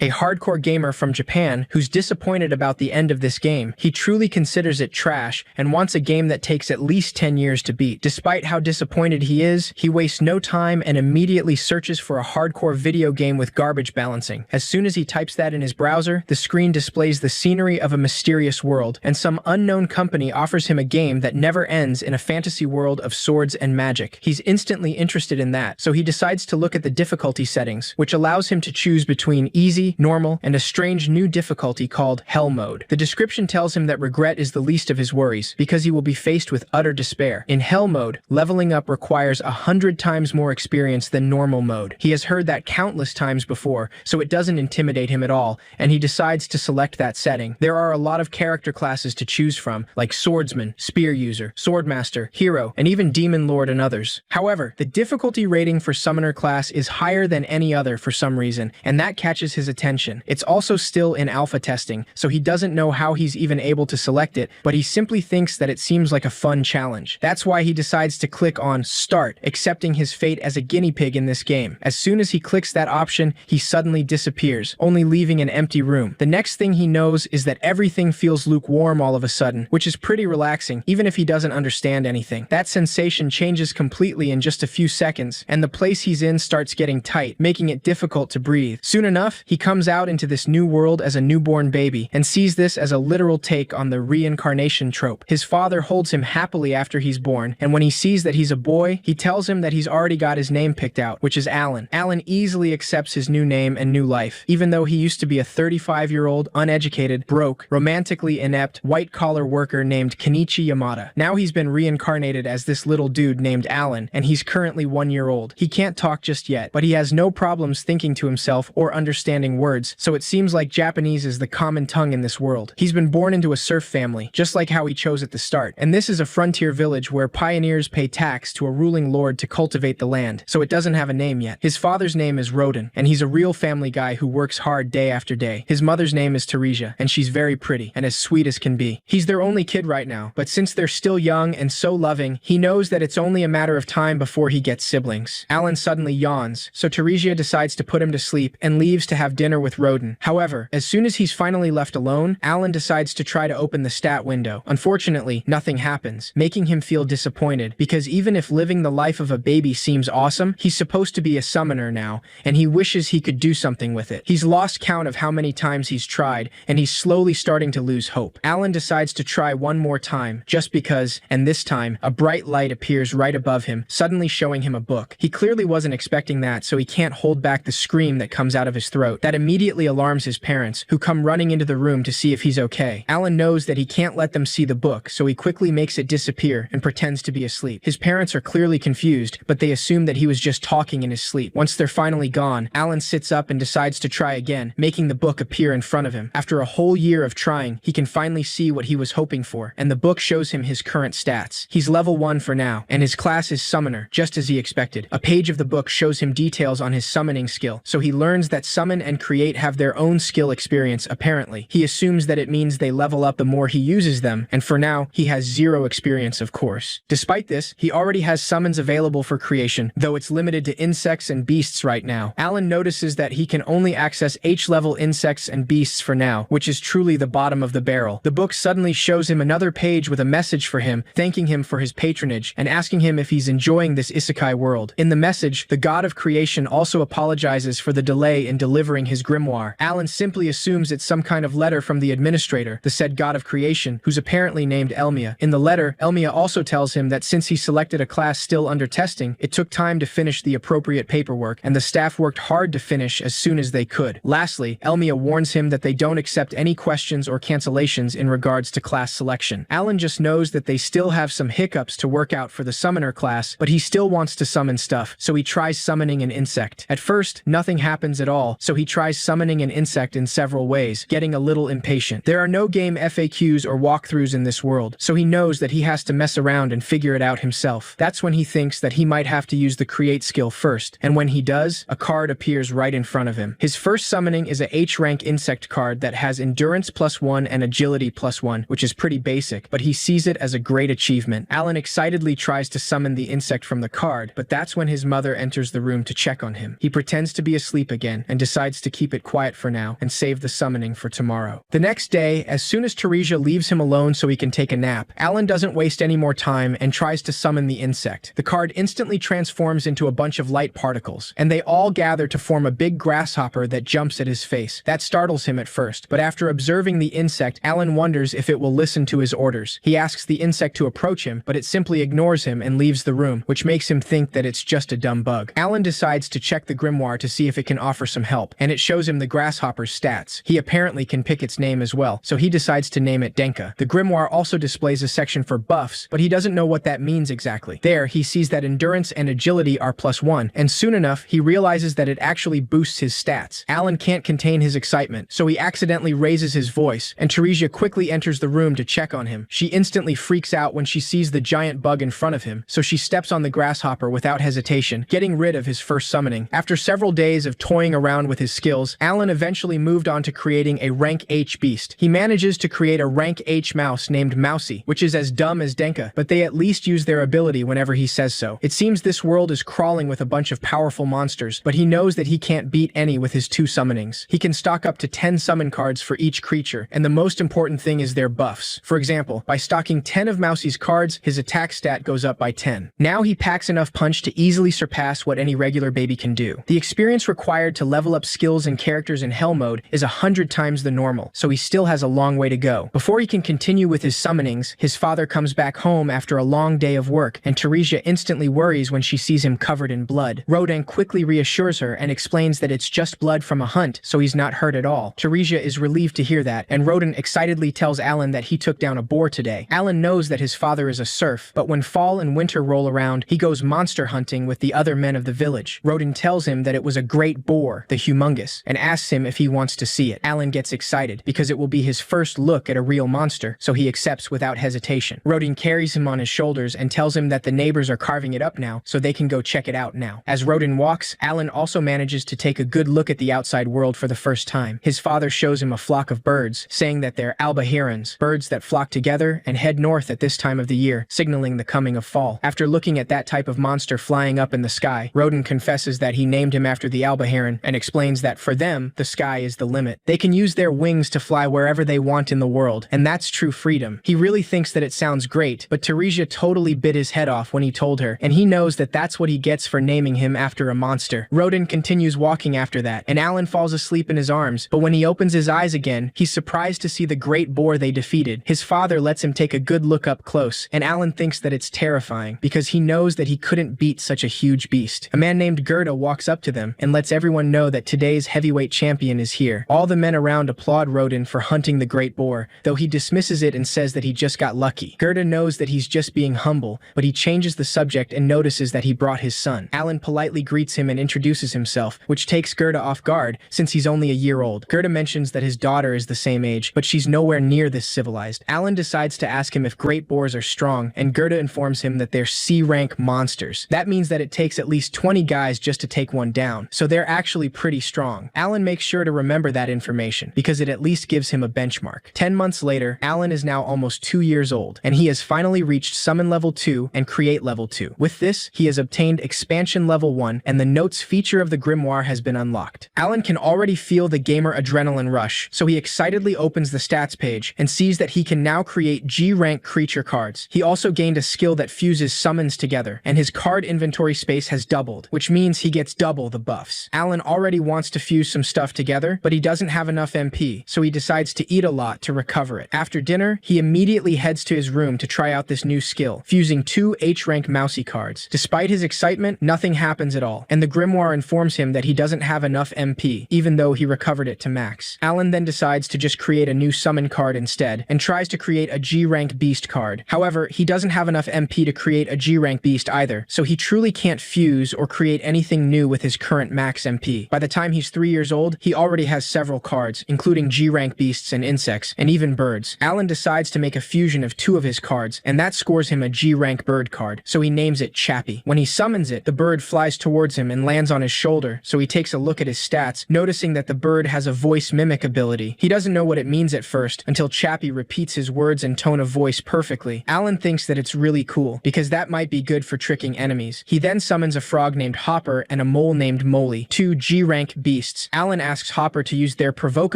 a hardcore gamer from Japan who's disappointed about the end of this game. He truly considers it trash and wants a game that takes at least 10 years to beat. Despite how disappointed he is, he wastes no time and immediately searches for a hardcore video game with garbage balancing. As soon as he types that in his browser, the screen displays the scenery of a mysterious world, and some unknown company offers him a game that never ends in a fantasy world of swords and magic. He's instantly interested in that, so he decides to look at the difficulty settings, which allows him to choose between easy, normal, and a strange new difficulty called Hell Mode. The description tells him that regret is the least of his worries, because he will be faced with utter despair. In Hell Mode, leveling up requires 100 times more experience than normal mode. He has heard that countless times before, so it doesn't intimidate him at all, and he decides to select that setting. There are a lot of character classes to choose from, like Swordsman, Spear User, Swordmaster, Hero, and even Demon Lord and others. However, the difficulty rating for Summoner class is higher than any other for some reason, and that catches his attention. It's also still in alpha testing, so he doesn't know how he's even able to select it, but he simply thinks that it seems like a fun challenge. That's why he decides to click on Start, accepting his fate as a guinea pig in this game. As soon as he clicks that option, he suddenly disappears, only leaving an empty room. The next thing he knows is that everything feels lukewarm all of a sudden, which is pretty relaxing, even if he doesn't understand anything. That sensation changes completely in just a few seconds, and the place he's in starts getting tight, making it difficult to breathe. Soon enough, he comes out into this new world as a newborn baby, and sees this as a literal take on the reincarnation trope. His father holds him happily after he's born, and when he sees that he's a boy, he tells him that he's already got his name picked out, which is Alan. Alan easily accepts his new name and new life, even though he used to be a 35-year-old, uneducated, broke, romantically inept, white-collar worker named Kenichi Yamada. Now he's been reincarnated as this little dude named Alan, and he's currently 1 year old. He can't talk just yet, but he has no problems thinking to himself or understanding words, so it seems like Japanese is the common tongue in this world. He's been born into a serf family, just like how he chose at the start, and this is a frontier village where pioneers pay tax to a ruling lord to cultivate the land, so it doesn't have a name yet. His father's name is Rodin, and he's a real family guy who works hard day after day. His mother's name is Teresia, and she's very pretty and as sweet as can be. He's their only kid right now, but since they're still young and so loving, he knows that it's only a matter of time before he gets siblings. Alan suddenly yawns, so Teresia decides to put him to sleep and leaves to have dinner with Rodin. However, as soon as he's finally left alone, Alan decides to try to open the stat window. Unfortunately, nothing happens, making him feel disappointed, because even if living the life of a baby seems awesome, he's supposed to be a summoner now, and he wishes he could do something with it. He's lost count of how many times he's tried, and he's slowly starting to lose hope. Alan decides to try one more time, just because, and this time, a bright light appears right above him, suddenly showing him a book. He clearly wasn't expecting that, so he can't hold back the scream that comes out of his throat. That immediately alarms his parents, who come running into the room to see if he's okay. Alan knows that he can't let them see the book, so he quickly makes it disappear and pretends to be asleep. His parents are clearly confused, but they assume that he was just talking in his sleep. Once they're finally gone, Alan sits up and decides to try again, making the book appear in front of him. After a whole year of trying, he can finally see what he was hoping for, and the book shows him his current stats. He's level 1 for now, and his class is Summoner, just as he expected. A page of the book shows him details on his summoning skill, so he learns that Summon and Create have their own skill experience apparently. He assumes that it means they level up the more he uses them, and for now, he has 0 experience of course. Despite this, he already has summons available for creation, though it's limited to insects and beasts right now. Alan notices that he can only access H-level insects and beasts for now, which is truly the bottom of the barrel. The book suddenly shows him another page with a message for him, thanking him for his patronage, and asking him if he's enjoying this isekai world. In the message, the god of creation also apologizes for the delay in delivering his grimoire. Alan simply assumes it's some kind of letter from the administrator, the said god of creation, who's apparently named Elmia. In the letter, Elmia also tells him that since he selected a class still under testing, it took time to finish the appropriate paperwork, and the staff worked hard to finish as soon as they could. Lastly, Elmia warns him that they don't accept any questions or cancellations in regards to class selection. Alan just knows that they still have some hiccups to work out for the summoner class, but he still wants to summon stuff, so he tries summoning an insect. At first, nothing happens at all, so he tries summoning an insect in several ways, getting a little impatient. There are no game FAQs or walkthroughs in this world, so he knows that he has to mess around and figure it out himself. That's when he thinks that he might have to use the Create skill first, and when he does, a card appears right in front of him. His first summoning is a H-rank insect card that has Endurance +1 and Agility +1, which is pretty basic, but he sees it as a great achievement. Alan excitedly tries to summon the insect from the card, but that's when his mother enters the room to check on him. He pretends to be asleep again and decides to keep it quiet for now and save the summoning for tomorrow. The next day, as soon as Teresia leaves him alone so he can take a nap, Alan doesn't waste any more time and tries to summon the insect. The card instantly transforms into a bunch of light particles, and they all gather to form a big grasshopper that jumps at his face. That startles him at first, but after observing the insect, Alan wonders if it will listen to his orders. He asks the insect to approach him, but it simply ignores him and leaves the room, which makes him think that it's just a dumb bug. Alan decides to check the grimoire to see if it can offer some help, and it shows him the grasshopper's stats. He apparently can pick its name as well, so he decides to name it Denka. The grimoire also displays a section for buffs, but he doesn't know what that means exactly. There, he sees that endurance and agility are +1, and soon enough, he realizes that it actually boosts his stats. Alan can't contain his excitement, so he accidentally raises his voice, and Teresia quickly enters the room to check on him. She instantly freaks out when she sees the giant bug in front of him, so she steps on the grasshopper without hesitation, getting rid of his first summoning. After several days of toying around with his skills, Alan eventually moved on to creating a rank H beast. He manages to create a rank H mouse named Mousy, which is as dumb as Denka, but they at least use their ability whenever he says so. It seems this world is crawling with a bunch of powerful monsters, but he knows that he can't beat any with his 2 summonings. He can stock up to 10 summon cards for each creature, and the most important thing is their buffs. For example, by stocking 10 of Mousy's cards, his attack stat goes up by 10. Now he packs enough punch to easily surpass what any regular baby can do. The experience required to level up skills and characters in Hell mode is 100 times the normal, so he still has a long way to go. Before he can continue with his summonings, his father comes back home after a long day of work, and Teresia instantly worries when she sees him covered in blood. Rodin quickly reassures her and explains that it's just blood from a hunt, so he's not hurt at all. Teresia is relieved to hear that, and Rodin excitedly tells Alan that he took down a boar today. Alan knows that his father is a serf, but when fall and winter roll around, he goes monster hunting with the other men of the village. Rodin tells him that it was a great boar, the humongous, and asks him if he wants to see it. Alan gets excited, because it will be his first look at a real monster, so he accepts without hesitation. Rodin carries him on his shoulders and tells him that the neighbors are carving it up now, so they can go check it out now. As Rodin walks, Alan also manages to take a good look at the outside world for the first time. His father shows him a flock of birds, saying that they're alba herons, birds that flock together and head north at this time of the year, signaling the coming of fall. After looking at that type of monster flying up in the sky, Rodin confesses that he named him after the alba heron and explains that for them, the sky is the limit. They can use their wings to fly wherever they want in the world, and that's true freedom. He really thinks that it sounds great, but Teresia totally bit his head off when he told her, and he knows that that's what he gets for naming him after a monster. Rodin continues walking after that, and Alan falls asleep in his arms, but when he opens his eyes again, he's surprised to see the great boar they defeated. His father lets him take a good look up close, and Alan thinks that it's terrifying, because he knows that he couldn't beat such a huge beast. A man named Gerda walks up to them, and lets everyone know that today's heavyweight champion is here. All the men around applaud Rodin for hunting the great boar, though he dismisses it and says that he just got lucky. Gerda knows that he's just being humble, but he changes the subject and notices that he brought his son. Alan politely greets him and introduces himself, which takes Gerda off guard, since he's only a year old. Gerda mentions that his daughter is the same age, but she's nowhere near this civilized. Alan decides to ask him if great boars are strong, and Gerda informs him that they're C-rank monsters. That means that it takes at least 20 guys just to take one down, so they're actually pretty strong. Alan makes sure to remember that information, because it at least gives him a benchmark. 10 months later, Alan is now almost 2 years old, and he has finally reached Summon Level 2 and Create Level 2. With this, he has obtained Expansion Level 1, and the Notes feature of the grimoire has been unlocked. Alan can already feel the gamer adrenaline rush, so he excitedly opens the stats page and sees that he can now create G-rank creature cards. He also gained a skill that fuses summons together, and his card inventory space has doubled, which means he gets double the buffs. Alan already wants to fuse some stuff together, but he doesn't have enough MP, so he decides to eat a lot to recover it. After dinner, he immediately heads to his room to try out this new skill, fusing 2 H-rank Mousy cards. Despite his excitement, nothing happens at all, and the grimoire informs him that he doesn't have enough MP, even though he recovered it to max. Alan then decides to just create a new summon card instead, and tries to create a G-rank beast card. However, he doesn't have enough MP to create a G-rank beast either, so he truly can't fuse or create anything new with his current max MP. By the time he's 3 years old, he already has several cards, including G-rank beasts and insects, and even birds. Alan decides to make a fusion of 2 of his cards, and that scores him a G-rank bird card, so he names it Chappie. When he summons it, the bird flies towards him and lands on his shoulder, so he takes a look at his stats, noticing that the bird has a voice mimic ability. He doesn't know what it means at first, until Chappie repeats his words and tone of voice perfectly. Alan thinks that it's really cool, because that might be good for tricking enemies. He then summons a frog named Hopper and a mole named Molly, 2 G-rank beasts beasts. Alan asks Hopper to use their provoke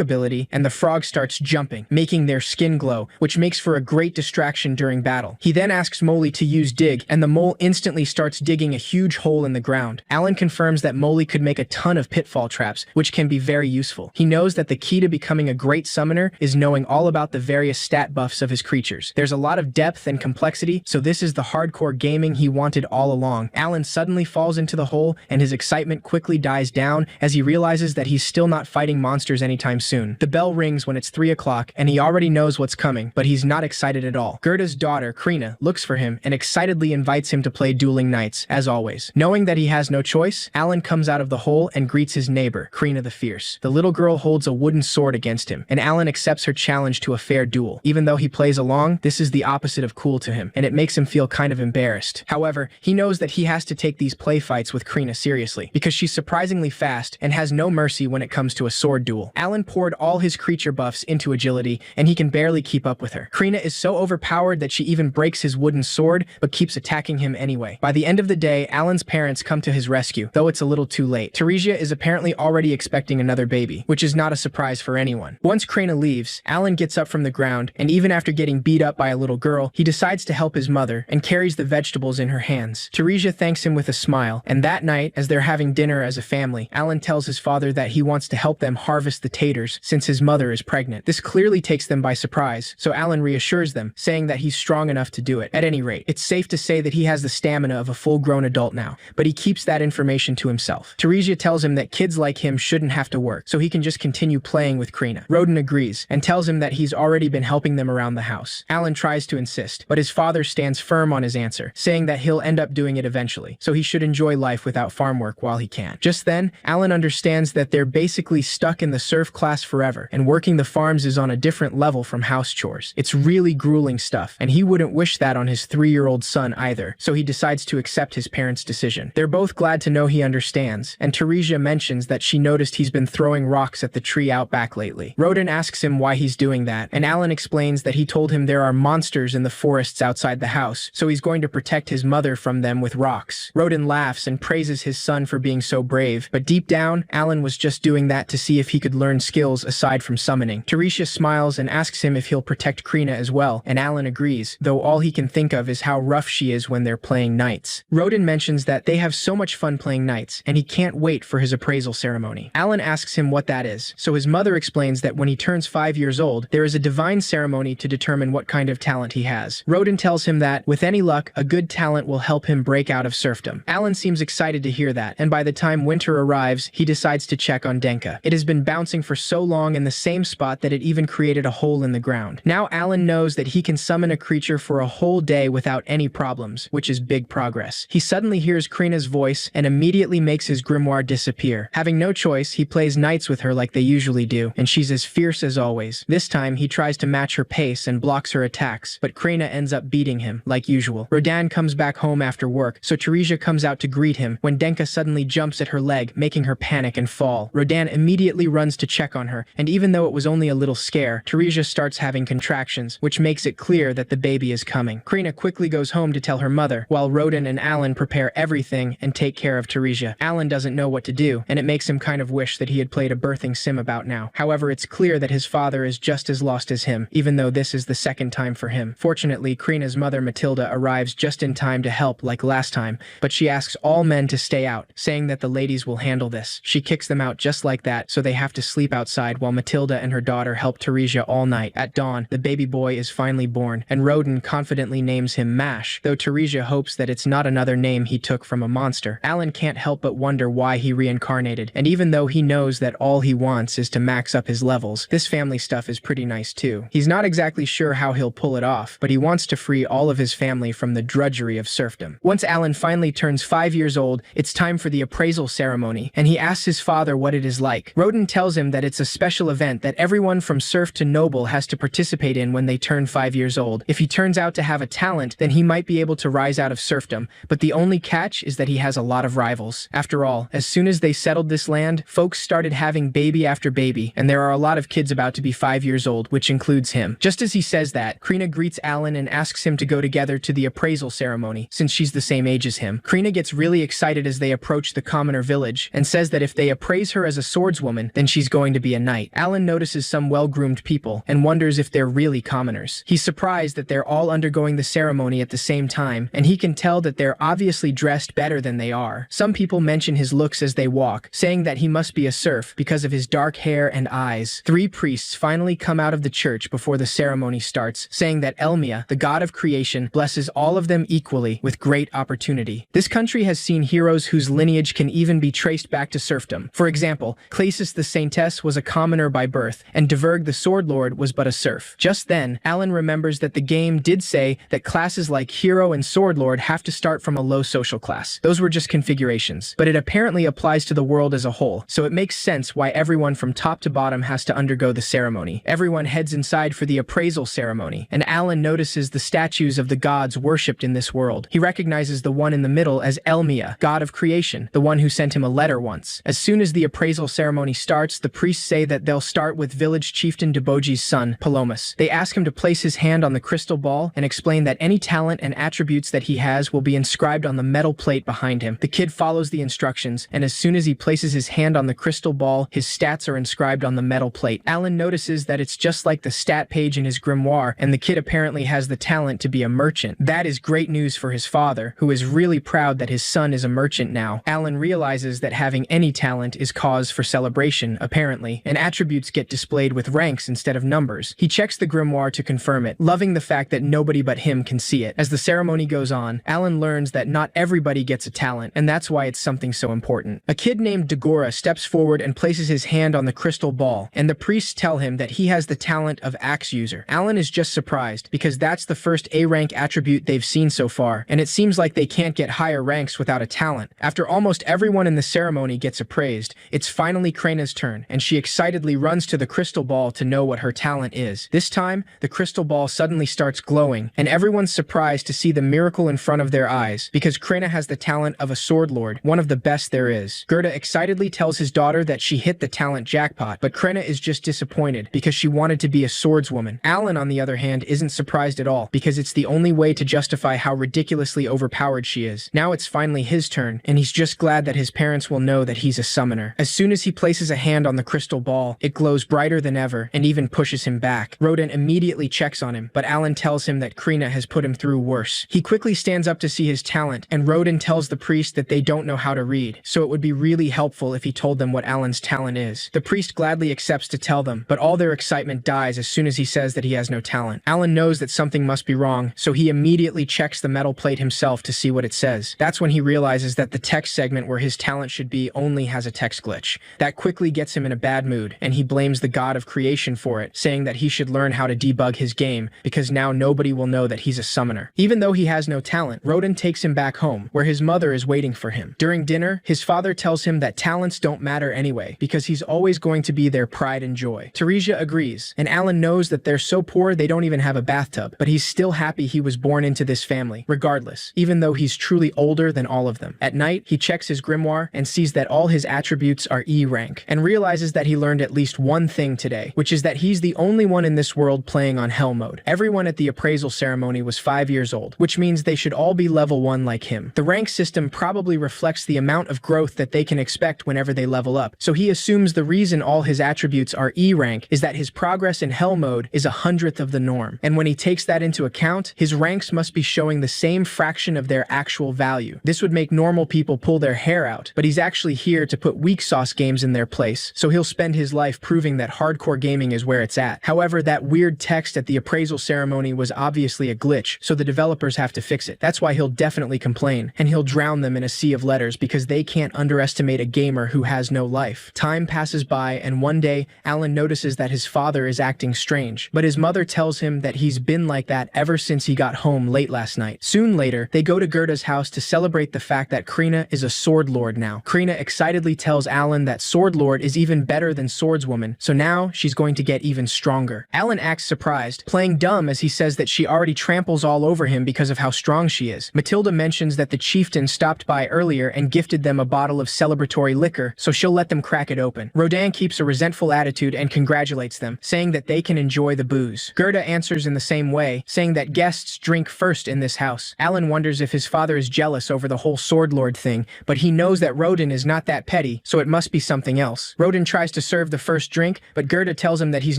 ability, and the frog starts jumping, making their skin glow, which makes for a great distraction during battle. He then asks Molly to use dig, and the mole instantly starts digging a huge hole in the ground. Alan confirms that Molly could make a ton of pitfall traps, which can be very useful. He knows that the key to becoming a great summoner is knowing all about the various stat buffs of his creatures. There's a lot of depth and complexity, so this is the hardcore gaming he wanted all along. Alan suddenly falls into the hole, and his excitement quickly dies down as he realizes that he's still not fighting monsters anytime soon. The bell rings when it's 3 o'clock, and he already knows what's coming, but he's not excited at all. Gerda's daughter, Krina, looks for him and excitedly invites him to play Dueling Knights, as always. Knowing that he has no choice, Alan comes out of the hole and greets his neighbor, Krina the Fierce. The little girl holds a wooden sword against him, and Alan accepts her challenge to a fair duel. Even though he plays along, this is the opposite of cool to him, and it makes him feel kind of embarrassed. However, he knows that he has to take these play fights with Krina seriously, because she's surprisingly fast and has no mercy when it comes to a sword duel. Alan poured all his creature buffs into agility, and he can barely keep up with her. Krina is so overpowered that she even breaks his wooden sword, but keeps attacking him anyway. By the end of the day, Alan's parents come to his rescue, though it's a little too late. Teresia is apparently already expecting another baby, which is not a surprise for anyone. Once Krina leaves, Alan gets up from the ground, and even after getting beat up by a little girl, he decides to help his mother and carries the vegetables in her hands. Teresia thanks him with a smile, and that night, as they're having dinner as a family, Alan tells his father that he wants to help them harvest the taters since his mother is pregnant. This clearly takes them by surprise, so Alan reassures them, saying that he's strong enough to do it. At any rate, it's safe to say that he has the stamina of a full-grown adult now, but he keeps that information to himself. Teresia tells him that kids like him shouldn't have to work, so he can just continue playing with Krina. Roden agrees, and tells him that he's already been helping them around the house. Alan tries to insist, but his father stands firm on his answer, saying that he'll end up doing it eventually, so he should enjoy life without farm work while he can. Just then, Alan understands that they're basically stuck in the serf class forever, and working the farms is on a different level from house chores. It's really grueling stuff, and he wouldn't wish that on his 3-year-old son either, so he decides to accept his parents' decision. They're both glad to know he understands, and Teresia mentions that she noticed he's been throwing rocks at the tree out back lately. Roden asks him why he's doing that, and Alan explains that he told him there are monsters in the forests outside the house, so he's going to protect his mother from them with rocks. Roden laughs and praises his son for being so brave, but deep down, Alan was just doing that to see if he could learn skills aside from summoning. Teresia smiles and asks him if he'll protect Krina as well, and Alan agrees, though all he can think of is how rough she is when they're playing knights. Roden mentions that they have so much fun playing knights, and he can't wait for his appraisal ceremony. Alan asks him what that is, so his mother explains that when he turns 5 years old, there is a divine ceremony to determine what kind of talent he has. Roden tells him that, with any luck, a good talent will help him break out of serfdom. Alan seems excited to hear that, and by the time winter arrives, he decides to check on Denka. It has been bouncing for so long in the same spot that it even created a hole in the ground. Now Alan knows that he can summon a creature for a whole day without any problems, which is big progress. He suddenly hears Krina's voice and immediately makes his grimoire disappear. Having no choice, he plays knights with her like they usually do, and she's as fierce as always. This time, he tries to match her pace and blocks her attacks, but Krina ends up beating him, like usual. Rodan comes back home after work, so Teresia comes out to greet him when Denka suddenly jumps at her leg, making her panic and fall. Rodan immediately runs to check on her, and even though it was only a little scare, Teresia starts having contractions, which makes it clear that the baby is coming. Krina quickly goes home to tell her mother, while Rodan and Alan prepare everything and take care of Teresia. Alan doesn't know what to do, and it makes him kind of wish that he had played a birthing sim about now. However, it's clear that his father is just as lost as him, even though this is the second time for him. Fortunately, Krina's mother Matilda arrives just in time to help like last time, but she asks all men to stay out, saying that the ladies will handle this. She kicks them out just like that, so they have to sleep outside while Matilda and her daughter help Teresia all night. At dawn, the baby boy is finally born, and Roden confidently names him Mash, though Teresia hopes that it's not another name he took from a monster. Alan can't help but wonder why he reincarnated, and even though he knows that all he wants is to max up his levels, this family stuff is pretty nice too. He's not exactly sure how he'll pull it off, but he wants to free all of his family from the drudgery of serfdom. Once Alan finally turns 5 years old, it's time for the appraisal ceremony, and he asks his father what it is like. Roden tells him that it's a special event that everyone from serf to noble has to participate in when they turn 5 years old. If he turns out to have a talent, then he might be able to rise out of serfdom, but the only catch is that he has a lot of rivals. After all, as soon as they settled this land, folks started having baby after baby, and there are a lot of kids about to be 5 years old, which includes him. Just as he says that, Krina greets Alan and asks him to go together to the appraisal ceremony, since she's the same age as him. Krina gets really excited as they approach the commoner village, and says that if they appraise her as a swordswoman, then she's going to be a knight. Alan notices some well-groomed people and wonders if they're really commoners. He's surprised that they're all undergoing the ceremony at the same time, and he can tell that they're obviously dressed better than they are. Some people mention his looks as they walk, saying that he must be a serf because of his dark hair and eyes. 3 priests finally come out of the church before the ceremony starts, saying that Elmia, the god of creation, blesses all of them equally with great opportunity. This country has seen heroes whose lineage can even be traced back to serfdom. For example, Clasis the Saintess was a commoner by birth, and Diverg the Sword Lord was but a serf. Just then, Alan remembers that the game did say that classes like Hero and Sword Lord have to start from a low social class. Those were just configurations, but it apparently applies to the world as a whole, so it makes sense why everyone from top to bottom has to undergo the ceremony. Everyone heads inside for the appraisal ceremony, and Alan notices the statues of the gods worshipped in this world. He recognizes the one in the middle as Elmia, god of creation, the one who sent him a letter once. As soon as the appraisal ceremony starts, the priests say that they'll start with village chieftain Deboji's son, Palomas. They ask him to place his hand on the crystal ball and explain that any talent and attributes that he has will be inscribed on the metal plate behind him. The kid follows the instructions, and as soon as he places his hand on the crystal ball, his stats are inscribed on the metal plate. Alan notices that it's just like the stat page in his grimoire, and the kid apparently has the talent to be a merchant. That is great news for his father, who is really proud that his son is a merchant now. Alan realizes that having any talent is cause for celebration, apparently, and attributes get displayed with ranks instead of numbers. He checks the grimoire to confirm it, loving the fact that nobody but him can see it. As the ceremony goes on, Alan learns that not everybody gets a talent, and that's why it's something so important. A kid named Dagora steps forward and places his hand on the crystal ball, and the priests tell him that he has the talent of Axe User. Alan is just surprised, because that's the first A-rank attribute they've seen so far, and it seems like they can't get higher ranks without a talent. After almost everyone in the ceremony gets appraised, it's finally Krena's turn, and she excitedly runs to the crystal ball to know what her talent is. This time, the crystal ball suddenly starts glowing, and everyone's surprised to see the miracle in front of their eyes, because Krena has the talent of a sword lord, one of the best there is. Gerda excitedly tells his daughter that she hit the talent jackpot, but Krena is just disappointed because she wanted to be a swordswoman. Alan, on the other hand, isn't surprised at all, because it's the only way to justify how ridiculously overpowered she is. Now it's finally his turn, and he's just glad that his parents will know that he's a summoner. As soon as he places a hand on the crystal ball, it glows brighter than ever, and even pushes him back. Rodin immediately checks on him, but Alan tells him that Krena has put him through worse. He quickly stands up to see his talent, and Rodin tells the priest that they don't know how to read, so it would be really helpful if he told them what Alan's talent is. The priest gladly accepts to tell them, but all their excitement dies as soon as he says that he has no talent. Alan knows that something must be wrong, so he immediately checks the metal plate himself to see what it says. That's when he realizes that the text segment where his talent should be only has a text glitch. That quickly gets him in a bad mood, and he blames the god of creation for it, saying that he should learn how to debug his game, because now nobody will know that he's a summoner. Even though he has no talent, Rodin takes him back home, where his mother is waiting for him. During dinner, his father tells him that talents don't matter anyway, because he's always going to be their pride and joy. Teresia agrees, and Alan knows that they're so poor they don't even have a bathtub, but he's still happy he was born into this family, regardless, even though he's truly older than all of them. At night, he checks his grimoire and sees that all his attributes are E rank, and realizes that he learned at least one thing today, which is that he's the only one in this world playing on Hell mode. Everyone at the appraisal ceremony was 5 years old, which means they should all be level 1 like him. The rank system probably reflects the amount of growth that they can expect whenever they level up, so he assumes the reason all his attributes are E rank is that his progress in Hell mode is 100th of the norm, and when he takes that into account, his ranks must be showing the same fraction of their actual value. This would make normal people pull their hair out, but he's actually here to put weak sauce games in their place, so he'll spend his life proving that hardcore gaming is where it's at. However, that weird text at the appraisal ceremony was obviously a glitch, so the developers have to fix it. That's why he'll definitely complain, and he'll drown them in a sea of letters because they can't underestimate a gamer who has no life. Time passes by, and one day, Alan notices that his father is acting strange, but his mother tells him that he's been like that ever since he got home late last night. Soon later, they go to Gerda's house to celebrate the fact that Krena is a sword lord now. Krena excitedly tells Alan that sword lord is even better than swordswoman, so now she's going to get even stronger. Alan acts surprised, playing dumb as he says that she already tramples all over him because of how strong she is. Matilda mentions that the chieftain stopped by earlier and gifted them a bottle of celebratory liquor, so she'll let them crack it open. Rodin keeps a resentful attitude and congratulates them, saying that they can enjoy the booze. Gerda answers in the same way, saying that guests drink first in this house. Alan wonders if his father is jealous over the whole sword lord thing, but he knows that Rodin is not that petty petty, so it must be something else. Rodin tries to serve the first drink, but Gerda tells him that he's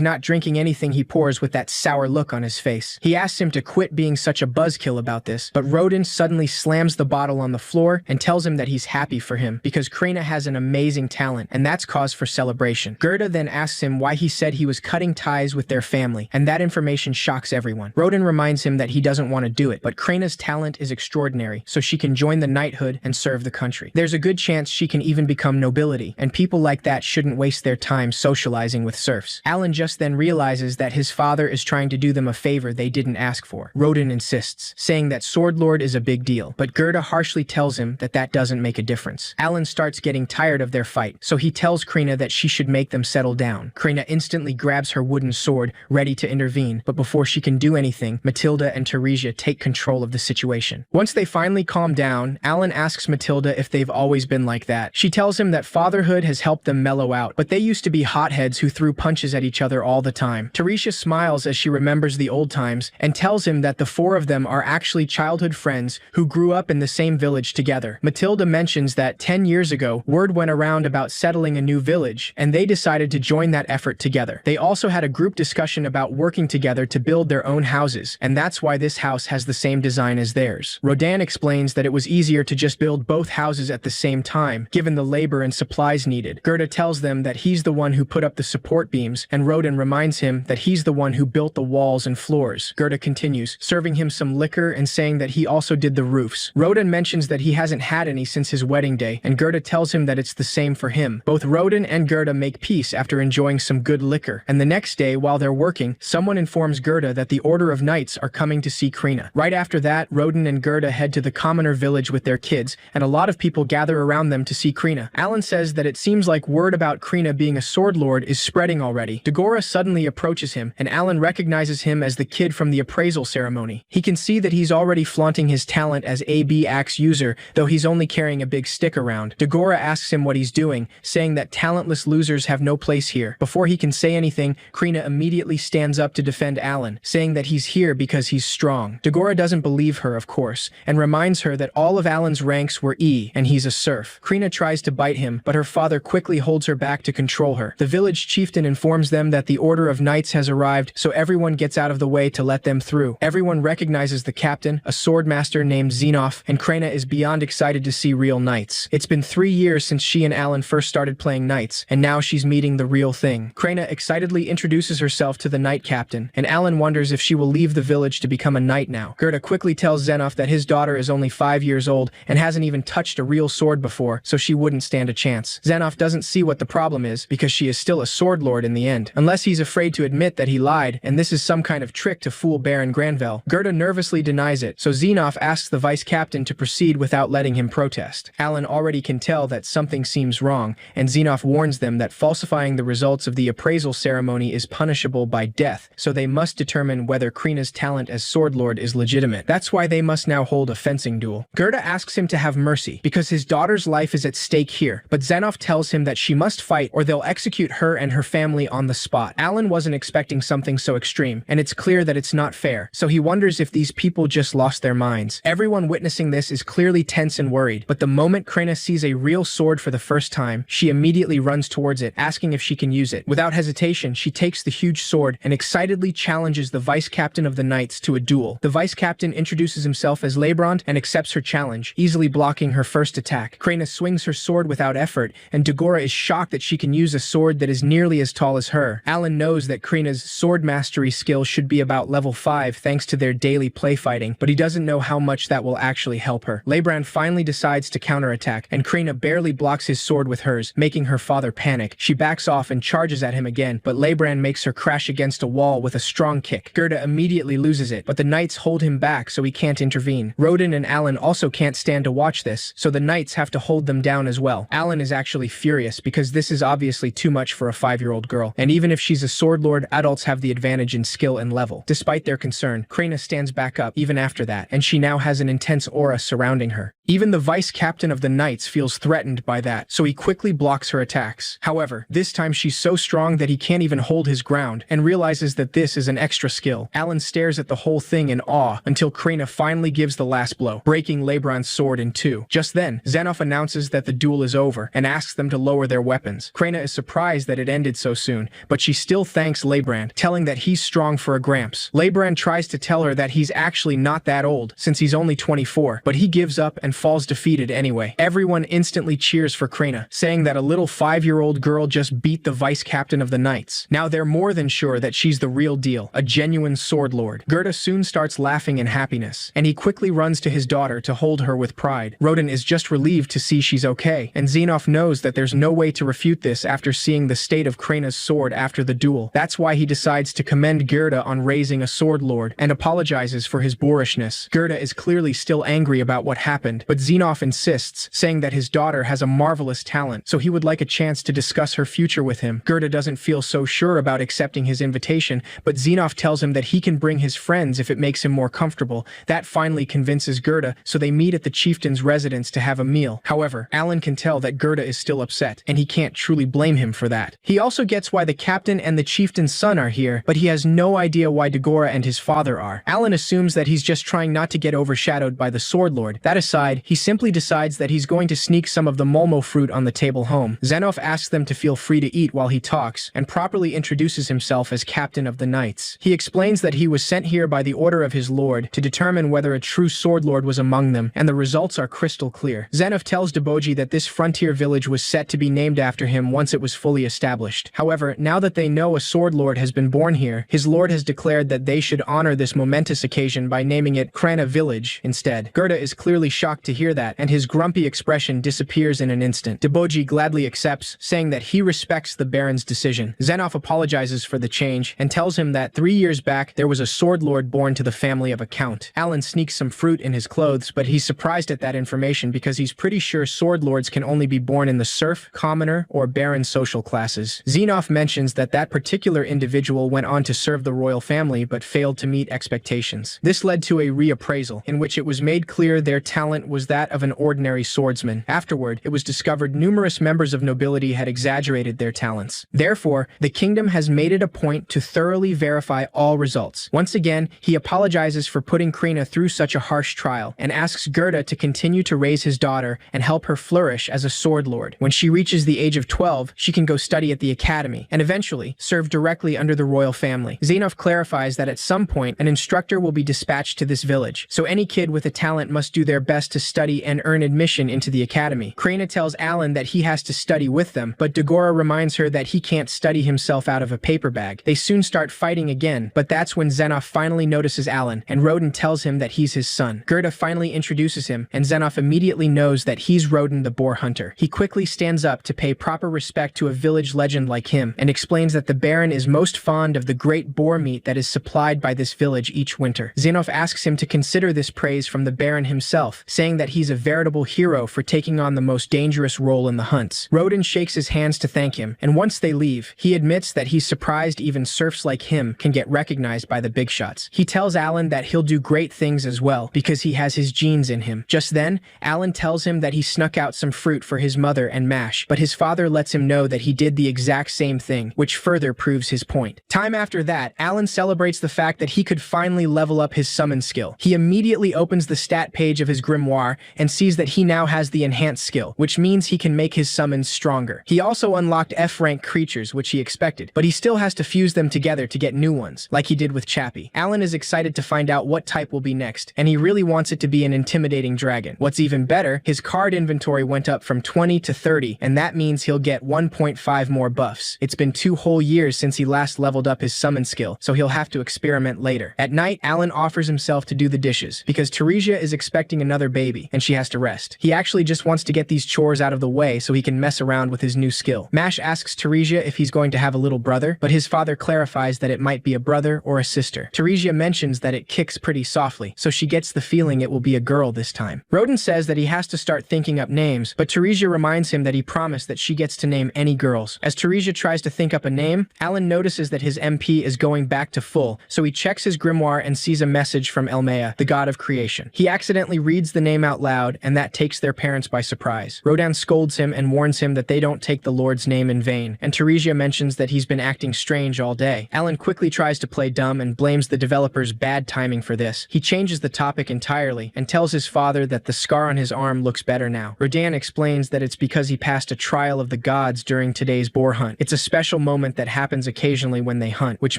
not drinking anything he pours with that sour look on his face. He asks him to quit being such a buzzkill about this, but Rodin suddenly slams the bottle on the floor and tells him that he's happy for him because Krina has an amazing talent, and that's cause for celebration. Gerda then asks him why he said he was cutting ties with their family, and that information shocks everyone. Rodin reminds him that he doesn't want to do it, but Krina's talent is extraordinary, so she can join the knighthood and serve the country. There's a good chance she can even become nobility, and people like that shouldn't waste their time socializing with serfs. Alan just then realizes that his father is trying to do them a favor they didn't ask for. Rodin insists, saying that Sword Lord is a big deal, but Gerda harshly tells him that that doesn't make a difference. Alan starts getting tired of their fight, so he tells Krina that she should make them settle down. Krina instantly grabs her wooden sword, ready to intervene, but before she can do anything, Matilda and Teresia take control of the situation. Once they finally calm down, Alan asks Matilda if they've always been like that. She tells him that fatherhood has helped them mellow out, but they used to be hotheads who threw punches at each other all the time. Teresia smiles as she remembers the old times and tells him that the four of them are actually childhood friends who grew up in the same village together. Matilda mentions that 10 years ago, word went around about settling a new village, and they decided to join that effort together. They also had a group discussion about working together to build their own houses, and that's why this house has the same design as theirs. Rodin explains that it was easier to just build both houses at the same time, given the labor and supplies needed. Gerda tells them that he's the one who put up the support beams, and Rodin reminds him that he's the one who built the walls and floors. Gerda continues, serving him some liquor and saying that he also did the roofs. Rodin mentions that he hasn't had any since his wedding day, and Gerda tells him that it's the same for him. Both Rodin and Gerda make peace after enjoying some good liquor, and the next day, while they're working, someone informs Gerda that the Order of Knights are coming to see Krina. Right after that, Rodin and Gerda head to the commoner village with their kids, and a lot of people gather around them to see Krina. Alan says that it seems like word about Krina being a sword lord is spreading already. Dagora suddenly approaches him, and Alan recognizes him as the kid from the appraisal ceremony. He can see that he's already flaunting his talent as AB axe user, though he's only carrying a big stick around. Dagora asks him what he's doing, saying that talentless losers have no place here. Before he can say anything, Krina immediately stands up to defend Alan, saying that he's here because he's strong. Dagora doesn't believe her, of course, and reminds her that all of Alan's ranks were E, and he's a serf. Krina tries to bite him, but her father quickly holds her back to control her. The village chieftain informs them that the Order of Knights has arrived, so everyone gets out of the way to let them through. Everyone recognizes the captain, a swordmaster named Xenoph, and Krina is beyond excited to see real knights. It's been 3 years since she and Alan first started playing knights, and now she's meeting the real thing. Krina excitedly introduces herself to the knight captain, and Alan wonders if she will leave the village to become a knight now. Gerda quickly tells Xenoph that his daughter is only 5 years old and hasn't even touched a real sword before, so she wouldn't stand a chance. Xenoph doesn't see what the problem is, because she is still a sword lord in the end, unless he's afraid to admit that he lied, and this is some kind of trick to fool Baron Granville. Gerda nervously denies it, so Xenoph asks the vice captain to proceed without letting him protest. Alan already can tell that something seems wrong, and Xenoph warns them that falsifying the results of the appraisal ceremony is punishable by death, so they must determine whether Krina's talent as sword lord is legitimate. That's why they must now hold a fencing duel. Gerda asks him to have mercy, because his daughter's life is at stake here, but Xenoph tells him that she must fight or they'll execute her and her family on the spot. Alan wasn't expecting something so extreme, and it's clear that it's not fair, so he wonders if these people just lost their minds. Everyone witnessing this is clearly tense and worried, but the moment Krina sees a real sword for the first time, she immediately runs towards it, asking if she can use it. Without hesitation, she takes the huge sword and excitedly challenges the vice captain of the knights to a duel. The vice captain introduces himself as Lebrand and accepts her challenge, easily blocking her first attack. Krina swings her sword without effort, and Dagora is shocked that she can use a sword that is nearly as tall as her. Alan knows that Krina's sword mastery skill should be about level 5 thanks to their daily play fighting, but he doesn't know how much that will actually help her. Lebrand finally decides to counterattack, and Krina barely blocks his sword with hers, making her father panic. She backs off and charges at him again, but Lebrand makes her crash against a wall with a strong kick. Gerda immediately loses it, but the knights hold him back so he can't intervene. Rodin and Alan also can't stand to watch this, so the knights have to hold them down as well. Alan is actually furious because this is obviously too much for a 5-year-old girl, and even if she's a sword lord, adults have the advantage in skill and level. Despite their concern, Krina stands back up even after that, and she now has an intense aura surrounding her. Even the vice captain of the knights feels threatened by that, so he quickly blocks her attacks. However, this time she's so strong that he can't even hold his ground, and realizes that this is an extra skill. Alan stares at the whole thing in awe until Krina finally gives the last blow, breaking Lebrand's sword in two. Just then, Xenoph announces that the duel is is over and asks them to lower their weapons. Krena is surprised that it ended so soon, but she still thanks Leibrand, telling that he's strong for a Gramps. Leibrand tries to tell her that he's actually not that old, since he's only 24, but he gives up and falls defeated anyway. Everyone instantly cheers for Krena, saying that a little 5-year-old girl just beat the vice captain of the knights. Now they're more than sure that she's the real deal, a genuine sword lord. Gerda soon starts laughing in happiness, and he quickly runs to his daughter to hold her with pride. Roden is just relieved to see she's okay, and Xenoph knows that there's no way to refute this after seeing the state of Krena's sword after the duel. That's why he decides to commend Gerda on raising a sword lord, and apologizes for his boorishness. Gerda is clearly still angry about what happened, but Xenoph insists, saying that his daughter has a marvelous talent, so he would like a chance to discuss her future with him. Gerda doesn't feel so sure about accepting his invitation, but Xenoph tells him that he can bring his friends if it makes him more comfortable. That finally convinces Gerda, so they meet at the chieftain's residence to have a meal. However, Alan can tell that Gerda is still upset, and he can't truly blame him for that. He also gets why the captain and the chieftain's son are here, but he has no idea why Dagora and his father are. Alan assumes that he's just trying not to get overshadowed by the sword lord. That aside, he simply decides that he's going to sneak some of the Molmo fruit on the table home. Xenoph asks them to feel free to eat while he talks, and properly introduces himself as captain of the knights. He explains that he was sent here by the order of his lord to determine whether a true sword lord was among them, and the results are crystal clear. Xenoph tells Deboji that this frontier village was set to be named after him once it was fully established. However, now that they know a sword lord has been born here, his lord has declared that they should honor this momentous occasion by naming it Krana Village instead. Gerda is clearly shocked to hear that, and his grumpy expression disappears in an instant. Deboji gladly accepts, saying that he respects the Baron's decision. Xenoph apologizes for the change, and tells him that 3 years back there was a sword lord born to the family of a count. Alan sneaks some fruit in his clothes, but he's surprised at that information because he's pretty sure sword lords can only be born in the serf, commoner, or baron social classes. Xenoph mentions that that particular individual went on to serve the royal family but failed to meet expectations. This led to a reappraisal, in which it was made clear their talent was that of an ordinary swordsman. Afterward, it was discovered numerous members of nobility had exaggerated their talents. Therefore, the kingdom has made it a point to thoroughly verify all results. Once again, he apologizes for putting Krena through such a harsh trial, and asks Gerda to continue to raise his daughter and help her flourish as a sword lord. When she reaches the age of 12, she can go study at the academy, and eventually serve directly under the royal family. Xenoph clarifies that at some point, an instructor will be dispatched to this village, so any kid with a talent must do their best to study and earn admission into the academy. Krena tells Alan that he has to study with them, but Dagora reminds her that he can't study himself out of a paper bag. They soon start fighting again, but that's when Xenoph finally notices Alan, and Roden tells him that he's his son. Gerda finally introduces him, and Xenoph immediately knows that he's Roden the boar hunter. He quickly stands up to pay proper respect to a village legend like him, and explains that the Baron is most fond of the great boar meat that is supplied by this village each winter. Xenoph asks him to consider this praise from the Baron himself, saying that he's a veritable hero for taking on the most dangerous role in the hunts. Roden shakes his hands to thank him, and once they leave, he admits that he's surprised even serfs like him can get recognized by the big shots. He tells Alan that he'll do great things as well, because he has his genes in him. Just then, Alan tells him that he snuck out some fruit for his mother and Mash, but his father lets him know that he did the exact same thing, which further proves his point. Time after that, Alan celebrates the fact that he could finally level up his summon skill. He immediately opens the stat page of his grimoire and sees that he now has the enhanced skill, which means he can make his summons stronger. He also unlocked F-rank creatures, which he expected, but he still has to fuse them together to get new ones, like he did with Chappie. Alan is excited to find out what type will be next, and he really wants it to be an intimidating dragon. What's even better, his card inventory went up from 20 to 30, and that means he'll get 1.5 more buffs. It's been 2 whole years since he last leveled up his summon skill, so he'll have to experiment later. At night, Alan offers himself to do the dishes, because Teresia is expecting another baby, and she has to rest. He actually just wants to get these chores out of the way so he can mess around with his new skill. Mash asks Teresia if he's going to have a little brother, but his father clarifies that it might be a brother or a sister. Teresia mentions that it kicks pretty softly, so she gets the feeling it will be a girl this time. Roden says that he has to start thinking up names, but Teresia reminds him that he promised that she gets to name any girls. As Teresia tries to think up a name, Alan notices that his MP is going back to full, so he checks his grimoire and sees a message from Elmea, the god of creation. He accidentally reads the name out loud, and that takes their parents by surprise. Rodan scolds him and warns him that they don't take the Lord's name in vain, and Teresia mentions that he's been acting strange all day. Alan quickly tries to play dumb and blames the developer's bad timing for this. He changes the topic entirely and tells his father that the scar on his arm looks better now. Rodan explains explains that it's because he passed a trial of the gods during today's boar hunt. It's a special moment that happens occasionally when they hunt, which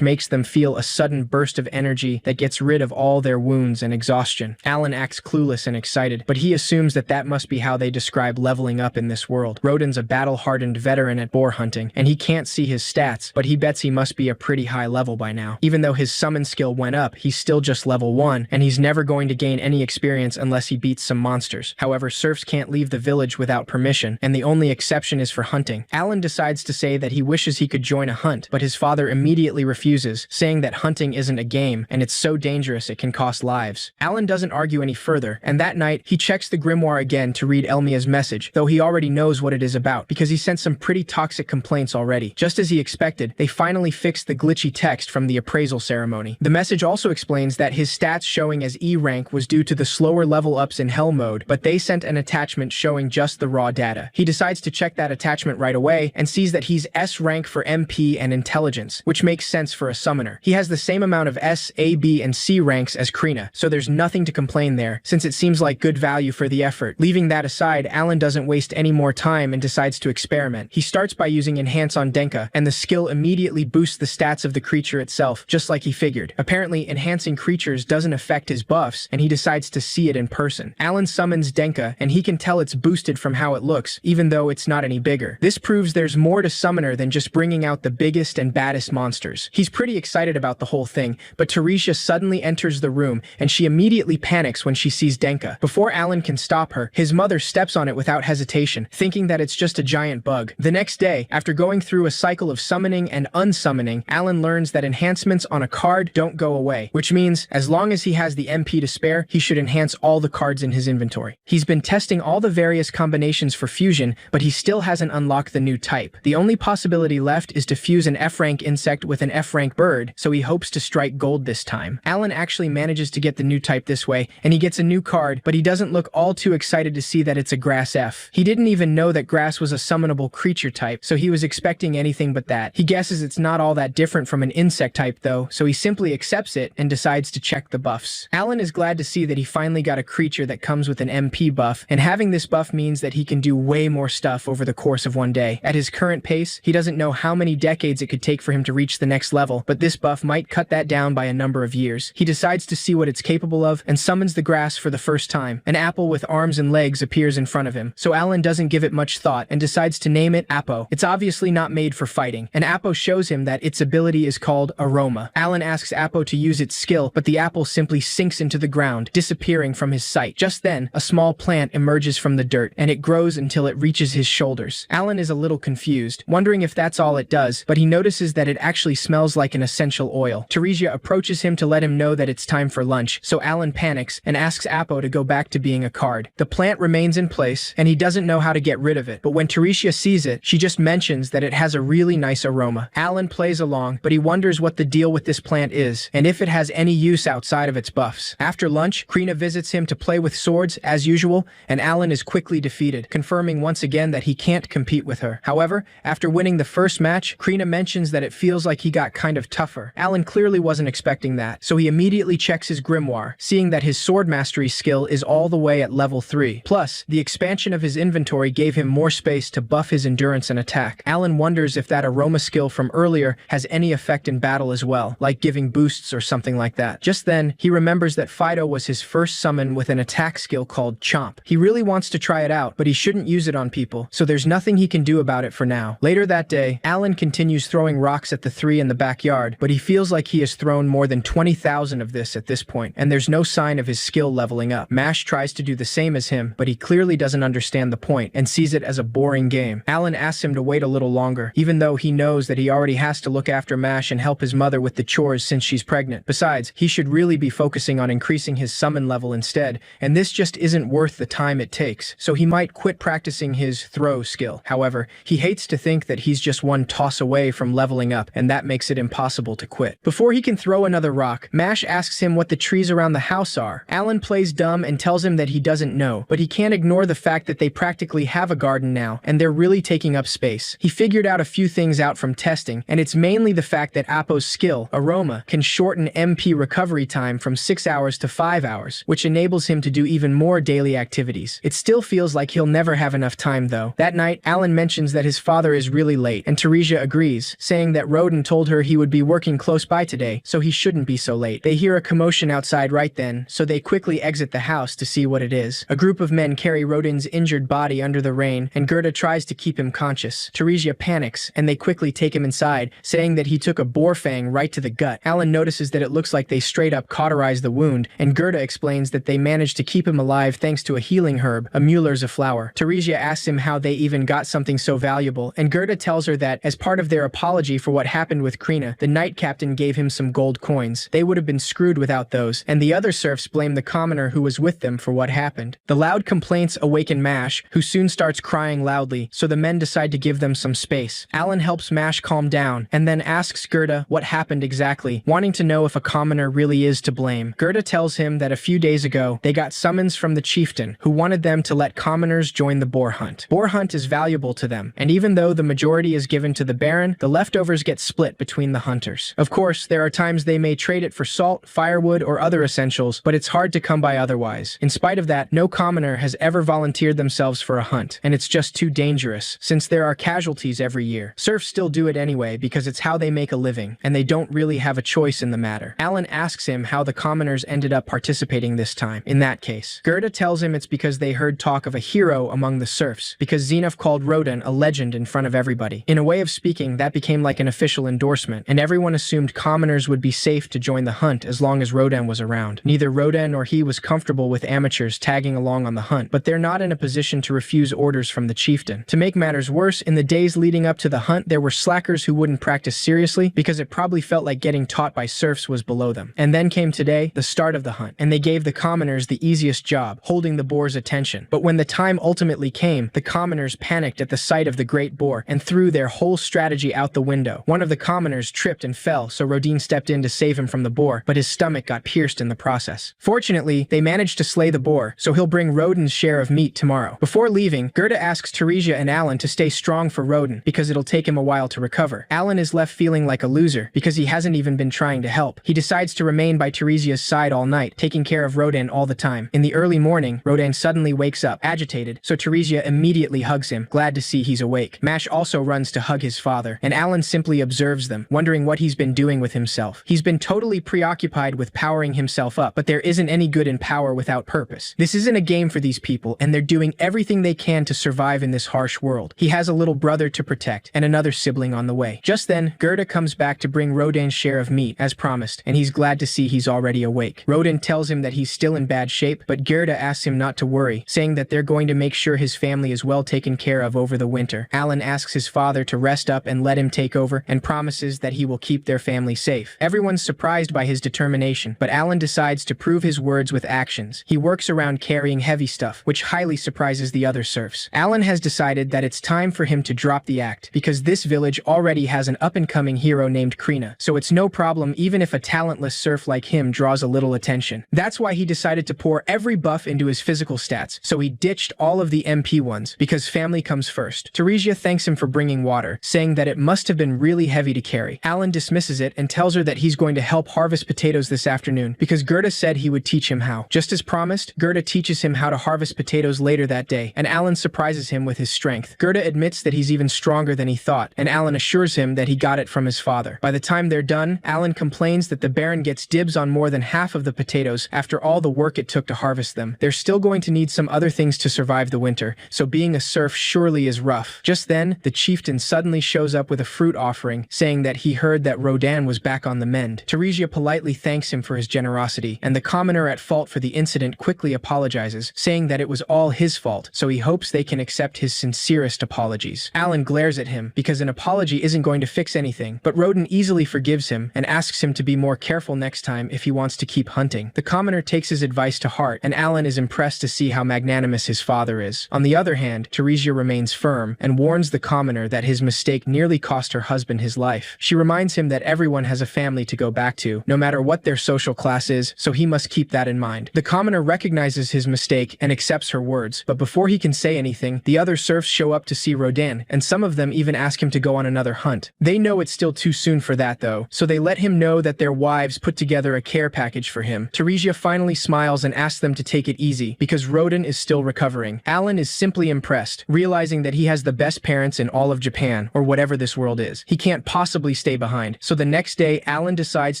makes them feel a sudden burst of energy that gets rid of all their wounds and exhaustion. Alan acts clueless and excited, but he assumes that that must be how they describe leveling up in this world. Rodin's a battle-hardened veteran at boar hunting, and he can't see his stats, but he bets he must be a pretty high level by now. Even though his summon skill went up, he's still just level 1, and he's never going to gain any experience unless he beats some monsters. However, serfs can't leave the village without permission, and the only exception is for hunting. Alan decides to say that he wishes he could join a hunt, but his father immediately refuses, saying that hunting isn't a game, and it's so dangerous it can cost lives. Alan doesn't argue any further, and that night, he checks the grimoire again to read Elmia's message, though he already knows what it is about, because he sent some pretty toxic complaints already. Just as he expected, they finally fixed the glitchy text from the appraisal ceremony. The message also explains that his stats showing as E rank was due to the slower level ups in Hell mode, but they sent an attachment showing just the raw data. He decides to check that attachment right away and sees that he's S rank for MP and intelligence, which makes sense for a summoner. He has the same amount of S, A, B, and C ranks as Krina, so there's nothing to complain there, since it seems like good value for the effort. Leaving that aside, Alan doesn't waste any more time and decides to experiment. He starts by using Enhance on Denka, and the skill immediately boosts the stats of the creature itself, just like he figured. Apparently, enhancing creatures doesn't affect his buffs, and he decides to see it in person. Alan summons Denka, and he can tell it's boosted from how it looks, even though it's not any bigger. This proves there's more to Summoner than just bringing out the biggest and baddest monsters. He's pretty excited about the whole thing, but Teresia suddenly enters the room, and she immediately panics when she sees Denka. Before Alan can stop her, his mother steps on it without hesitation, thinking that it's just a giant bug. The next day, after going through a cycle of summoning and unsummoning, Alan learns that enhancements on a card don't go away, which means as long as he has the MP to spare, he should enhance all the cards in his inventory. He's been testing all the various combinations for fusion, but he still hasn't unlocked the new type. The only possibility left is to fuse an F-rank insect with an F-rank bird, so he hopes to strike gold this time. Alan actually manages to get the new type this way, and he gets a new card, but he doesn't look all too excited to see that it's a grass F. He didn't even know that grass was a summonable creature type, so he was expecting anything but that. He guesses it's not all that different from an insect type though, so he simply accepts it and decides to check the buffs. Alan is glad to see that he finally got a creature that comes with an MP buff, and having this buff means that he can do way more stuff over the course of one day. At his current pace, he doesn't know how many decades it could take for him to reach the next level, but this buff might cut that down by a number of years. He decides to see what it's capable of and summons the grass for the first time. An apple with arms and legs appears in front of him, so Alan doesn't give it much thought and decides to name it Apo. It's obviously not made for fighting, and Apo shows him that its ability is called Aroma. Alan asks Apo to use its skill, but the apple simply sinks into the ground, disappearing from his sight. Just then, a small plant emerges from the dirt, and it grows until it reaches his shoulders. Alan is a little confused, wondering if that's all it does, but he notices that it actually smells like an essential oil. Teresia approaches him to let him know that it's time for lunch, so Alan panics and asks Apo to go back to being a card. The plant remains in place, and he doesn't know how to get rid of it, but when Teresia sees it, she just mentions that it has a really nice aroma. Alan plays along, but he wonders what the deal with this plant is, and if it has any use outside of its buffs. After lunch, Krina visits him to play with swords, as usual, and Alan is quickly defeated, confirming once again that he can't compete with her. However, after winning the first match, Krina mentions that it feels like he got kind of tougher. Alan clearly wasn't expecting that, so he immediately checks his grimoire, seeing that his sword mastery skill is all the way at level 3. Plus, the expansion of his inventory gave him more space to buff his endurance and attack. Alan wonders if that aroma skill from earlier has any effect in battle as well, like giving boosts or something like that. Just then, he remembers that Fido was his first summon with an attack skill called Chomp. He really wants to try it out, but he shouldn't use it on people, so there's nothing he can do about it for now. Later that day, Alan continues throwing rocks at the 3 in the backyard, but he feels like he has thrown more than 20,000 of this at this point, and there's no sign of his skill leveling up. Mash tries to do the same as him, but he clearly doesn't understand the point and sees it as a boring game. Alan asks him to wait a little longer, even though he knows that he already has to look after Mash and help his mother with the chores since she's pregnant. Besides, he should really be focusing on increasing his summon level instead, and this just isn't worth the time it takes, so he might quit practicing his throw skill. However, he hates to think that he's just one toss away from leveling up, and that makes it impossible to quit. Before he can throw another rock, Mash asks him what the trees around the house are. Alan plays dumb and tells him that he doesn't know, but he can't ignore the fact that they practically have a garden now, and they're really taking up space. He figured out a few things out from testing, and it's mainly the fact that Apo's skill, Aroma, can shorten MP recovery time from 6 hours to 5 hours, which enables him to do even more daily activities. It still feels like like he'll never have enough time though. That night, Alan mentions that his father is really late, and Teresia agrees, saying that Roden told her he would be working close by today, so he shouldn't be so late. They hear a commotion outside right then, so they quickly exit the house to see what it is. A group of men carry Roden's injured body under the rain, and Gerda tries to keep him conscious. Teresia panics, and they quickly take him inside, saying that he took a boar fang right to the gut. Alan notices that it looks like they straight up cauterized the wound, and Gerda explains that they managed to keep him alive thanks to a healing herb, a Mueller's flower. Teresia asks him how they even got something so valuable, and Gerda tells her that, as part of their apology for what happened with Krina, the night captain gave him some gold coins. They would have been screwed without those, and the other serfs blame the commoner who was with them for what happened. The loud complaints awaken Mash, who soon starts crying loudly, so the men decide to give them some space. Alan helps Mash calm down, and then asks Gerda what happened exactly, wanting to know if a commoner really is to blame. Gerda tells him that a few days ago, they got summons from the chieftain, who wanted them to let commoners join the boar hunt. Boar hunt is valuable to them, and even though the majority is given to the baron, the leftovers get split between the hunters. Of course, there are times they may trade it for salt, firewood, or other essentials, but it's hard to come by otherwise. In spite of that, no commoner has ever volunteered themselves for a hunt, and it's just too dangerous, since there are casualties every year. Serfs still do it anyway because it's how they make a living, and they don't really have a choice in the matter. Alan asks him how the commoners ended up participating this time. In that case, Gerda tells him it's because they heard talk of a hero among the serfs, because Zenith called Roden a legend in front of everybody. In a way of speaking, that became like an official endorsement, and everyone assumed commoners would be safe to join the hunt as long as Roden was around. Neither Roden nor he was comfortable with amateurs tagging along on the hunt, but they're not in a position to refuse orders from the chieftain. To make matters worse, in the days leading up to the hunt, there were slackers who wouldn't practice seriously because it probably felt like getting taught by serfs was below them. And then came today, the start of the hunt, and they gave the commoners the easiest job, holding the boar's attention. But when the time ultimately came, the commoners panicked at the sight of the great boar and threw their whole strategy out the window. One of the commoners tripped and fell, so Rodin stepped in to save him from the boar, but his stomach got pierced in the process. Fortunately, they managed to slay the boar, so he'll bring Rodin's share of meat tomorrow. Before leaving, Gerda asks Teresia and Alan to stay strong for Rodin because it'll take him a while to recover. Alan is left feeling like a loser because he hasn't even been trying to help. He decides to remain by Teresia's side all night, taking care of Rodin all the time. In the early morning, Rodin suddenly wakes up, agitated, so Teresia immediately hugs him, glad to see he's awake. Mash also runs to hug his father, and Alan simply observes them, wondering what he's been doing with himself. He's been totally preoccupied with powering himself up, but there isn't any good in power without purpose. This isn't a game for these people, and they're doing everything they can to survive in this harsh world. He has a little brother to protect, and another sibling on the way. Just then, Gerda comes back to bring Rodin's share of meat, as promised, and he's glad to see he's already awake. Rodin tells him that he's still in bad shape, but Gerda asks him not to worry, saying that they're going to make sure his family is well taken care of over the winter. Alan asks his father to rest up and let him take over, and promises that he will keep their family safe. Everyone's surprised by his determination, but Alan decides to prove his words with actions. He works around carrying heavy stuff, which highly surprises the other serfs. Alan has decided that it's time for him to drop the act, because this village already has an up-and-coming hero named Krina, so it's no problem even if a talentless serf like him draws a little attention. That's why he decided to pour every buff into his physical stats, so he ditched all of the MP ones, because family comes first. Teresia thanks him for bringing water, saying that it must have been really heavy to carry. Alan dismisses it and tells her that he's going to help harvest potatoes this afternoon, because Gerda said he would teach him how. Just as promised, Gerda teaches him how to harvest potatoes later that day, and Alan surprises him with his strength. Gerda admits that he's even stronger than he thought, and Alan assures him that he got it from his father. By the time they're done, Alan complains that the Baron gets dibs on more than half of the potatoes after all the work it took to harvest them. They're still going to need some other things to survive the winter, so being a serf surely is rough. Just then, the chieftain suddenly shows up with a fruit offering, saying that he heard that Rodin was back on the mend. Teresia politely thanks him for his generosity, and the commoner at fault for the incident quickly apologizes, saying that it was all his fault, so he hopes they can accept his sincerest apologies. Alan glares at him, because an apology isn't going to fix anything, but Rodin easily forgives him and asks him to be more careful next time if he wants to keep hunting. The commoner takes his advice to heart, and Alan is impressed to see how magnanimous his father is. On the other hand, Teresia remains firm and warns the commoner that his mistake nearly cost her husband his life. She reminds him that everyone has a family to go back to, no matter what their social class is, so he must keep that in mind. The commoner recognizes his mistake and accepts her words, but before he can say anything, the other serfs show up to see Rodin, and some of them even ask him to go on another hunt. They know it's still too soon for that though, so they let him know that their wives put together a care package for him. Teresia finally smiles and asks them to take it easy, because Rodin is still recovering. recovering, Alan is simply impressed, realizing that he has the best parents in all of Japan, or whatever this world is. He can't possibly stay behind, so the next day, Alan decides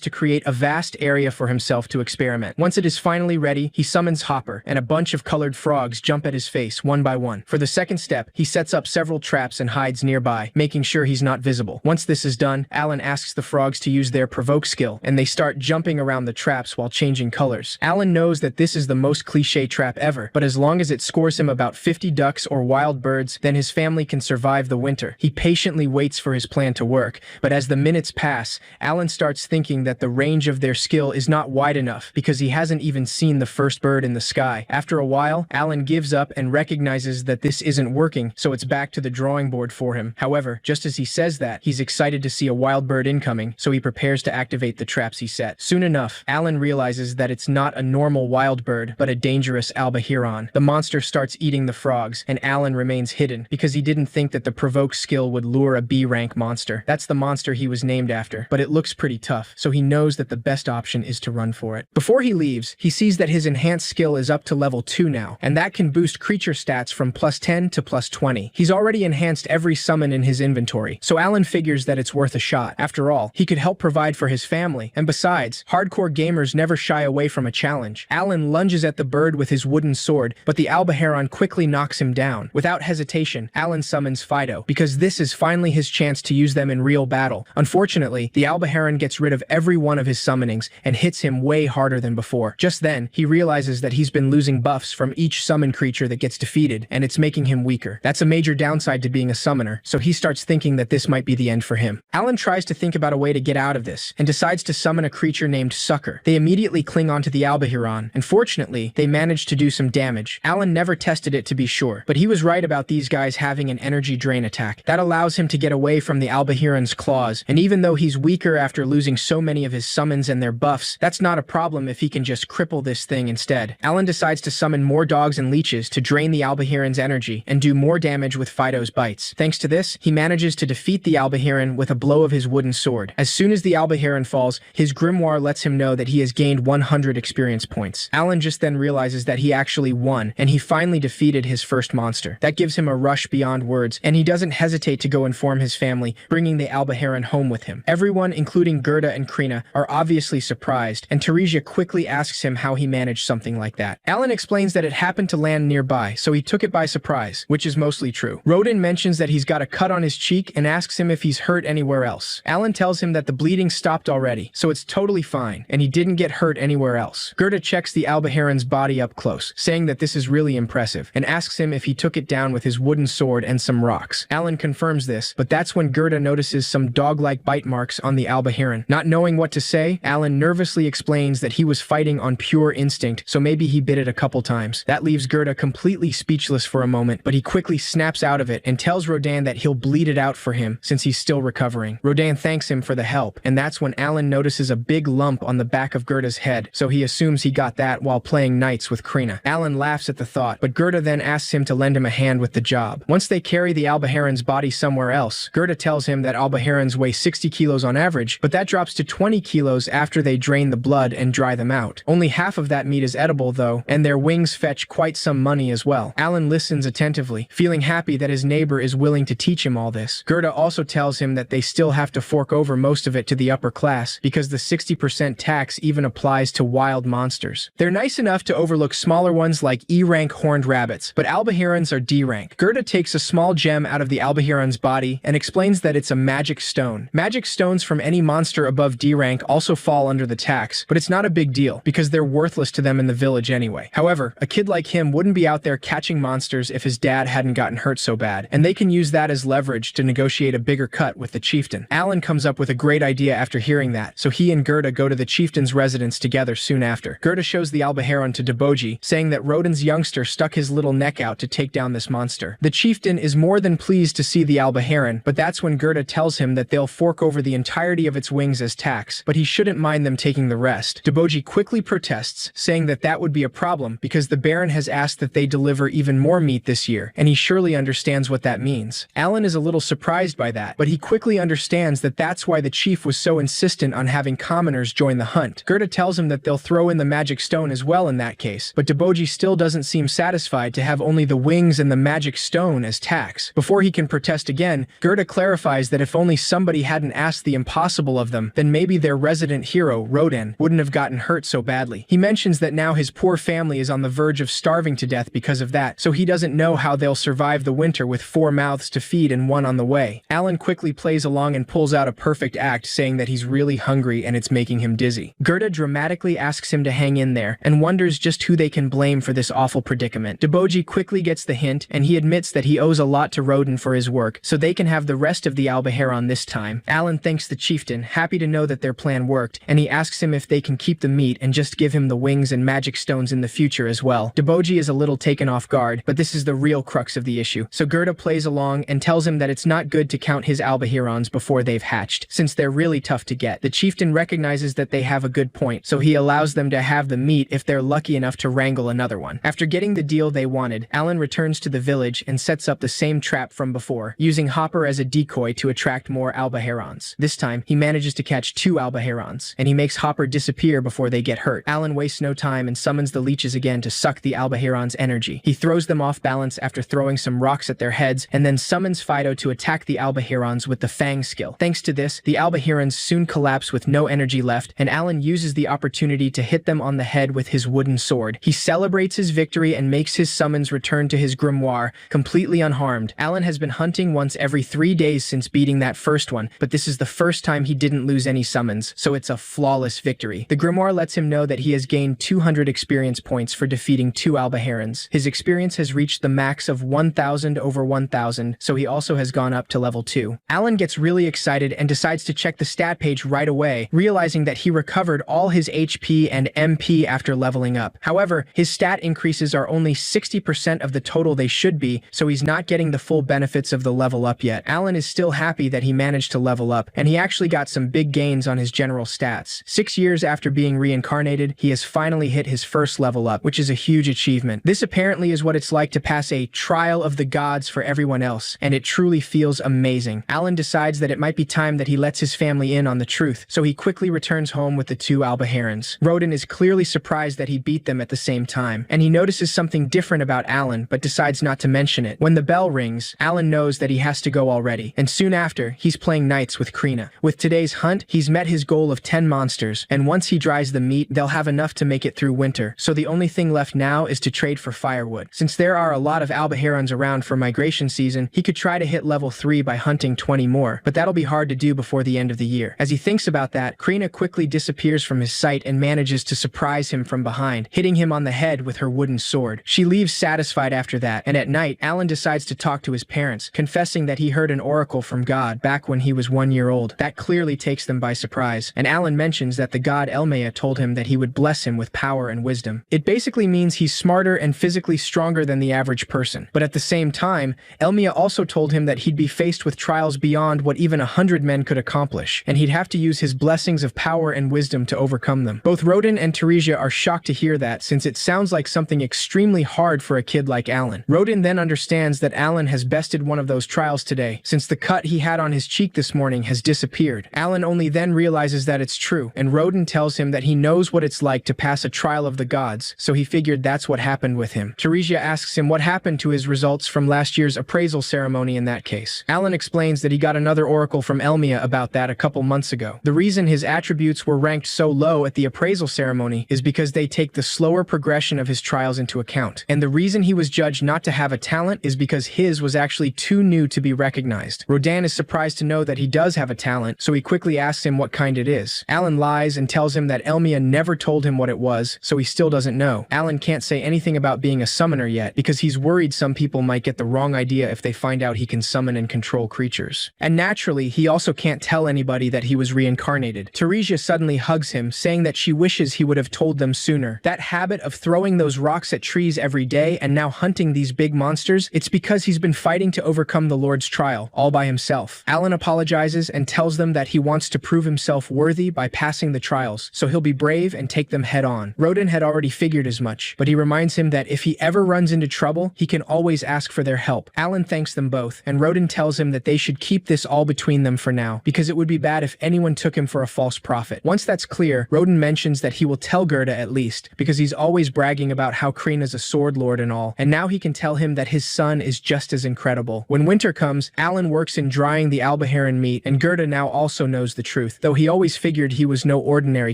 to create a vast area for himself to experiment. Once it is finally ready, he summons Hopper, and a bunch of colored frogs jump at his face one by one. For the second step, he sets up several traps and hides nearby, making sure he's not visible. Once this is done, Alan asks the frogs to use their provoke skill, and they start jumping around the traps while changing colors. Alan knows that this is the most cliché trap ever, but as long as it scores him about 50 ducks or wild birds, then his family can survive the winter. He patiently waits for his plan to work, but as the minutes pass, Alan starts thinking that the range of their skill is not wide enough because he hasn't even seen the first bird in the sky. After a while, Alan gives up and recognizes that this isn't working, so it's back to the drawing board for him. However, just as he says that, he's excited to see a wild bird incoming, so he prepares to activate the traps he set. Soon enough, Alan realizes that it's not a normal wild bird, but a dangerous albaheron. The monster starts eating the frogs, and Alan remains hidden because he didn't think that the provoke skill would lure a B-rank monster. That's the monster he was named after, but it looks pretty tough, so he knows that the best option is to run for it. Before he leaves, he sees that his enhanced skill is up to level 2 now, and that can boost creature stats from +10 to +20. He's already enhanced every summon in his inventory, so Alan figures that it's worth a shot. After all, he could help provide for his family, and besides, hardcore gamers never shy away from a challenge. Alan lunges at the bird with his wooden sword, but the albaheron quickly knocks him down. Without hesitation, Alan summons Fido, because this is finally his chance to use them in real battle. Unfortunately, the albaheron gets rid of every one of his summonings and hits him way harder than before. Just then, he realizes that he's been losing buffs from each summon creature that gets defeated, and it's making him weaker. That's a major downside to being a summoner, so he starts thinking that this might be the end for him. Alan tries to think about a way to get out of this, and decides to summon a creature named Sucker. They immediately cling onto the albaheron, and fortunately, they manage to do some damage. Alan never tested it to be sure, but he was right about these guys having an energy drain attack. That allows him to get away from the albaheron's claws, and even though he's weaker after losing so many of his summons and their buffs, that's not a problem if he can just cripple this thing instead. Alan decides to summon more dogs and leeches to drain the albaheron's energy and do more damage with Fido's bites. Thanks to this, he manages to defeat the albaheron with a blow of his wooden sword. As soon as the albaheron falls, his grimoire lets him know that he has gained 100 experience points. Alan just then realizes that he actually won, and he finally defeated his first monster. That gives him a rush beyond words, and he doesn't hesitate to go inform his family, bringing the albaheron home with him. Everyone, including Gerda and Krina, are obviously surprised, and Teresia quickly asks him how he managed something like that. Alan explains that it happened to land nearby, so he took it by surprise, which is mostly true. Rodin mentions that he's got a cut on his cheek and asks him if he's hurt anywhere else. Alan tells him that the bleeding stopped already, so it's totally fine, and he didn't get hurt anywhere else. Gerda checks the albaheron's body up close, saying that this is really impressive, and asks him if he took it down with his wooden sword and some rocks. Alan confirms this, but that's when Gerda notices some dog-like bite marks on the albaheron. Not knowing what to say, Alan nervously explains that he was fighting on pure instinct, so maybe he bit it a couple times. That leaves Gerda completely speechless for a moment, but he quickly snaps out of it and tells Rodin that he'll bleed it out for him since he's still recovering. Rodin thanks him for the help, and that's when Alan notices a big lump on the back of Gerda's head, so he assumes he got that while playing knights with Krina. Alan laughs at the thought, but Gerda then asks him to lend him a hand with the job. Once they carry the albaheron's body somewhere else, Gerda tells him that albaherons weigh 60 kilos on average, but that drops to 20 kilos after they drain the blood and dry them out. Only half of that meat is edible though, and their wings fetch quite some money as well. Alan listens attentively, feeling happy that his neighbor is willing to teach him all this. Gerda also tells him that they still have to fork over most of it to the upper class, because the 60% tax even applies to wild monsters. They're nice enough to overlook smaller ones like E-rank horned rabbits, but albaherons are D-rank. Gerda takes a small gem out of the albaheron's body and explains that it's a magic stone. Magic stones from any monster above D-rank also fall under the tax, but it's not a big deal, because they're worthless to them in the village anyway. However, a kid like him wouldn't be out there catching monsters if his dad hadn't gotten hurt so bad, and they can use that as leverage to negotiate a bigger cut with the chieftain. Alan comes up with a great idea after hearing that, so he and Gerda go to the chieftain's residence together soon after. Gerda shows the albaheron to Deboji, saying that Rodin's youngster stuck his little neck out to take down this monster. The chieftain is more than pleased to see the albaheron, but that's when Gerda tells him that they'll fork over the entirety of its wings as tax, but he shouldn't mind them taking the rest. Deboji quickly protests, saying that that would be a problem because the Baron has asked that they deliver even more meat this year, and he surely understands what that means. Alan is a little surprised by that, but he quickly understands that that's why the chief was so insistent on having commoners join the hunt. Gerda tells him that they'll throw in the magic stone as well in that case, but Deboji still doesn't seem satisfied to have only the wings and the magic stone as tax. Before he can protest again, Gerda clarifies that if only somebody hadn't asked the impossible of them, then maybe their resident hero, Rodin, wouldn't have gotten hurt so badly. He mentions that now his poor family is on the verge of starving to death because of that, so he doesn't know how they'll survive the winter with 4 mouths to feed and 1 on the way. Alan quickly plays along and pulls out a perfect act, saying that he's really hungry and it's making him dizzy. Gerda dramatically asks him to hang in there and wonders just who they can blame for this awful predicament. Deboji quickly gets the hint, and he admits that he owes a lot to Rodin for his work, so they can have the rest of the Albaheron this time. Alan thanks the chieftain, happy to know that their plan worked, and he asks him if they can keep the meat and just give him the wings and magic stones in the future as well. Deboji is a little taken off guard, but this is the real crux of the issue. So Gerda plays along and tells him that it's not good to count his Albaherons before they've hatched, since they're really tough to get. The chieftain recognizes that they have a good point, so he allows them to have the meat if they're lucky enough to wrangle another one. After getting the deal they wanted, Alan returns to the village and sets up the same trap from before, using Hopper as a decoy to attract more Albaherons. This time, he manages to catch 2 Albaherons, and he makes Hopper disappear before they get hurt. Alan wastes no time and summons the leeches again to suck the Albaheron's energy. He throws them off balance after throwing some rocks at their heads, and then summons Fido to attack the Albaherons with the Fang skill. Thanks to this, the Albaherons soon collapse with no energy left, and Alan uses the opportunity to hit them on the head with his wooden sword. He celebrates his victory and makes his summons return to his grimoire, completely unharmed. Alan has been hunting once every 3 days since beating that first one, but this is the first time he didn't lose any summons, so it's a flawless victory. The grimoire lets him know that he has gained 200 experience points for defeating 2 Albaherons. His experience has reached the max of 1,000 over 1,000, so he also has gone up to level 2. Alan gets really excited and decides to check the stat page right away, realizing that he recovered all his HP and MP after leveling up. However, his stat increases are only 60% of the total they should be, so he's not getting the full benefits of the level up yet. Alan is still happy that he managed to level up, and he actually got some big gains on his general stats. 6 years after being reincarnated, he has finally hit his first level up, which is a huge achievement. This apparently is what it's like to pass a trial of the gods for everyone else, and it truly feels amazing. Alan decides that it might be time that he lets his family in on the truth, so he quickly returns home with the 2 Albaherons. Rodin is clearly surprised that he beat them at the same time, and he notices something different about Alan, but decides not to mention it. When the bell rings, Alan knows that he has to go already, and soon after, he's playing knights with Krina. With today's hunt, he's met his goal of 10 monsters, and once he dries the meat, they'll have enough to make it through winter, so the only thing left now is to trade for firewood. Since there are a lot of Albaherons around for migration season, he could try to hit level 3 by hunting 20 more, but that'll be hard to do before the end of the year. As he thinks about that, Krina quickly disappears from his sight and manages to surprise him from behind, hitting him on the head with her wooden sword. She leaves satisfied after that, and at night, Alan decides to talk to his parents, confessing that he heard an oracle from God back when he was 1 year old. That clearly takes them by surprise, and Alan mentions that the god Elmea told him that he would bless him with power and wisdom. It basically means he's smarter and physically stronger than the average person. But at the same time, Elmea also told him that he'd be faced with trials beyond what even 100 men could accomplish, and he'd have to use his blessings of power and wisdom to overcome them. Both Rodin and Teresia are shocked to hear that, since it sounds like something extremely hard for a kid like Alan. Rodin then understands that Alan has bested one of those trials today, since the cut he had on his cheek this morning has disappeared. Alan only then realizes that it's true, and Rodin tells him that he knows what it's like to pass a trial of the gods, so he figured that's what happened with him. Teresia asks him what happened to his results from last year's appraisal ceremony in that case. Alan explains that he got another oracle from Elmea about that a couple months ago. The reason his attributes were ranked so low at the appraisal ceremony is because they take the slower progression of his trials into account. And the reason he was judged not to have a talent is because his was actually too new to be recognized. Rodin is surprised to know that he does have a talent, so he quickly asks him what kind it is. Alan lies and tells him that Elmea never told him what it was, so he still doesn't know. Alan can't say anything about being a summoner yet, because he's worried some people might get the wrong idea if they find out he can summon and control creatures. And naturally, he also can't tell anybody that he was reincarnated. Teresia suddenly hugs him, saying that she wishes he would have told them sooner. That habit of throwing those rocks at trees every day and now hunting these big monsters, it's because he's been fighting to overcome the Lord's trial, all by himself. Alan apologizes and tells them that he wants to prove himself worthy by passing the trials, so he'll be brave and take them head on. Rodin had already figured as much, but he reminds him that if he ever runs into trouble, he can always ask for their help. Alan thanks them both, and Rodin tells him that they should keep this all between them for now, because it would be bad if anyone took him for a false prophet. Once that's clear, Rodin mentions that he will tell Gerda at least, because he's always bragging about how Krina's as a sword lord and all, and now he can tell him that his son is just as incredible. When winter comes, Alan works in drying the albaheron meat, and Gerda now also knows the truth, though he always figured he was no ordinary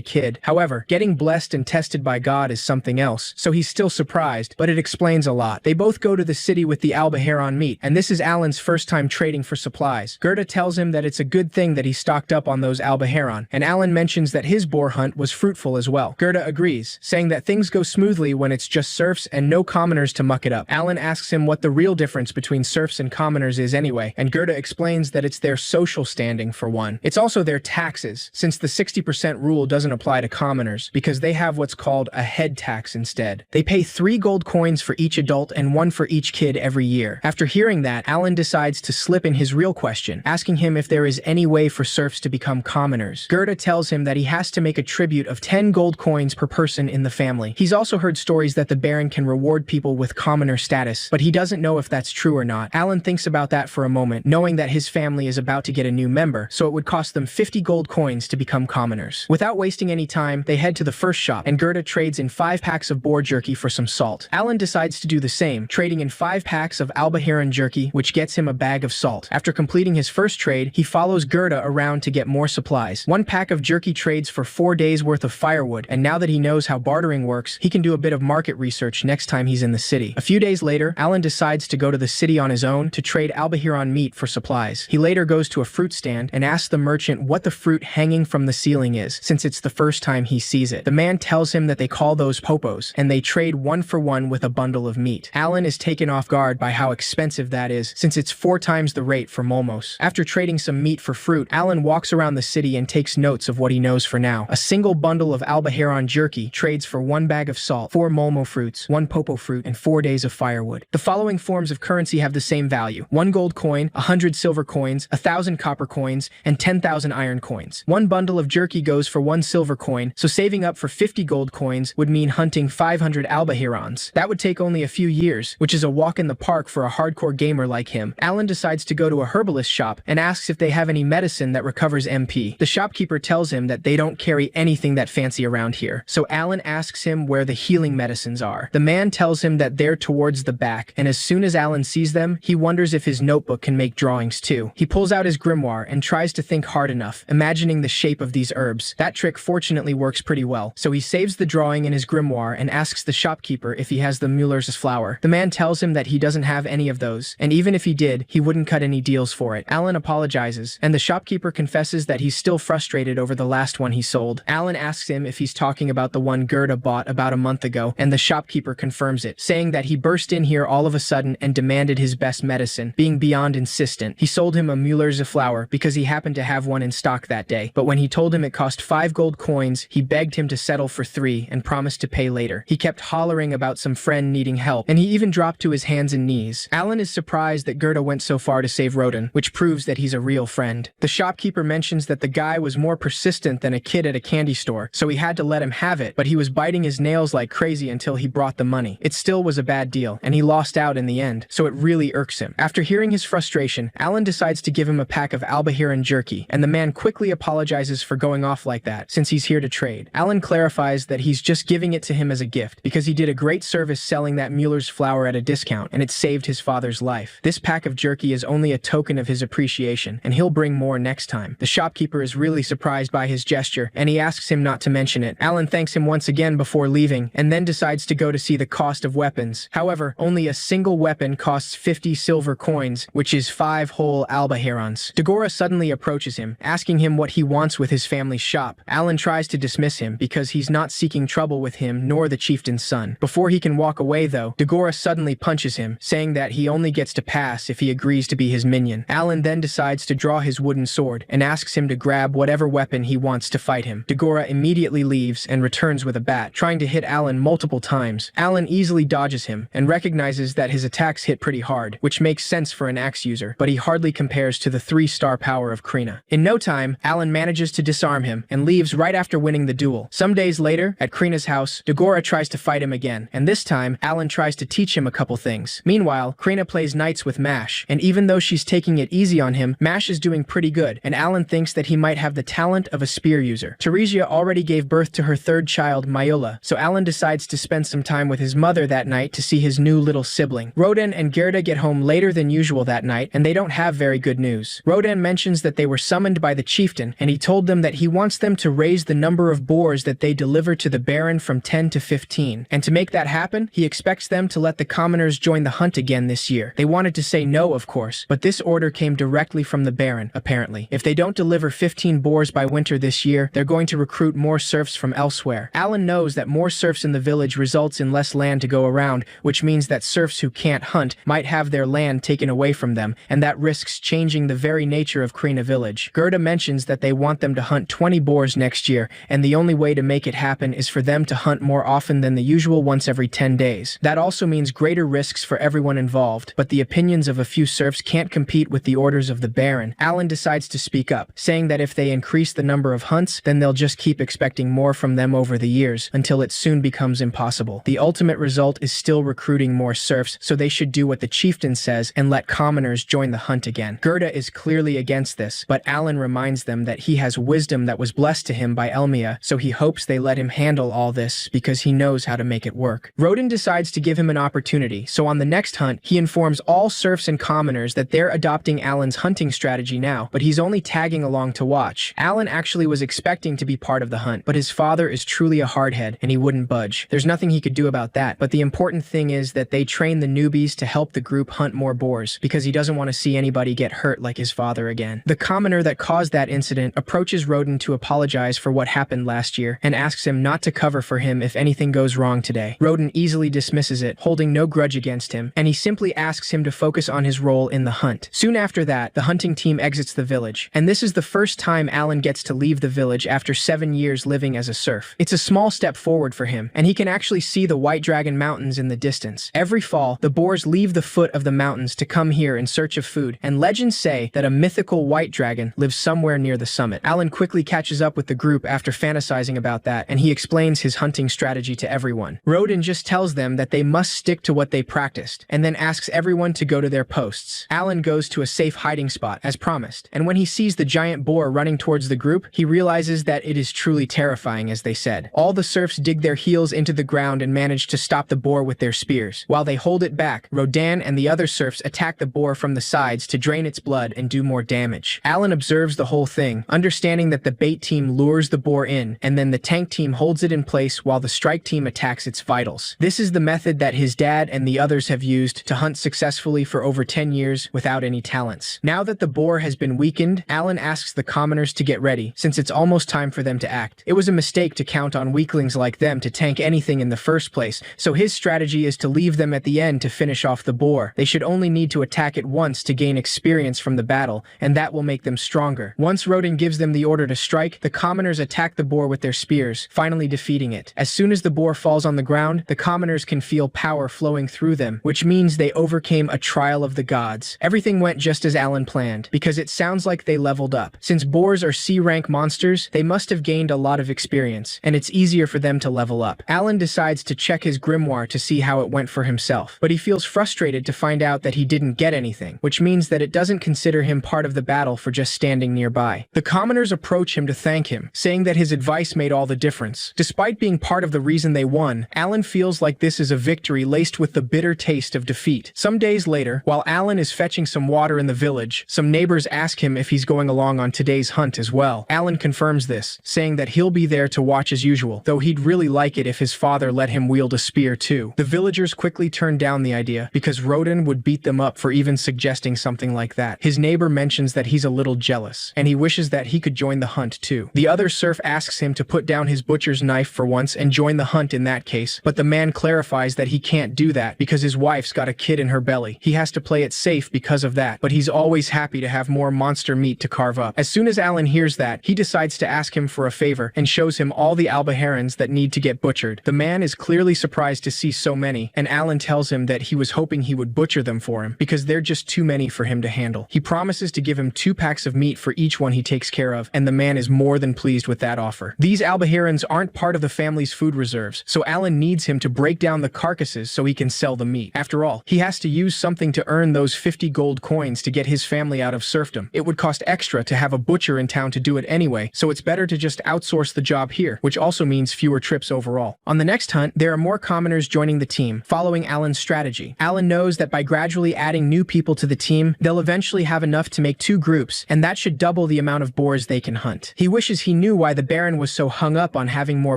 kid. However, getting blessed and tested by God is something else, so he's still surprised, but it explains a lot. They both go to the city with the albaheron meat, and this is Alan's first time trading for supplies. Gerda tells him that it's a good thing that he stocked up on those albaheron, and Alan mentions that his boar hunt was fruitful as well. Gerda agrees, saying that things go smoothly when it's just serfs and no commoners to muck it up. Alan asks him what the real difference between serfs and commoners is anyway, and Gerda explains that it's their social standing for one. It's also their taxes, since the 60% rule doesn't apply to commoners, because they have what's called a head tax instead. They pay 3 gold coins for each adult and 1 for each kid every year. After hearing that, Alan decides to slip in his real question, asking him if there is any way for serfs to become commoners. Gerda tells him that he has to make a tribute of 10 gold coins per person in the family. He's also heard stories that the Baron can reward people with commoner status, but he doesn't know if that's true or not. Alan thinks about that for a moment, knowing that his family is about to get a new member, so it would cost them 50 gold coins to become commoners. Without wasting any time, they head to the first shop, and Gerda trades in 5 packs of boar jerky for some salt. Alan decides to do the same, trading in 5 packs of albaheron jerky, which gets him a bag of salt. After completing his first trade, he follows Gerda around to get more supplies. 1 pack of jerky trades for 4 days worth of firewood, and now that he knows how bartering works, he can do a bit of market research next time he's in the city. A few days later, Alan decides to go to the city on his own to trade albaheron meat for supplies. He later goes to a fruit stand and asks the merchant what the fruit hanging from the ceiling is, since it's the first time he sees it. The man tells him that they call those popos, and they trade 1 for 1 with a bundle of meat. Alan is taken off guard by how expensive that is, since it's 4 times the rate for molmos. After trading some meat for fruit, Alan walks around the city and takes notes of what he knows for now. A single bundle of albaheron jerky trades for 1 bag of salt, 4 molmo fruits, 1 popo fruit, and 4 days of firewood. The following forms of currency have the same value: 1 gold coin, 100 silver coins, 1,000 copper coins, and 10,000 iron coins. 1 bundle of jerky goes for 1 silver coin, so saving up for 50 gold coins would mean hunting 500 albaherons. That would take only a few years, which is a walk in the park for a hardcore gamer like him. Alan decides to go to a herbalist shop and asks if they have any medicine that recovers MP. The shopkeeper tells him that they don't carry anything that fancy around here, so Alan asks him where the healing medicines are. The man tells him that they're towards the back, and as soon as Alan sees them, he wonders if his notebook can make drawings too. He pulls out his grimoire and tries to think hard enough, imagining the shape of these herbs. That trick fortunately works pretty well, so he saves the drawing in his grimoire and asks the shopkeeper if he has the Müller's flour. The man tells him that he doesn't have any of those, and even if he did, he wouldn't cut any deals for it. Alan apologizes, and the shopkeeper confesses that he's still frustrated over the last one he sold. Alan asks him if he's talking about the one Gerda bought about a month ago, and the shopkeeper confirms it, saying that he burst in here all of a sudden and demanded his best medicine, being beyond insistent. He sold him a Müller's flour because he happened to have one in stock that day, but when he told him it cost 5 gold coins, he begged him to settle for 3 and promised to pay later. He kept hollering about some friend needing help, and he even dropped to his hands and knees. Alan is surprised that Gerda went so far to save Roden, which proves that he's a real friend. The shopkeeper mentions that the guy was more persistent than a kid at a candy store, so he had to let him have it, but he was biting his nails like crazy until he brought the money. It still was a bad deal, and he lost out in the end, so it really irks him. After hearing his frustration, Alan decides to give him a pack of albaheron jerky, and the man quickly apologizes for going off like that, since he's here to trade. Alan clarifies that he's just giving it to him as a gift, because he did a great service selling that Müller's flour at a discount, and it saved his father's life. This pack of jerky is only a token of his appreciation, and he'll bring more next time. The shopkeeper is really surprised by his gesture, and he asks him not to mention it. Alan thanks him once again before leaving, and then decides to go to see the cost of weapons. However, only a single weapon costs 50 silver coins, which is 5 whole albaherons. Dagora suddenly approaches him, asking him what he wants with his family's shop. Alan tries to dismiss him because he's not seeking trouble with him nor the chieftain's son. Before he can walk away though, Dagora suddenly punches him, saying that he only gets to pass if he agrees to be his minion. Alan then decides to draw his wooden sword and asks him to grab whatever weapon he wants to fight him. Dagora immediately leaves and returns with a bat, trying to hit Alan multiple times. Alan easily dodges him and recognizes that his attacks hit pretty hard, which makes sense for an axe user, but he hardly compares to the 3-star power of Krina. In no time, Alan manages to disarm him and leaves right after winning the duel. Some days later, at Krina's house, Dagora tries to fight him again, and this time, Alan tries to teach him a couple things. Meanwhile, Krina plays knights with Mash, and even though she's taking it easy on him, Mash is doing pretty good, and Alan thinks that he might have the talent of a spear user. Teresia already gave birth to her 3rd child, Mayola, so Alan decides to spend some time time with his mother that night to see his new little sibling. Rodan and Gerda get home later than usual that night, and they don't have very good news. Rodan mentions that they were summoned by the chieftain, and he told them that he wants them to raise the number of boars that they deliver to the Baron from 10 to 15. And to make that happen, he expects them to let the commoners join the hunt again this year. They wanted to say no, of course, but this order came directly from the Baron, apparently. If they don't deliver 15 boars by winter this year, they're going to recruit more serfs from elsewhere. Alan knows that more serfs in the village results in less land to go around, which means that serfs who can't hunt might have their land taken away from them, and that risks changing the very nature of Krina village. Gerda mentions that they want them to hunt 20 boars next year, and the only way to make it happen is for them to hunt more often than the usual once every 10 days. That also means greater risks for everyone involved, but the opinions of a few serfs can't compete with the orders of the Baron. Alan decides to speak up, saying that if they increase the number of hunts, then they'll just keep expecting more from them over the years, until it soon becomes impossible. The ultimate result is still recruiting more serfs, so they should do what the chieftain says and let commoners join the hunt again. Gerda is clearly against this, but Alan reminds them that he has wisdom that was blessed to him by Elmia, so he hopes they let him handle all this because he knows how to make it work. Rodan decides to give him an opportunity, so on the next hunt, he informs all serfs and commoners that they're adopting Alan's hunting strategy now, but he's only tagging along to watch. Alan actually was expecting to be part of the hunt, but his father is truly a hardhead, and he wouldn't budge. There's nothing he could do about that, but the important thing is that they train the newbies to help the group hunt more boars, because he doesn't want to see anybody get hurt like his father again. The commoner that caused that incident approaches Rodan to apologize for what happened last year, and asks him not to cover for him if anything goes wrong today. Rodan easily dismisses it, holding no grudge against him, and he simply asks him to focus on his role in the hunt. Soon after that, the hunting team exits the village, and this is the first time Alan gets to leave the village after 7 years living as a serf. It's a small step forward for him, and he can actually see the White Dragon Mountains in the distance. Every fall, the boars leave the foot of the mountains to come here in search of food, and legends say that a mythical white dragon lives somewhere near the summit. Alan quickly catches up with the group after fantasizing about that, and he explains his hunting strategy to everyone. Rodan just tells them that they must stick to what they practiced, and then asks everyone to go to their posts. Alan goes to a safe hiding spot, as promised, and when he sees the giant boar running towards the group, he realizes that it is truly terrifying, as they said. All the serfs dig their heels into the ground and manage to stop the boar with their spears. While they hold it back, Rodan and the other serfs attack the boar from the sides to drain its blood and do more damage. Alan observes the whole thing, understanding that the bait team lures the boar in, and then the tank team holds it in place while the strike team attacks its vitals. This is the method that his dad and the others have used to hunt successfully for over 10 years without any talents. Now that the boar has been weakened, Alan asks the commoners to get ready, since it's almost time for them to act. It was a mistake to count on weaklings like them to tank anything in the first place, so his strategy is to leave them at the end to finish off the boar. They should only need to attack it once to gain experience from the battle, and that will make them stronger. Once Rodan gives them the order to strike, the commoners attack the boar with their spears, finally defeating it. As soon as the boar falls on the ground, the commoners can feel power flowing through them, which means they overcame a trial of the gods. Everything went just as Alan planned, because it sounds like they leveled up. Since boars are C-rank monsters, they must have gained a lot of experience, and it's easier for them to level up. Alan decides to check his grimoire to see how it went for himself, but he feels frustrated to find out that he didn't get anything, which means that it doesn't consider him part of the battle for just standing nearby. The commoners approach him to thank him, saying that his advice made all the difference. Despite being part of the reason they won, Alan feels like this is a victory laced with the bitter taste of defeat. Some days later, while Alan is fetching some water in the village, some neighbors ask him if he's going along on today's hunt as well. Alan confirms this, saying that he'll be there to watch as usual, though he'd really like it if his father let him wield a spear too. The villagers quickly turn down the idea, because Rodan would beat them up for even suggesting something like that. His neighbor mentions that he's a little jealous, and he wishes that he could join the hunt too. The other serf asks him to put down his butcher's knife for once and join the hunt in that case, but the man clarifies that he can't do that because his wife's got a kid in her belly. He has to play it safe because of that, but he's always happy to have more monster meat to carve up. As soon as Alan hears that, he decides to ask him for a favor and shows him all the albaherons that need to get butchered. The man is clearly surprised to see so many, and Alan tells him that he was hoping he would butcher them for him because they're just too many for him to handle. He promises to give him 2 packs of meat for each one he takes care of, and the man is more than pleased with that offer. These albaherons aren't part of the family's food reserves, so Alan needs him to break down the carcasses so he can sell the meat. After all, he has to use something to earn those 50 gold coins to get his family out of serfdom. It would cost extra to have a butcher in town to do it anyway, so it's better to just outsource the job here, which also means fewer trips overall. On the next hunt, they're are more commoners joining the team, following Alan's strategy. Alan knows that by gradually adding new people to the team, they'll eventually have enough to make 2 groups, and that should double the amount of boars they can hunt. He wishes he knew why the Baron was so hung up on having more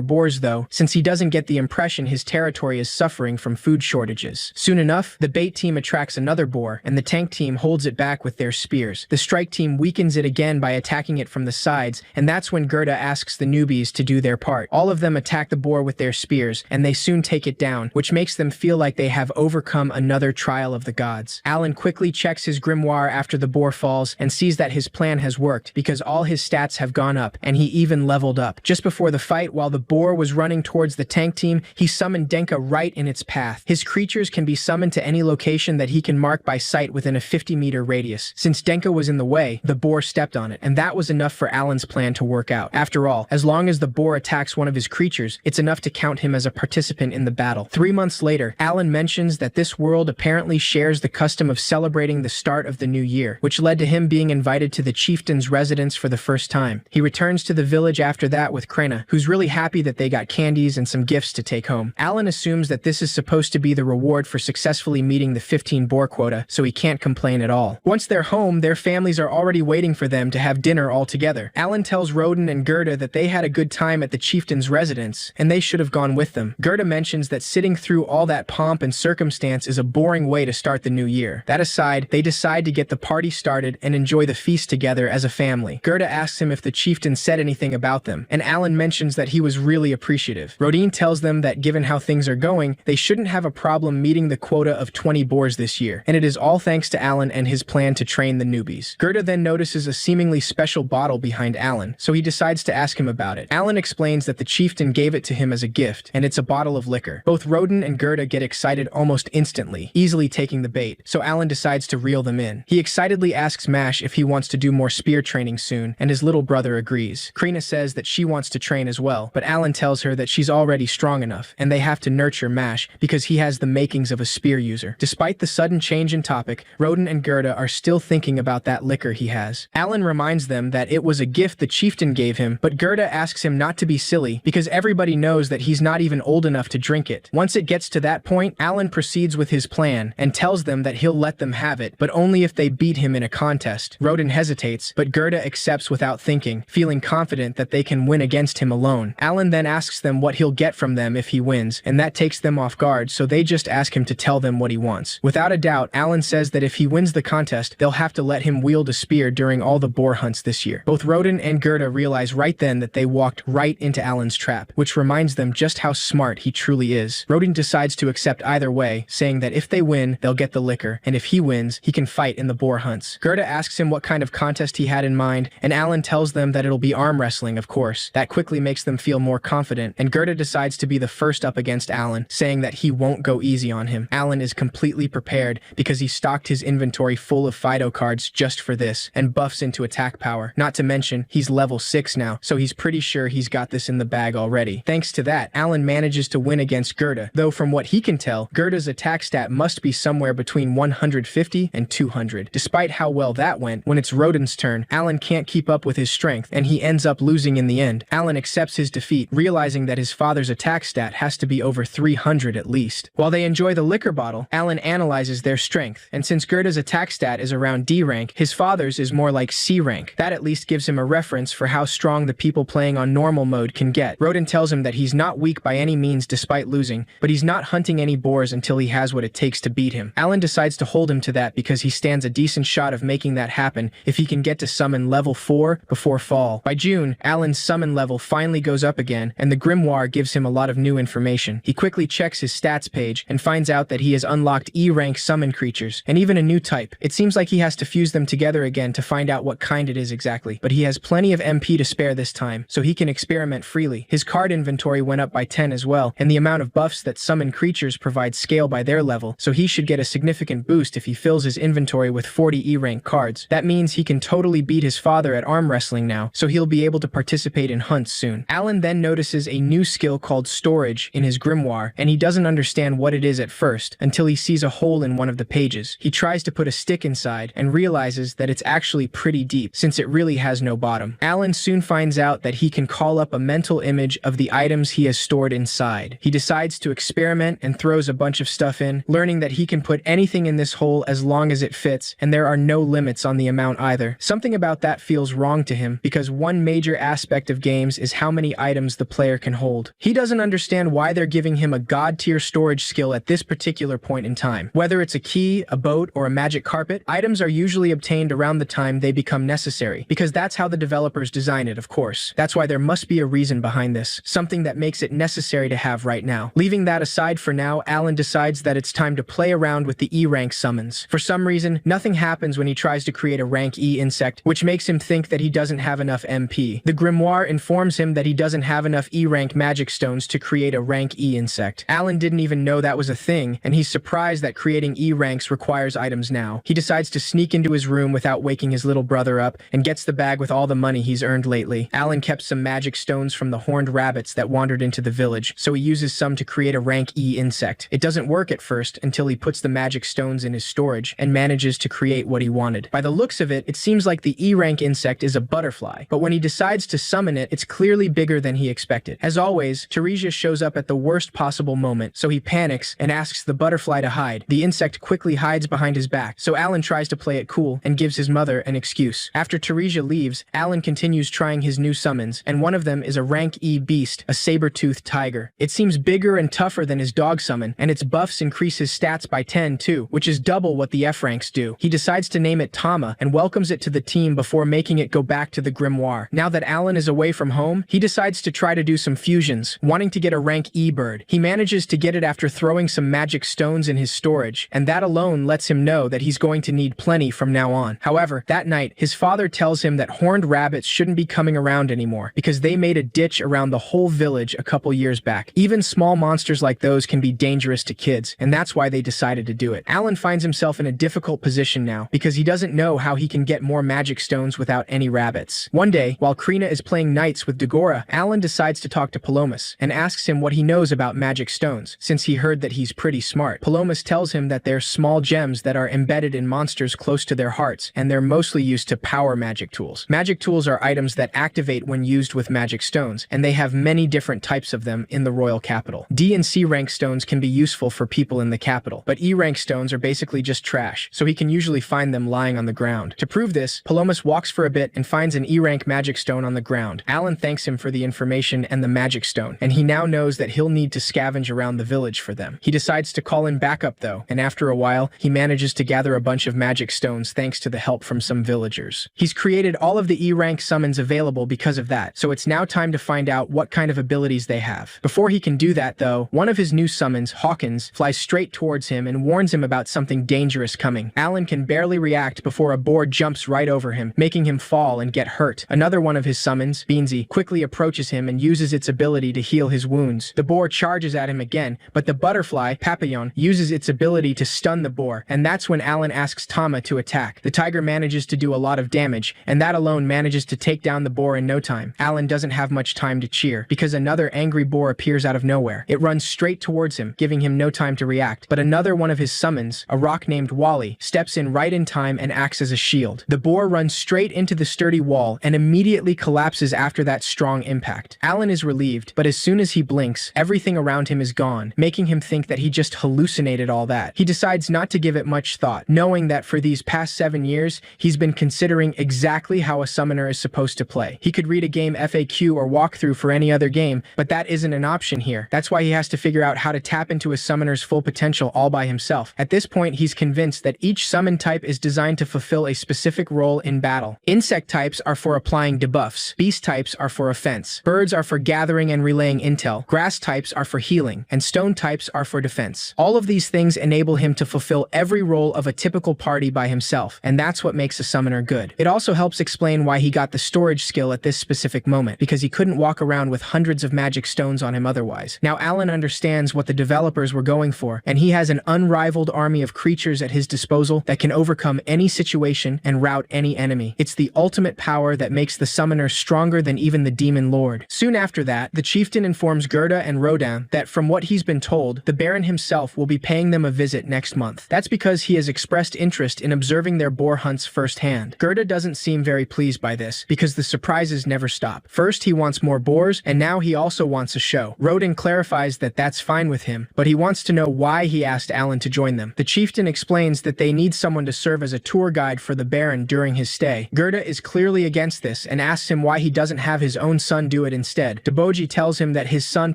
boars though, since he doesn't get the impression his territory is suffering from food shortages. Soon enough, the bait team attracts another boar, and the tank team holds it back with their spears. The strike team weakens it again by attacking it from the sides, and that's when Gerda asks the newbies to do their part. All of them attack the boar with their spears, and they soon take it down, which makes them feel like they have overcome another trial of the gods. Alan quickly checks his grimoire after the boar falls and sees that his plan has worked because all his stats have gone up, and he even leveled up. Just before the fight, while the boar was running towards the tank team, he summoned Denka right in its path. His creatures can be summoned to any location that he can mark by sight within a 50-meter radius. Since Denka was in the way, the boar stepped on it, and that was enough for Alan's plan to work out. After all, as long as the boar attacks one of his creatures, it's enough to count him as a participant in the battle. 3 months later, Alan mentions that this world apparently shares the custom of celebrating the start of the new year, which led to him being invited to the chieftain's residence for the first time. He returns to the village after that with Krena, who's really happy that they got candies and some gifts to take home. Alan assumes that this is supposed to be the reward for successfully meeting the 15 boar quota, so he can't complain at all. Once they're home, their families are already waiting for them to have dinner all together. Alan tells Roden and Gerda that they had a good time at the chieftain's residence, and they should have gone with them. Gerda mentions that sitting through all that pomp and circumstance is a boring way to start the new year. That aside, they decide to get the party started and enjoy the feast together as a family. Gerda asks him if the chieftain said anything about them, and Alan mentions that he was really appreciative. Rodin tells them that given how things are going, they shouldn't have a problem meeting the quota of 20 boars this year, and it is all thanks to Alan and his plan to train the newbies. Gerda then notices a seemingly special bottle behind Alan, so he decides to ask him about it. Alan explains that the chieftain gave it to him as a gift, and it's a bottle of liquor. Both Rodin and Gerda get excited almost instantly, easily taking the bait, so Alan decides to reel them in. He excitedly asks Mash if he wants to do more spear training soon, and his little brother agrees. Krena says that she wants to train as well, but Alan tells her that she's already strong enough, and they have to nurture Mash because he has the makings of a spear user. Despite the sudden change in topic, Rodin and Gerda are still thinking about that liquor he has. Alan reminds them that it was a gift the chieftain gave him, but Gerda asks him not to be silly because everybody knows that he's not even old enough to drink it. Once it gets to that point, Alan proceeds with his plan and tells them that he'll let them have it, but only if they beat him in a contest. Rodin hesitates, but Gerda accepts without thinking, feeling confident that they can win against him alone. Alan then asks them what he'll get from them if he wins, and that takes them off guard, so they just ask him to tell them what he wants. Without a doubt, Alan says that if he wins the contest, they'll have to let him wield a spear during all the boar hunts this year. Both Rodin and Gerda realize right then that they walked right into Alan's trap, which reminds them just how smart he truly is. Rodin decides to accept either way, saying that if they win, they'll get the liquor, and if he wins, he can fight in the boar hunts. Gerda asks him what kind of contest he had in mind, and Alan tells them that it'll be arm wrestling, of course. That quickly makes them feel more confident, and Gerda decides to be the first up against Alan, saying that he won't go easy on him. Alan is completely prepared because he stocked his inventory full of Fido cards just for this, and buffs into attack power. Not to mention, he's level 6 now, so he's pretty sure he's got this in the bag already. Thanks to that, Alan manages to win against Gerda, though from what he can tell, Gerda's attack stat must be somewhere between 150 and 200. Despite how well that went, when it's Rodin's turn, Alan can't keep up with his strength, and he ends up losing in the end. Alan accepts his defeat, realizing that his father's attack stat has to be over 300 at least. While they enjoy the liquor bottle, Alan analyzes their strength, and since Gerda's attack stat is around D rank, his father's is more like C rank. That at least gives him a reference for how strong the people playing on normal mode can get. Rodin tells him that he's not weak by any means despite losing, but he's not hunting any boars until he has what it takes to beat him. Alan decides to hold him to that because he stands a decent shot of making that happen if he can get to summon level 4 before fall. By June, Alan's summon level finally goes up again, and the grimoire gives him a lot of new information. He quickly checks his stats page and finds out that he has unlocked E-rank summon creatures, and even a new type. It seems like he has to fuse them together again to find out what kind it is exactly, but he has plenty of MP to spare this time, so he can experiment freely. His card inventory went up by 10 as well, and the amount of buffs that summon creatures provide scale by their level, so he should get a significant boost if he fills his inventory with 40 E-rank cards. That means he can totally beat his father at arm wrestling now, so he'll be able to participate in hunts soon. Alan then notices a new skill called Storage in his grimoire, and he doesn't understand what it is at first, until he sees a hole in one of the pages. He tries to put a stick inside, and realizes that it's actually pretty deep, since it really has no bottom. Alan soon finds out that he can call up a mental image of the items he has stored inside. hide. He decides to experiment and throws a bunch of stuff in, learning that he can put anything in this hole as long as it fits, and there are no limits on the amount either. Something about that feels wrong to him, because one major aspect of games is how many items the player can hold. He doesn't understand why they're giving him a god-tier storage skill at this particular point in time. Whether it's a key, a boat, or a magic carpet, items are usually obtained around the time they become necessary, because that's how the developers design it, of course. That's why there must be a reason behind this, something that makes it necessary to have right now. Leaving that aside for now, Alan decides that it's time to play around with the E-rank summons. For some reason, nothing happens when he tries to create a rank E insect, which makes him think that he doesn't have enough MP. The grimoire informs him that he doesn't have enough E-rank magic stones to create a rank E insect. Alan didn't even know that was a thing, and he's surprised that creating E-ranks requires items now. He decides to sneak into his room without waking his little brother up, and gets the bag with all the money he's earned lately. Alan kept some magic stones from the horned rabbits that wandered into the village, so he uses some to create a rank E insect. It doesn't work at first until he puts the magic stones in his storage and manages to create what he wanted. By the looks of it, it seems like the E-rank insect is a butterfly, but when he decides to summon it, it's clearly bigger than he expected. As always, Teresia shows up at the worst possible moment, so he panics and asks the butterfly to hide. The insect quickly hides behind his back, so Alan tries to play it cool and gives his mother an excuse. After Teresia leaves, Alan continues trying his new summons, and one of them is a rank E beast, a saber-toothed tiger. It seems bigger and tougher than his dog summon, and its buffs increase his stats by 10 too, which is double what the F ranks do. He decides to name it Tama and welcomes it to the team before making it go back to the grimoire. Now that Alan is away from home, he decides to try to do some fusions, wanting to get a rank E bird. He manages to get it after throwing some magic stones in his storage, and that alone lets him know that he's going to need plenty from now on. However, that night, his father tells him that horned rabbits shouldn't be coming around anymore, because they made a ditch around the whole village a couple years back. Even small monsters like those can be dangerous to kids, and that's why they decided to do it. Alan finds himself in a difficult position now, because he doesn't know how he can get more magic stones without any rabbits. One day, while Krina is playing knights with Dagora, Alan decides to talk to Palomas, and asks him what he knows about magic stones, since he heard that he's pretty smart. Palomas tells him that they're small gems that are embedded in monsters close to their hearts, and they're mostly used to power magic tools. Magic tools are items that activate when used with magic stones, and they have many different types of them in the royal capital. D and C rank stones can be useful for people in the capital, but E rank stones are basically just trash, so he can usually find them lying on the ground. To prove this, Palomas walks for a bit and finds an E rank magic stone on the ground. Alan thanks him for the information and the magic stone, and he now knows that he'll need to scavenge around the village for them. He decides to call in backup though, and after a while, he manages to gather a bunch of magic stones thanks to the help from some villagers. He's created all of the E rank summons available because of that, so it's now time to find out what kind of abilities they have. Before he can do that though, one of his new summons, Hawkins, flies straight towards him and warns him about something dangerous coming. Alan can barely react before a boar jumps right over him, making him fall and get hurt. Another one of his summons, Beansy, quickly approaches him and uses its ability to heal his wounds. The boar charges at him again, but the butterfly, Papillon, uses its ability to stun the boar, and that's when Alan asks Tama to attack. The tiger manages to do a lot of damage, and that alone manages to take down the boar in no time. Alan doesn't have much time to cheer, because another angry boar appears out of nowhere. It runs straight towards him, giving him no time to react, but another one of his summons, a rock named Wally, steps in right in time and acts as a shield. The boar runs straight into the sturdy wall and immediately collapses after that strong impact. Alan is relieved, but as soon as he blinks, everything around him is gone, making him think that he just hallucinated all that. He decides not to give it much thought, knowing that for these past 7 years, he's been considering exactly how a summoner is supposed to play. He could read a game FAQ or walkthrough for any other game, but that isn't an option here. That's why he has to figure out how to tap into a summoner's full potential all by himself. At this point, he's convinced that each summon type is designed to fulfill a specific role in battle. Insect types are for applying debuffs, beast types are for offense, birds are for gathering and relaying intel, grass types are for healing, and stone types are for defense. All of these things enable him to fulfill every role of a typical party by himself, and that's what makes a summoner good. It also helps explain why he got the storage skill at this specific moment, because he couldn't walk around with hundreds of magic stones on him otherwise. Now Alan understands what the developers were going for, and he has an unrivaled army of creatures at his disposal that can overcome any situation and rout any enemy. It's the ultimate power that makes the summoner stronger than even the demon lord. Soon after that, the chieftain informs Gerda and Rodin that from what he's been told, the Baron himself will be paying them a visit next month. That's because he has expressed interest in observing their boar hunts firsthand. Gerda doesn't seem very pleased by this, because the surprises never stop. First he wants more boars, and now he also wants a show. Roden clarifies that that's fine with him, but he wants to know why he asked Alan to join them. The chieftain explains that they need someone to serve as a tour guide for the Baron during his stay. Gerda is clearly against this and asks him why he doesn't have his own son do it instead. Deboji tells him that his son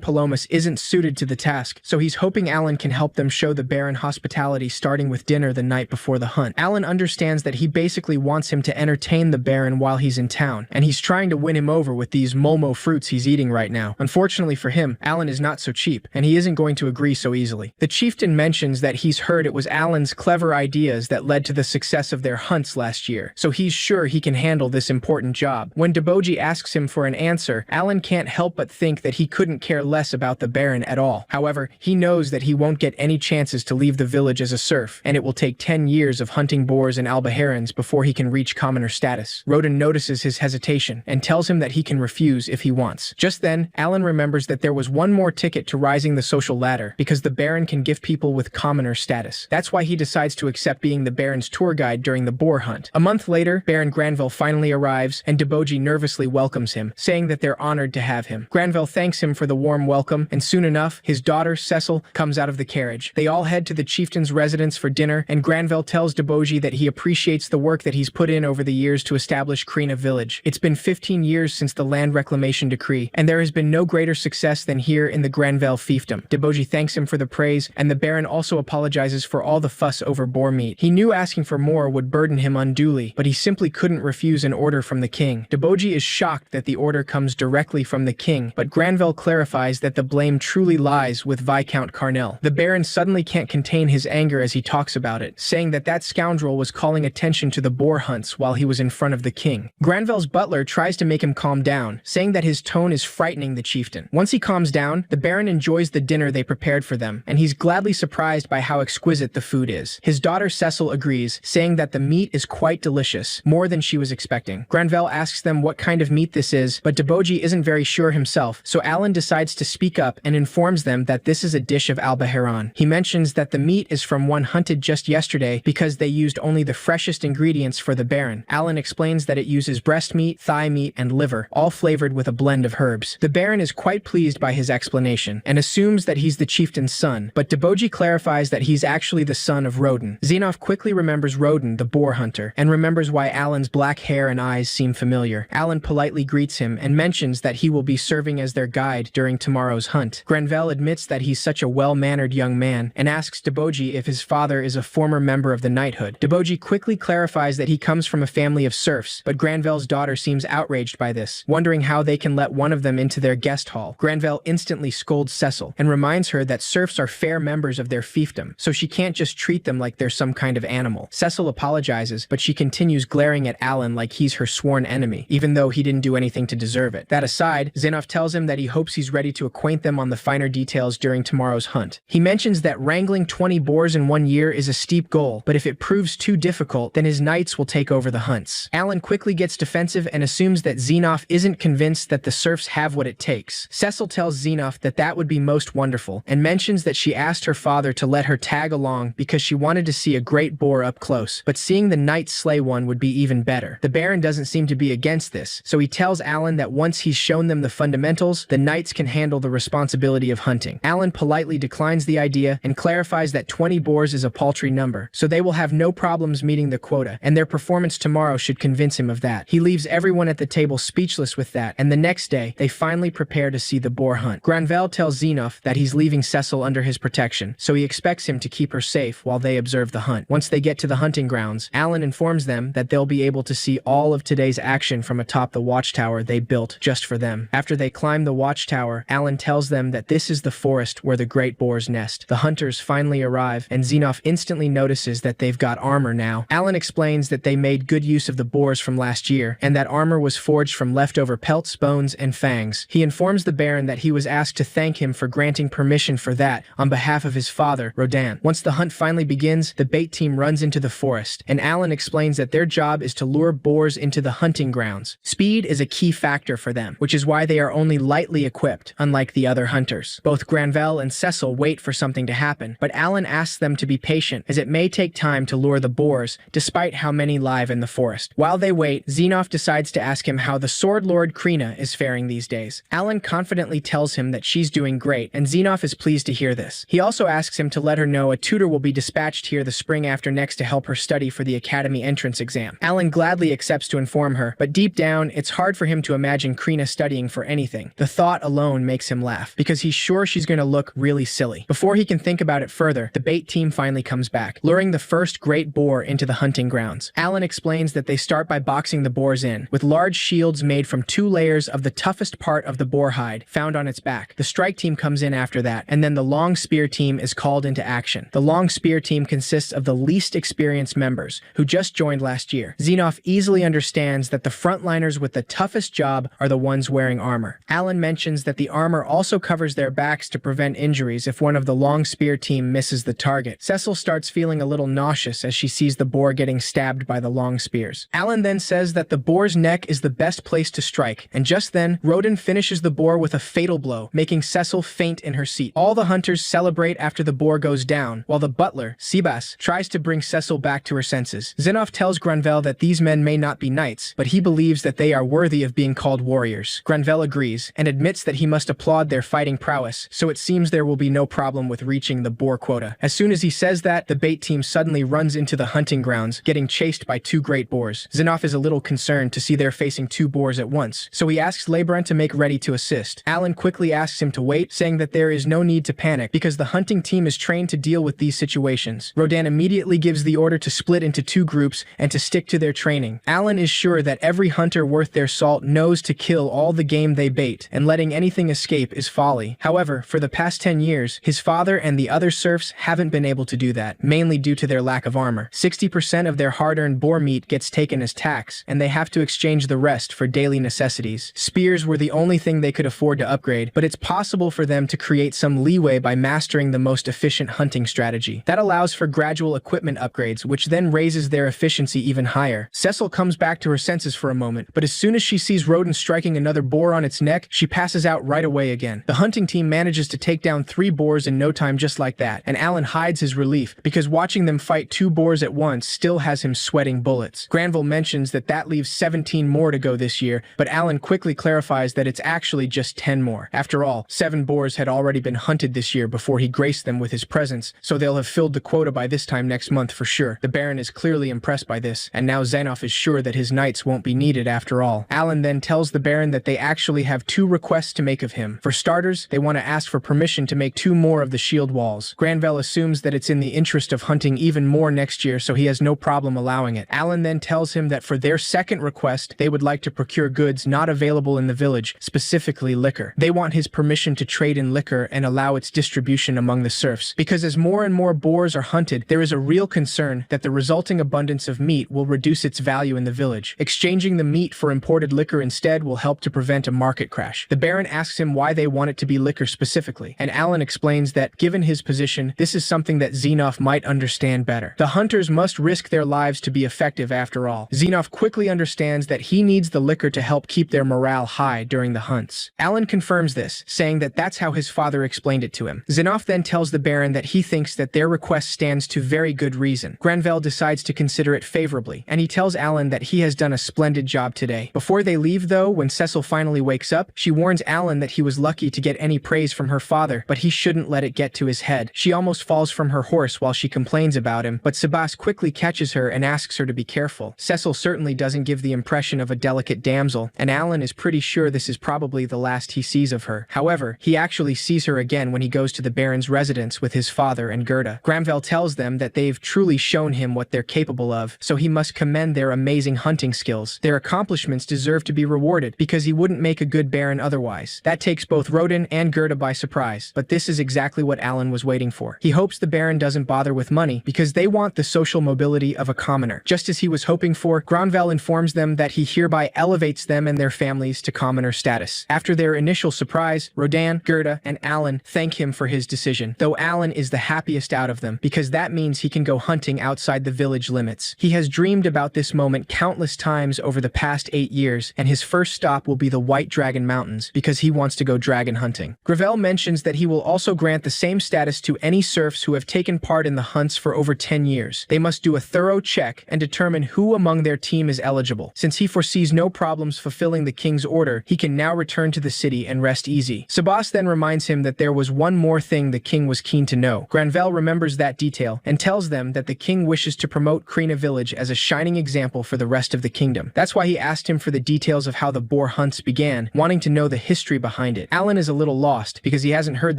Palomas isn't suited to the task, so he's hoping Alan can help them show the Baron hospitality starting with dinner the night before the hunt. Alan understands that he basically wants him to entertain the Baron while he's in town, and he's trying to win him over with these mulmo fruits he's eating right now. Unfortunately for him, Alan is not so cheap, and he isn't going to agree so easily. The chieftain mentions that he's heard it was Alan's clever ideas that led to the success of their hunts last year, so he's sure he can handle this important job. When Deboji asks him for an answer, Alan can't help but think that he couldn't care less about the Baron at all. However, he knows that he won't get any chances to leave the village as a serf, and it will take 10 years of hunting boars and albaherons before he can reach commoner status. Roden notices his hesitation and tells him that he can refuse if he wants. Just then, Alan remembers that there was one more ticket to rising the social ladder, because the Baron can give people with commoner status. That's why he decides to accept being the Baron's tour guide during the boar hunt. A month later, Baron Granville finally arrives, and Deboji nervously welcomes him, saying that they're honored to have him. Granville thanks him for the warm welcome, and soon enough, his daughter, Cecil, comes out of the carriage. They all head to the chieftain's residence for dinner, and Granville tells Deboji that he appreciates the work that he's put in over the years to establish Krina village. It's been 15 years since the land reclamation decree, and there has been no greater success than here in the Granville fiefdom. Deboji thanks him for the praise, and the Baron also apologizes for all the fuss over boar meat. He knew asking for more would burden him unduly, but he simply couldn't refuse an order from the king. Deboji is shocked that the order comes directly from the king, but Granville clarifies that the blame truly lies with Viscount Carnell. The Baron suddenly can't contain his anger as he talks about it, saying that that scoundrel was calling attention to the boar hunts while he was in front of the king. Granville's butler tries to make him calm down, saying that his tone is frightening the chieftain. Once he calms down, the Baron enjoys the dinner they prepared for them, and he's gladly surprised by how exquisite the food is. His daughter Cecil agrees, saying that the meat is quite delicious, more than she was expecting. Granville asks them what kind of meat this is, but Deboji isn't very sure himself, so Alan decides to speak up and informs them that this is a dish of albaheron. He mentions that the meat is from one hunted just yesterday because they used only the freshest ingredients for the Baron. Alan explains that it uses breast meat, thigh meat, and liver, all flavored with a blend of herbs. The Baron is quite pleased by his explanation and assumes that he's the chieftain's son, but Deboji clarifies that he's actually the son of Roden. Xenoph quickly remembers Roden, the boar hunter, and remembers why Alan's black hair and eyes seem familiar. Alan politely greets him and mentions that he will be serving as their guide during tomorrow's hunt. Granville admits that he's such a well-mannered young man and asks Deboji if his father is a former member of the knighthood. Deboji quickly clarifies that he comes from a family of serfs, but Granville's daughter seems outraged by this, wondering how they can let one of them into their guest hall. Granville instantly scolds Cecil and reminds her that serfs are fair members of their fiefdom, so she can't just treat them like they're some kind of animal. Cecil apologizes, but she continues glaring at Alan like he's her sworn enemy, even though he didn't do anything to deserve it. That aside, Xenoph tells him that he hopes he's ready to acquaint them on the finer details during tomorrow's hunt. He mentions that wrangling 20 boars in 1 year is a steep goal, but if it proves too difficult, then his knights will take over the hunts. Alan quickly gets defensive and assumes that Xenoph isn't convinced that the serfs have what it takes. Cecil tells Xenoph that that would be most wonderful, and mentions that she asked her father to let her tag along because she wanted to see a great boar up close, but seeing the knights slay one would be even better. The Baron doesn't seem to be against this, so he tells Alan that once he's shown them the fundamentals, the knights can handle the responsibility of hunting. Alan politely declines the idea and clarifies that 20 boars is a paltry number, so they will have no problems meeting the quota, and their performance tomorrow should convince him of that. He leaves everyone at the table speechless with that, and the next day, they finally prepare to see the boar hunt. Granville tells Xenoph that he's leaving Cecil under his protection, so he expects him to keep her safe while they observe the hunt. Once they get to the hunting grounds, Alan informs them that they'll be able to see all of today's action from atop the watchtower they built just for them. After they climb the watchtower, Alan tells them that this is the forest where the great boars nest. The hunters finally arrive, and Xenoph instantly notices that they've got armor now. Alan explains that they made good use of the boars from last year, and that armor was forged from leftover pelts, bones, and fangs. He informs the Baron that he was asked to thank him for granting permission for that on behalf of his father, Rodan. Once the hunt finally begins, the bait team runs into the forest, and Alan explains that their job is to lure boars into the hunting grounds. Speed is a key factor for them, which is why they are only lightly equipped, unlike the other hunters. Both Granville and Cecil wait for something to happen, but Alan asks them to be patient, as it may take time to lure the boars, despite how many live in the forest. While they wait, Xenoph decides to ask him how the Sword Lord Krina is faring these days. Alan confidently tells tells him that she's doing great, and Xenoph is pleased to hear this. He also asks him to let her know a tutor will be dispatched here the spring after next to help her study for the academy entrance exam. Alan gladly accepts to inform her, but deep down, it's hard for him to imagine Krina studying for anything. The thought alone makes him laugh, because he's sure she's going to look really silly. Before he can think about it further, the bait team finally comes back, luring the first great boar into the hunting grounds. Alan explains that they start by boxing the boars in, with large shields made from 2 layers of the toughest part of the boar hide, found on its back. The strike team comes in after that, and then the long spear team is called into action. The long spear team consists of the least experienced members, who just joined last year. Xenoph easily understands that the frontliners with the toughest job are the ones wearing armor. Alan mentions that the armor also covers their backs to prevent injuries if one of the long spear team misses the target. Cecil starts feeling a little nauseous as she sees the boar getting stabbed by the long spears. Alan then says that the boar's neck is the best place to strike, and just then, Roden finishes the boar with a fatal blow, making Cecil faint in her seat. All the hunters celebrate after the boar goes down, while the butler, Sebas, tries to bring Cecil back to her senses. Xenoph tells Granvelle that these men may not be knights, but he believes that they are worthy of being called warriors. Granvelle agrees, and admits that he must applaud their fighting prowess, so it seems there will be no problem with reaching the boar quota. As soon as he says that, the bait team suddenly runs into the hunting grounds, getting chased by 2 great boars. Xenoph is a little concerned to see they're facing 2 boars at once, so he asks Lebrun to make ready to assist. Alan quickly asks him to wait, saying that there is no need to panic because the hunting team is trained to deal with these situations. Rodan immediately gives the order to split into 2 groups and to stick to their training. Alan is sure that every hunter worth their salt knows to kill all the game they bait, and letting anything escape is folly. However, for the past 10 years, his father and the other serfs haven't been able to do that, mainly due to their lack of armor. 60% of their hard-earned boar meat gets taken as tax, and they have to exchange the rest for daily necessities. Spears were the only thing they could afford to upgrade, but it's possible for them to create some leeway by mastering the most efficient hunting strategy. That allows for gradual equipment upgrades, which then raises their efficiency even higher. Cecil comes back to her senses for a moment, but as soon as she sees Roden striking another boar on its neck, she passes out right away again. The hunting team manages to take down 3 boars in no time just like that, and Alan hides his relief, because watching them fight 2 boars at once still has him sweating bullets. Granville mentions that leaves 17 more to go this year, but Alan quickly clarifies that it's actually just 10 more. After all, 7 boars had already been hunted this year before he graced them with his presence, so they'll have filled the quota by this time next month for sure. The Baron is clearly impressed by this, and now Xenoph is sure that his knights won't be needed after all. Alan then tells the Baron that they actually have 2 requests to make of him. For starters, they want to ask for permission to make 2 more of the shield walls. Granvelle assumes that it's in the interest of hunting even more next year, so he has no problem allowing it. Alan then tells him that for their second request, they would like to procure goods not available in the village, specifically liquor. They want his permission to trade in liquor and allow its distribution among the serfs, because as more and more boars are hunted, there is a real concern that the resulting abundance of meat will reduce its value in the village. Exchanging the meat for imported liquor instead will help to prevent a market crash. The Baron asks him why they want it to be liquor specifically, and Alan explains that, given his position, this is something that Xenoph might understand better. The hunters must risk their lives to be effective after all. Xenoph quickly understands that he needs the liquor to help keep their morale high during the hunts. Alan confirms this, saying that that's how his father explained it to him. Xenoph then tells the Baron that he thinks that their request stands to very good reason. Granvelle decides to consider it favorably, and he tells Alan that he has done a splendid job today. Before they leave though, when Cecil finally wakes up, she warns Alan that he was lucky to get any praise from her father, but he shouldn't let it get to his head. She almost falls from her horse while she complains about him, but Sebas quickly catches her and asks her to be careful. Cecil certainly doesn't give the impression of a delicate damsel, and Alan is pretty sure this is probably the last he sees of her. However, he actually sees her again when he goes to the Baron's residence with his father and Gerda. Granvelle tells them that they've truly shown him what they're capable of, so he must commend their amazing hunting skills. Their accomplishments deserve to be rewarded, because he wouldn't make a good Baron otherwise. That takes both Roden and Gerda by surprise, but this is exactly what Alan was waiting for. He hopes the Baron doesn't bother with money, because they want the social mobility of a commoner. Just as he was hoping for, Granvelle informs them that he hereby elevates them and their families to commoner status. After their initial surprise, Rodan, Gerda, and Alan thank him for his decision, though Alan is the happiest out of them, because that means he can go hunting outside the village limits. He has dreamed about this moment countless times over the past 8 years, and his first stop will be the White Dragon Mountains, because he wants to go dragon hunting. Granvelle mentions that he will also grant the same status to any serfs who have taken part in the hunts for over 10 years. They must do a thorough check and determine who among their team is eligible. Since he foresees no problems fulfilling the king's order, he can now return to the city and rest rest easy. Sebas then reminds him that there was one more thing the king was keen to know. Granvelle remembers that detail and tells them that the king wishes to promote Krina village as a shining example for the rest of the kingdom. That's why he asked him for the details of how the boar hunts began, wanting to know the history behind it. Alan is a little lost because he hasn't heard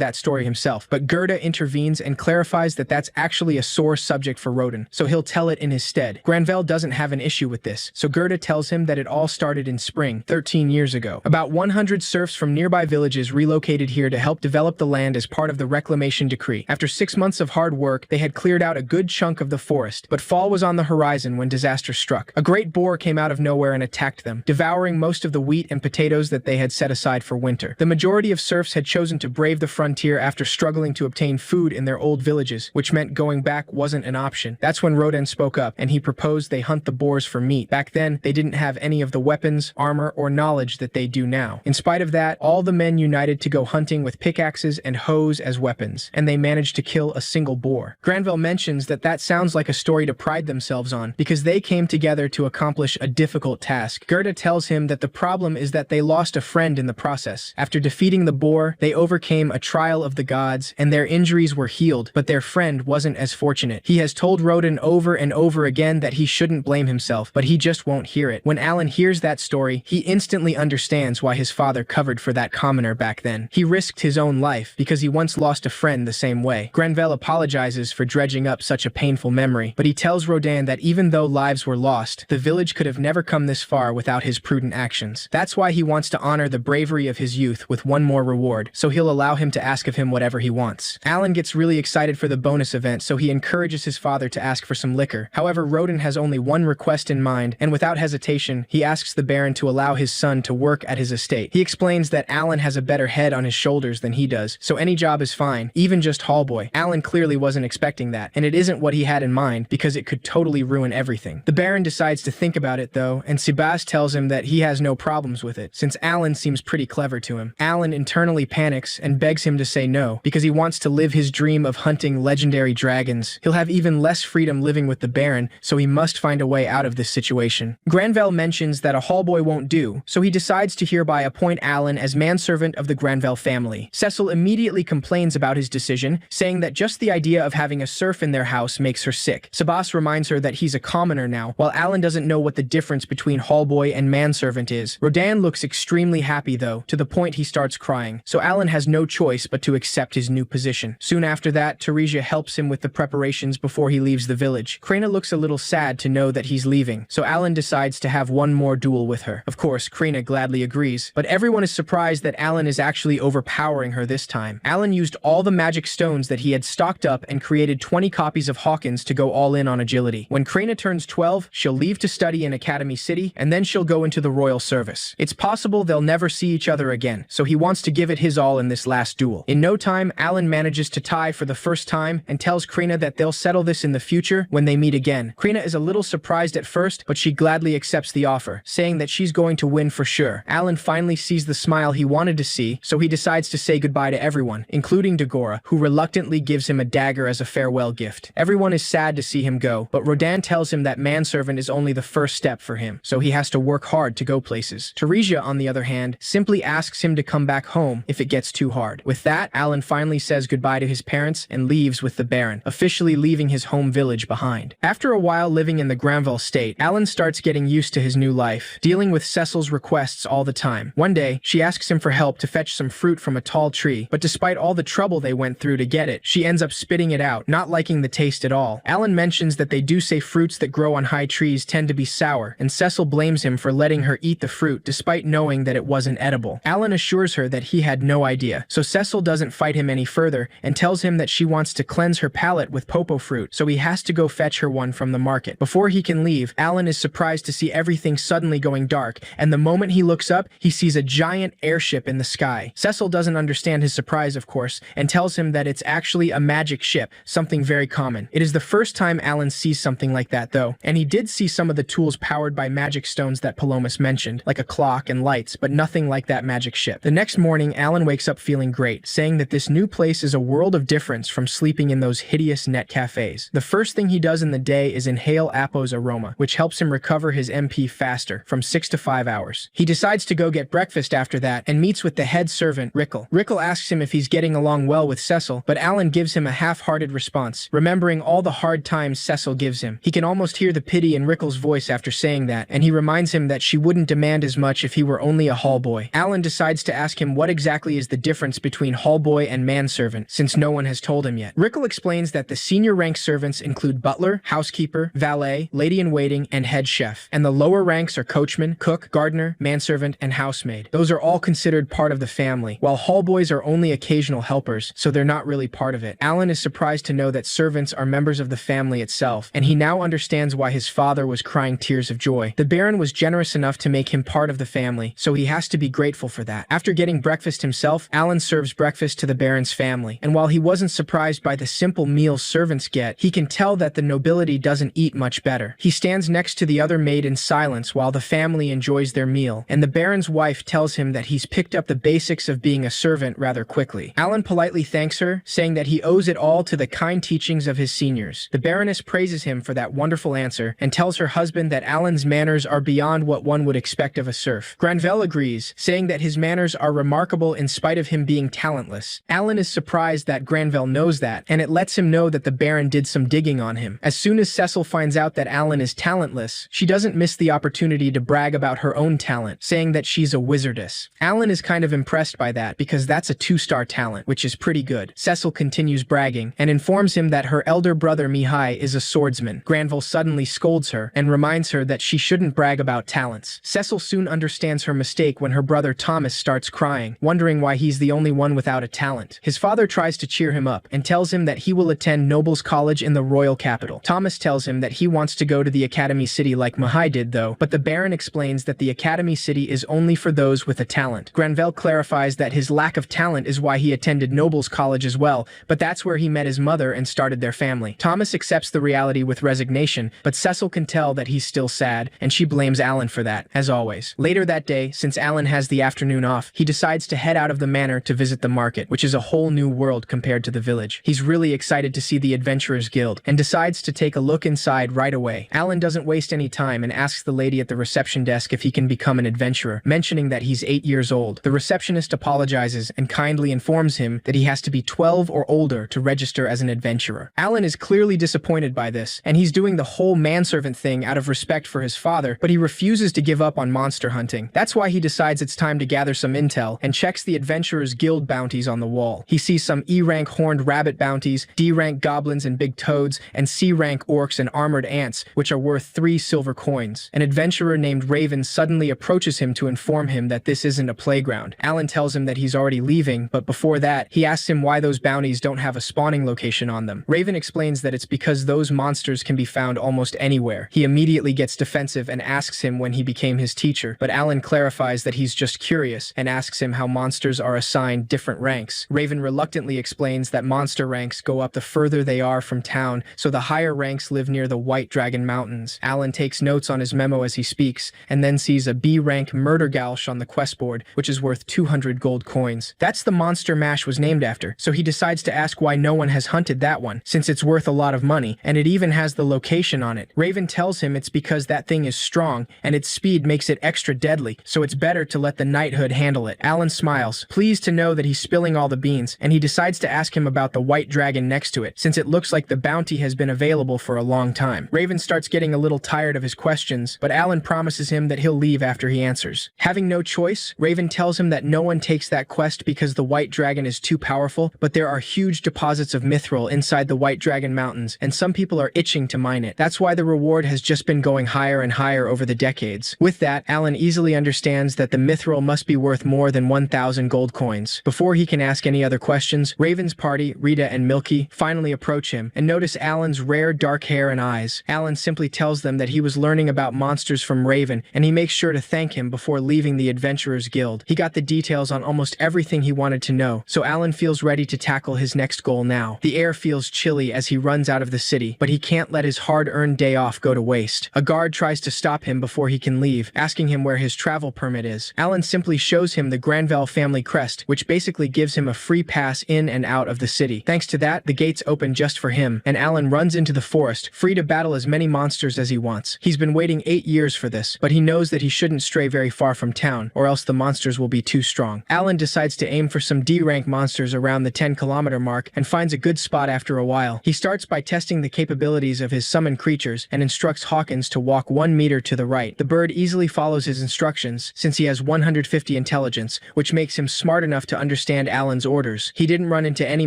that story himself, but Gerda intervenes and clarifies that that's actually a sore subject for Rodan, so he'll tell it in his stead. Granvelle doesn't have an issue with this, so Gerda tells him that it all started in spring, 13 years ago. About 100 serfs from nearby villages relocated here to help develop the land as part of the reclamation decree. After 6 months of hard work, they had cleared out a good chunk of the forest, but fall was on the horizon when disaster struck. A great boar came out of nowhere and attacked them, devouring most of the wheat and potatoes that they had set aside for winter. The majority of serfs had chosen to brave the frontier after struggling to obtain food in their old villages, which meant going back wasn't an option. That's when Rodan spoke up, and he proposed they hunt the boars for meat. Back then, they didn't have any of the weapons, armor, or knowledge that they do now. In spite of that, all the men united to go hunting with pickaxes and hoes as weapons, and they managed to kill a single boar. Granvelle mentions that that sounds like a story to pride themselves on, because they came together to accomplish a difficult task. Gerda tells him that the problem is that they lost a friend in the process. After defeating the boar, they overcame a trial of the gods, and their injuries were healed, but their friend wasn't as fortunate. He has told Rodan over and over again that he shouldn't blame himself, but he just won't hear it. When Alan hears that story, he instantly understands why his father covered for that commoner back then. He risked his own life because he once lost a friend the same way. Granvelle apologizes for dredging up such a painful memory, but he tells Rodan that even though lives were lost, the village could have never come this far without his prudent actions. That's why he wants to honor the bravery of his youth with one more reward, so he'll allow him to ask of him whatever he wants. Alan gets really excited for the bonus event, so he encourages his father to ask for some liquor. However, Rodan has only one request in mind, and without hesitation, he asks the Baron to allow his son to work at his estate. He explains that Alan has a better head on his shoulders than he does, so any job is fine, even just hallboy. Alan clearly wasn't expecting that, and it isn't what he had in mind because it could totally ruin everything. The Baron decides to think about it though, and Sebas tells him that he has no problems with it, since Alan seems pretty clever to him. Alan internally panics and begs him to say no, because he wants to live his dream of hunting legendary dragons. He'll have even less freedom living with the Baron, so he must find a way out of this situation. Granvelle mentions that a hallboy won't do, so he decides to hereby appoint Alan as manservant of the Granvelle family. Cecil immediately complains about his decision, saying that just the idea of having a serf in their house makes her sick. Sebas reminds her that he's a commoner now, while Alan doesn't know what the difference between hallboy and manservant is. Rodan looks extremely happy though, to the point he starts crying, so Alan has no choice but to accept his new position. Soon after that, Teresia helps him with the preparations before he leaves the village. Krina looks a little sad to know that he's leaving, so Alan decides to have one more duel with her. Of course, Krina gladly agrees, but everyone is surprised that Alan is actually overpowering her this time. Alan used all the magic stones that he had stocked up and created 20 copies of Hawkins to go all in on agility. When Krina turns 12, she'll leave to study in Academy City, and then she'll go into the royal service. It's possible they'll never see each other again, so he wants to give it his all in this last duel. In no time, Alan manages to tie for the first time and tells Krina that they'll settle this in the future when they meet again. Krina is a little surprised at first, but she gladly accepts the offer, saying that she's going to win for sure. Alan finally sees the smile he wanted to see, so he decides to say goodbye to everyone, including Dagora, who reluctantly gives him a dagger as a farewell gift. Everyone is sad to see him go, but Rodan tells him that manservant is only the first step for him, so he has to work hard to go places. Teresia, on the other hand, simply asks him to come back home if it gets too hard. With that, Alan finally says goodbye to his parents and leaves with the Baron, officially leaving his home village behind. After a while living in the Granvelle state, Alan starts getting used to his new life, dealing with Cecil's requests all the time. One day, she asks him for help to fetch some fruit from a tall tree, but despite all the trouble they went through to get it, she ends up spitting it out, not liking the taste at all. Alan mentions that they do say fruits that grow on high trees tend to be sour, and Cecil blames him for letting her eat the fruit despite knowing that it wasn't edible. Alan assures her that he had no idea, so Cecil doesn't fight him any further and tells him that she wants to cleanse her palate with popo fruit, so he has to go fetch her one from the market. Before he can leave, Alan is surprised to see everything suddenly going dark, and the moment he looks up, he sees a giant airship in the sky. Cecil doesn't understand his surprise, of course, and tells him that it's actually a magic ship, something very common. It is the first time Alan sees something like that though, and he did see some of the tools powered by magic stones that Palomas mentioned, like a clock and lights, but nothing like that magic ship. The next morning, Alan wakes up feeling great, saying that this new place is a world of difference from sleeping in those hideous net cafes. The first thing he does in the day is inhale Apo's aroma, which helps him recover his MP faster, from 6 to 5 hours. He decides to go get breakfast after that, and meets meets with the head servant, Rickle. Rickle asks him if he's getting along well with Cecil, but Alan gives him a half-hearted response, remembering all the hard times Cecil gives him. He can almost hear the pity in Rickle's voice after saying that, and he reminds him that she wouldn't demand as much if he were only a hall boy. Alan decides to ask him what exactly is the difference between hall boy and manservant, since no one has told him yet. Rickle explains that the senior rank servants include butler, housekeeper, valet, lady-in-waiting, and head chef, and the lower ranks are coachman, cook, gardener, manservant, and housemaid. Those are all considered part of the family, while hall boys are only occasional helpers, so they're not really part of it. Alan is surprised to know that servants are members of the family itself, and he now understands why his father was crying tears of joy. The Baron was generous enough to make him part of the family, so he has to be grateful for that. After getting breakfast himself, Alan serves breakfast to the Baron's family, and while he wasn't surprised by the simple meals servants get, he can tell that the nobility doesn't eat much better. He stands next to the other maid in silence while the family enjoys their meal, and the Baron's wife tells him that he's picked up the basics of being a servant rather quickly. Alan politely thanks her, saying that he owes it all to the kind teachings of his seniors. The Baroness praises him for that wonderful answer and tells her husband that Alan's manners are beyond what one would expect of a serf. Granvelle agrees, saying that his manners are remarkable in spite of him being talentless. Alan is surprised that Granvelle knows that, and it lets him know that the Baron did some digging on him. As soon as Cecil finds out that Alan is talentless, she doesn't miss the opportunity to brag about her own talent, saying that she's a wizardess. Alan is kind of impressed by that because that's a 2-star talent, which is pretty good. Cecil continues bragging and informs him that her elder brother Mihai is a swordsman. Granville suddenly scolds her and reminds her that she shouldn't brag about talents. Cecil soon understands her mistake when her brother Thomas starts crying, wondering why he's the only one without a talent. His father tries to cheer him up and tells him that he will attend Nobles College in the royal capital. Thomas tells him that he wants to go to the Academy City like Mihai did though, but the Baron explains that the Academy City is only for those with a talent. Granvelle clarifies that his lack of talent is why he attended Nobles College as well, but that's where he met his mother and started their family. Thomas accepts the reality with resignation, but Cecil can tell that he's still sad, and she blames Alan for that, as always. Later that day, since Alan has the afternoon off, he decides to head out of the manor to visit the market, which is a whole new world compared to the village. He's really excited to see the Adventurers Guild, and decides to take a look inside right away. Alan doesn't waste any time and asks the lady at the reception desk if he can become an adventurer, mentioning that he's 8 years old. The receptionist apologizes and kindly informs him that he has to be 12 or older to register as an adventurer. Alan is clearly disappointed by this, and he's doing the whole manservant thing out of respect for his father, but he refuses to give up on monster hunting. That's why he decides it's time to gather some intel and checks the Adventurers Guild bounties on the wall. He sees some E-rank horned rabbit bounties, D-rank goblins and big toads, and C-rank orcs and armored ants, which are worth 3 silver coins. An adventurer named Raven suddenly approaches him to inform him that this isn't a playground. Alan tells him that he's already leaving, but before that, he asks him why those bounties don't have a spawning location on them. Raven explains that it's because those monsters can be found almost anywhere. He immediately gets defensive and asks him when he became his teacher, but Alan clarifies that he's just curious and asks him how monsters are assigned different ranks. Raven reluctantly explains that monster ranks go up the further they are from town, so the higher ranks live near the White Dragon Mountains. Alan takes notes on his memo as he speaks, and then sees a B-rank murder galsh on the quest board, which is worth 200 gold coins. That's the monster Mash was named after, so he decides to ask why no one has hunted that one, since it's worth a lot of money, and it even has the location on it. Raven tells him it's because that thing is strong, and its speed makes it extra deadly, so it's better to let the knighthood handle it. Alan smiles, pleased to know that he's spilling all the beans, and he decides to ask him about the white dragon next to it, since it looks like the bounty has been available for a long time. Raven starts getting a little tired of his questions, but Alan promises him that he'll leave after he answers. Having no choice, Raven tells him that no one takes that quest because the white dragon is too powerful, but there are huge deposits of mithril inside the White Dragon Mountains, and some people are itching to mine it. That's why the reward has just been going higher and higher over the decades. With that, Alan easily understands that the mithril must be worth more than 1,000 gold coins. Before he can ask any other questions, Raven's party, Rita and Milky, finally approach him and notice Alan's rare dark hair and eyes. Alan simply tells them that he was learning about monsters from Raven, and he makes sure to thank him before leaving the Adventurers Guild. He got the details on almost everything he wanted to know, so Alan feels ready to tackle his next goal now. The air feels chilly as he runs out of the city, but he can't let his hard-earned day off go to waste. A guard tries to stop him before he can leave, asking him where his travel permit is. Alan simply shows him the Granvelle family crest, which basically gives him a free pass in and out of the city. Thanks to that, the gates open just for him, and Alan runs into the forest, free to battle as many monsters as he wants. He's been waiting 8 years for this, but he knows that he shouldn't stray very far from town, or else the monsters monsters will be too strong. Alan decides to aim for some D-rank monsters around the 10-kilometer mark and finds a good spot after a while. He starts by testing the capabilities of his summoned creatures and instructs Hawkins to walk 1 meter to the right. The bird easily follows his instructions since he has 150 intelligence, which makes him smart enough to understand Alan's orders. He didn't run into any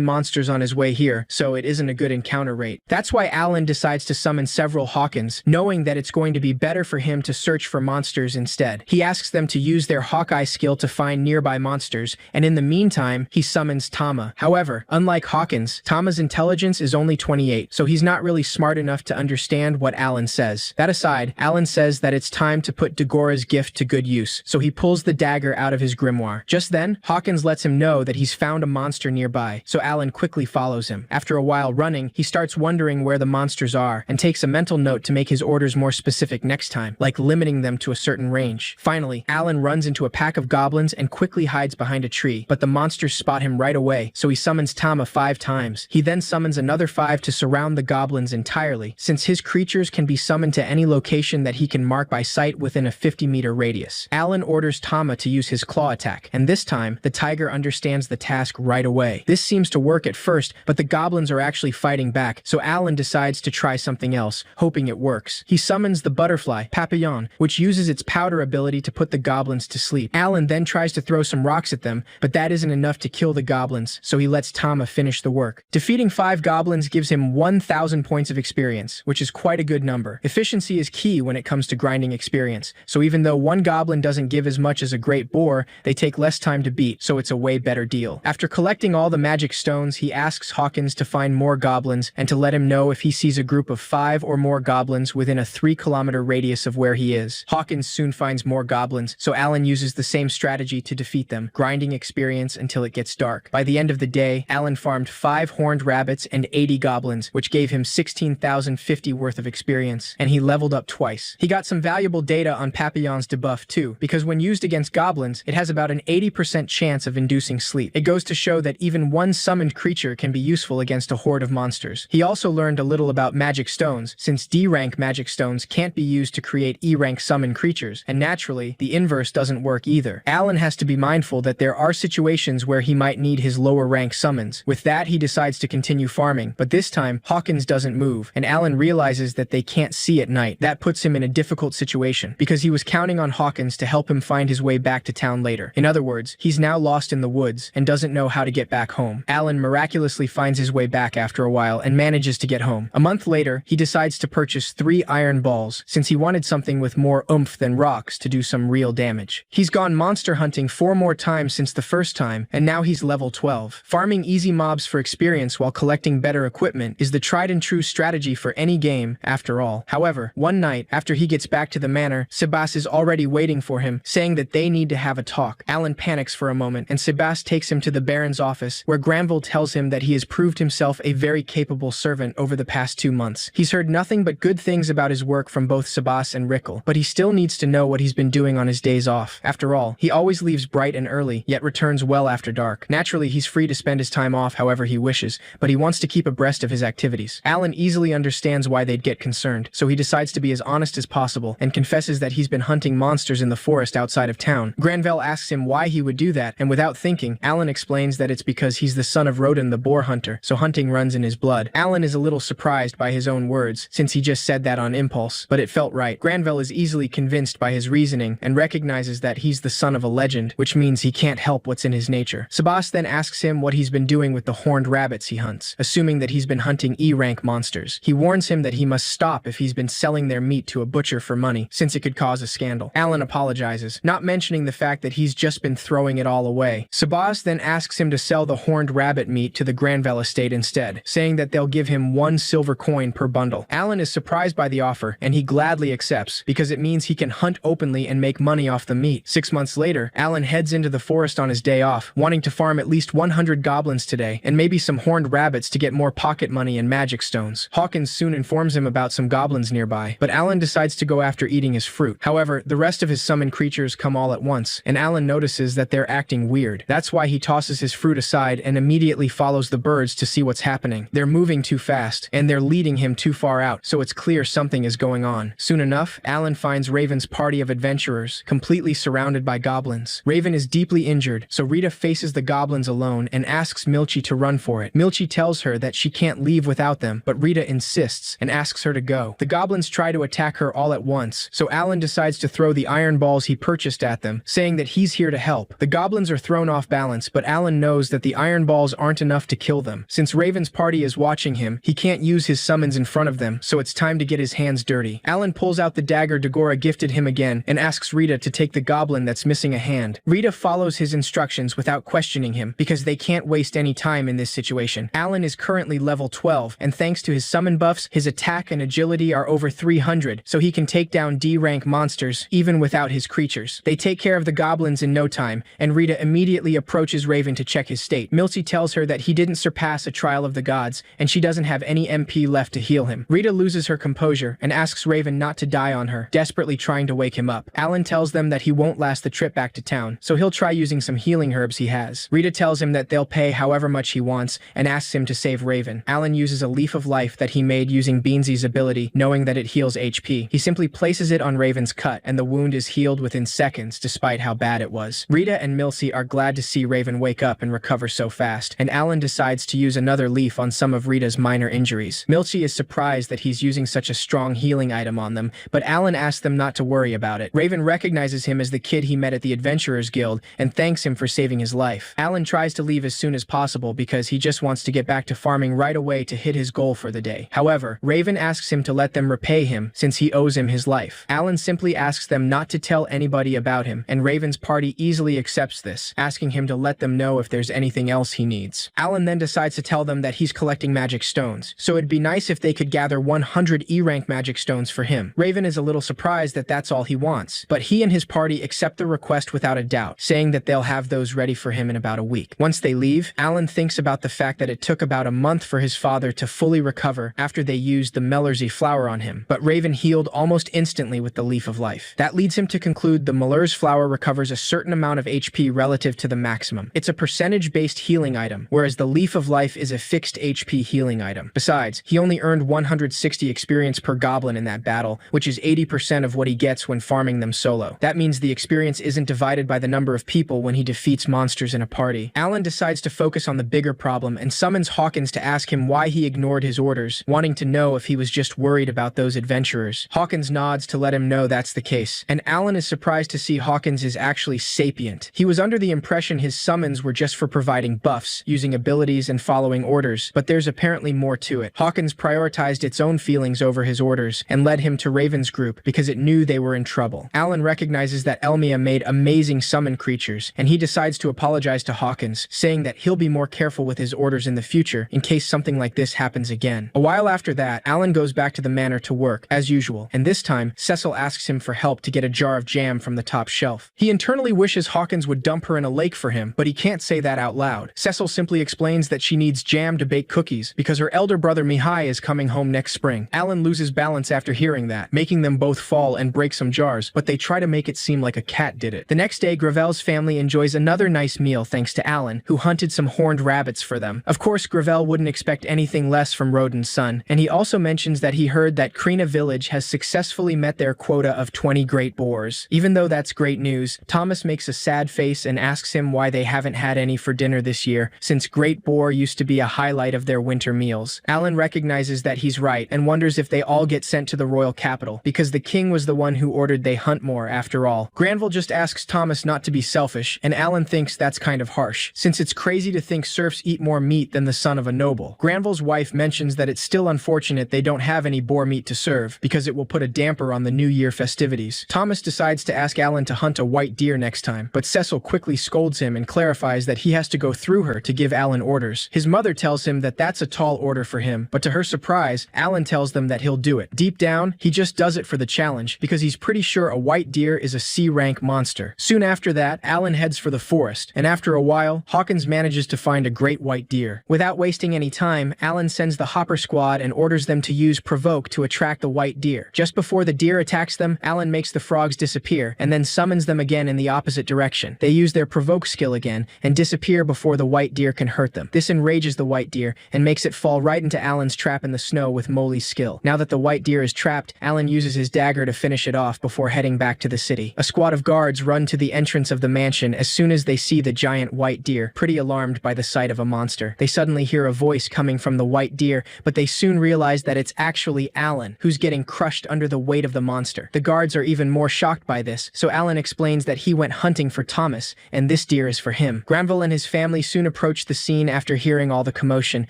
monsters on his way here, so it isn't a good encounter rate. That's why Alan decides to summon several Hawkins, knowing that it's going to be better for him to search for monsters instead. He asks them to use their Hawkeye skill to find nearby monsters, and in the meantime, he summons Tama. However, unlike Hawkins, Tama's intelligence is only 28, so he's not really smart enough to understand what Alan says. That aside, Alan says that it's time to put Dagora's gift to good use, so he pulls the dagger out of his grimoire. Just then, Hawkins lets him know that he's found a monster nearby, so Alan quickly follows him. After a while running, he starts wondering where the monsters are, and takes a mental note to make his orders more specific next time, like limiting them to a certain range. Finally, Alan runs into a pack of goblins and quickly hides behind a tree, but the monsters spot him right away, so he summons Tama 5 times. He then summons another 5 to surround the goblins entirely, since his creatures can be summoned to any location that he can mark by sight within a 50-meter radius. Alan orders Tama to use his claw attack, and this time, the tiger understands the task right away. This seems to work at first, but the goblins are actually fighting back, so Alan decides to try something else, hoping it works. He summons the butterfly, Papillon, which uses its powder ability to put the goblins to sleep. Alan then tries to throw some rocks at them, but that isn't enough to kill the goblins, so he lets Tama finish the work. Defeating 5 goblins gives him 1,000 points of experience, which is quite a good number. Efficiency is key when it comes to grinding experience, so even though one goblin doesn't give as much as a great boar, they take less time to beat, so it's a way better deal. After collecting all the magic stones, he asks Hawkins to find more goblins and to let him know if he sees a group of 5 or more goblins within a 3-kilometer radius of where he is. Hawkins soon finds more goblins, so Alan uses the same strategy to defeat them, grinding experience until it gets dark. By the end of the day, Alan farmed 5 horned rabbits and 80 goblins, which gave him 16,050 worth of experience, and he leveled up twice. He got some valuable data on Papillon's debuff too, because when used against goblins, it has about an 80% chance of inducing sleep. It goes to show that even one summoned creature can be useful against a horde of monsters. He also learned a little about magic stones, since D-rank magic stones can't be used to create E-rank summoned creatures, and naturally, the inverse doesn't work either. Alan has to be mindful that there are situations where he might need his lower rank summons. With that, he decides to continue farming, but this time, Hawkins doesn't move, and Alan realizes that they can't see at night. That puts him in a difficult situation, because he was counting on Hawkins to help him find his way back to town later. In other words, he's now lost in the woods and doesn't know how to get back home. Alan miraculously finds his way back after a while and manages to get home. A month later, he decides to purchase 3 iron balls, since he wanted something with more oomph than rocks to do some real damage. He's gone monster hunting 4 more times since the first time, and now he's level 12. Farming easy mobs for experience while collecting better equipment is the tried and true strategy for any game, after all. However, one night, after he gets back to the manor, Sebas is already waiting for him, saying that they need to have a talk. Alan panics for a moment, and Sebas takes him to the Baron's office, where Granville tells him that he has proved himself a very capable servant over the past 2 months. He's heard nothing but good things about his work from both Sebas and Rickle, but he still needs to know what he's been doing on his days off. After all, he always leaves bright and early, yet returns well after dark. Naturally, he's free to spend his time off however he wishes, but he wants to keep abreast of his activities. Alan easily understands why they'd get concerned, so he decides to be as honest as possible and confesses that he's been hunting monsters in the forest outside of town. Granville asks him why he would do that, and without thinking, Alan explains that it's because he's the son of Roden the boar hunter, so hunting runs in his blood. Alan is a little surprised by his own words, since he just said that on impulse, but it felt right. Granville is easily convinced by his reasoning and recognizes that he's the son of a legend, which means he can't help what's in his nature. Sebas then asks him what he's been doing with the horned rabbits he hunts, assuming that he's been hunting E-rank monsters. He warns him that he must stop if he's been selling their meat to a butcher for money, since it could cause a scandal. Alan apologizes, not mentioning the fact that he's just been throwing it all away. Sebas then asks him to sell the horned rabbit meat to the Granville estate instead, saying that they'll give him 1 silver coin per bundle. Alan is surprised by the offer, and he gladly accepts, because it means he can hunt openly and make money off the meat. 6 months later, Alan heads into the forest on his day off, wanting to farm at least 100 goblins today, and maybe some horned rabbits to get more pocket money and magic stones. Hawkins soon informs him about some goblins nearby, but Alan decides to go after eating his fruit. However, the rest of his summoned creatures come all at once, and Alan notices that they're acting weird. That's why he tosses his fruit aside and immediately follows the birds to see what's happening. They're moving too fast, and they're leading him too far out, so it's clear something is going on. Soon enough, Alan finds Raven's party of adventurers, completely surrounded by goblins goblins. Raven is deeply injured, so Rita faces the goblins alone and asks Milchi to run for it. Milchi tells her that she can't leave without them, but Rita insists and asks her to go. The goblins try to attack her all at once, so Alan decides to throw the iron balls he purchased at them, saying that he's here to help. The goblins are thrown off balance, but Alan knows that the iron balls aren't enough to kill them. Since Raven's party is watching him, he can't use his summons in front of them, so it's time to get his hands dirty. Alan pulls out the dagger Dagora gifted him again and asks Rita to take the goblin that's missing a hand. Rita follows his instructions without questioning him because they can't waste any time in this situation. Alan is currently level 12, and thanks to his summon buffs, his attack and agility are over 300, so he can take down D-rank monsters even without his creatures. They take care of the goblins in no time, and Rita immediately approaches Raven to check his state. Milchi tells her that he didn't surpass a trial of the gods, and she doesn't have any MP left to heal him. Rita loses her composure and asks Raven not to die on her, desperately trying to wake him up. Alan tells them that he won't last the trip back to town, so he'll try using some healing herbs he has. Rita tells him that they'll pay however much he wants and asks him to save Raven. Alan uses a leaf of life that he made using Beansy's ability, knowing that it heals HP. He simply places it on Raven's cut, and the wound is healed within seconds despite how bad it was. Rita and Milchi are glad to see Raven wake up and recover so fast, and Alan decides to use another leaf on some of Rita's minor injuries. Milchi is surprised that he's using such a strong healing item on them, but Alan asks them not to worry about it. Raven recognizes him as the kid he met at the Adventurers Guild and thanks him for saving his life. Alan tries to leave as soon as possible because he just wants to get back to farming right away to hit his goal for the day. However, Raven asks him to let them repay him since he owes him his life. Alan simply asks them not to tell anybody about him, and Raven's party easily accepts this, asking him to let them know if there's anything else he needs. Alan then decides to tell them that he's collecting magic stones, so it'd be nice if they could gather 100 E-rank magic stones for him. Raven is a little surprised that that's all he wants, but he and his party accept the request without a doubt, saying that they'll have those ready for him in about a week. Once they leave, Alan thinks about the fact that it took about a month for his father to fully recover after they used the Mellerzy flower on him, but Raven healed almost instantly with the Leaf of Life. That leads him to conclude the Mellerzy flower recovers a certain amount of HP relative to the maximum. It's a percentage-based healing item, whereas the Leaf of Life is a fixed HP healing item. Besides, he only earned 160 experience per goblin in that battle, which is 80% of what he gets when farming them solo. That means the experience isn't divided by the number of people when he defeats monsters in a party. Alan decides to focus on the bigger problem and summons Hawkins to ask him why he ignored his orders, wanting to know if he was just worried about those adventurers. Hawkins nods to let him know that's the case, and Alan is surprised to see Hawkins is actually sapient. He was under the impression his summons were just for providing buffs, using abilities and following orders, but there's apparently more to it. Hawkins prioritized its own feelings over his orders and led him to Raven's group because it knew they were in trouble. Alan recognizes that Elmia made amazing summon creatures, and he decides to apologize to Hawkins, saying that he'll be more careful with his orders in the future in case something like this happens again. A while after that, Alan goes back to the manor to work, as usual, and this time, Cecil asks him for help to get a jar of jam from the top shelf. He internally wishes Hawkins would dump her in a lake for him, but he can't say that out loud. Cecil simply explains that she needs jam to bake cookies because her elder brother Mihai is coming home next spring. Alan loses balance after hearing that, making them both fall and break some jars, but they try to make it seem like a cat did it. The next day, Gravel's family enjoys another nice meal thanks to Alan, who hunted some horned rabbits for them. Of course, Gravel wouldn't expect anything less from Rodin's son, and he also mentions that he heard that Krina village has successfully met their quota of 20 great boars. Even though that's great news, Thomas makes a sad face and asks him why they haven't had any for dinner this year, since great boar used to be a highlight of their winter meals. Alan recognizes that he's right and wonders if they all get sent to the royal capital, because the king was the one who ordered they hunt more after all. Granville just asks Thomas not to be selfish, and Alan thinks that's kind of harsh, since it's crazy to think serfs eat more meat than the son of a noble. Granville's wife mentions that it's still unfortunate they don't have any boar meat to serve, because it will put a damper on the New Year festivities. Thomas decides to ask Alan to hunt a white deer next time, but Cecil quickly scolds him and clarifies that he has to go through her to give Alan orders. His mother tells him that that's a tall order for him, but to her surprise, Alan tells them that he'll do it. Deep down, he just does it for the challenge, because he's pretty sure a white deer is a C-rank monster. Soon after that, Alan heads for the forest, and after a while, Hawkins manages to find a great white deer. Without wasting any time, Alan sends the Hopper squad and orders them to use Provoke to attract the white deer. Just before the deer attacks them, Alan makes the frogs disappear, and then summons them again in the opposite direction. They use their Provoke skill again, and disappear before the white deer can hurt them. This enrages the white deer, and makes it fall right into Alan's trap in the snow with Molly's skill. Now that the white deer is trapped, Alan uses his dagger to finish it off before heading back to the city. A squad of guards guards run to the entrance of the mansion as soon as they see the giant white deer, pretty alarmed by the sight of a monster. They suddenly hear a voice coming from the white deer, but they soon realize that it's actually Alan, who's getting crushed under the weight of the monster. The guards are even more shocked by this, so Alan explains that he went hunting for Thomas, and this deer is for him. Granville and his family soon approach the scene after hearing all the commotion,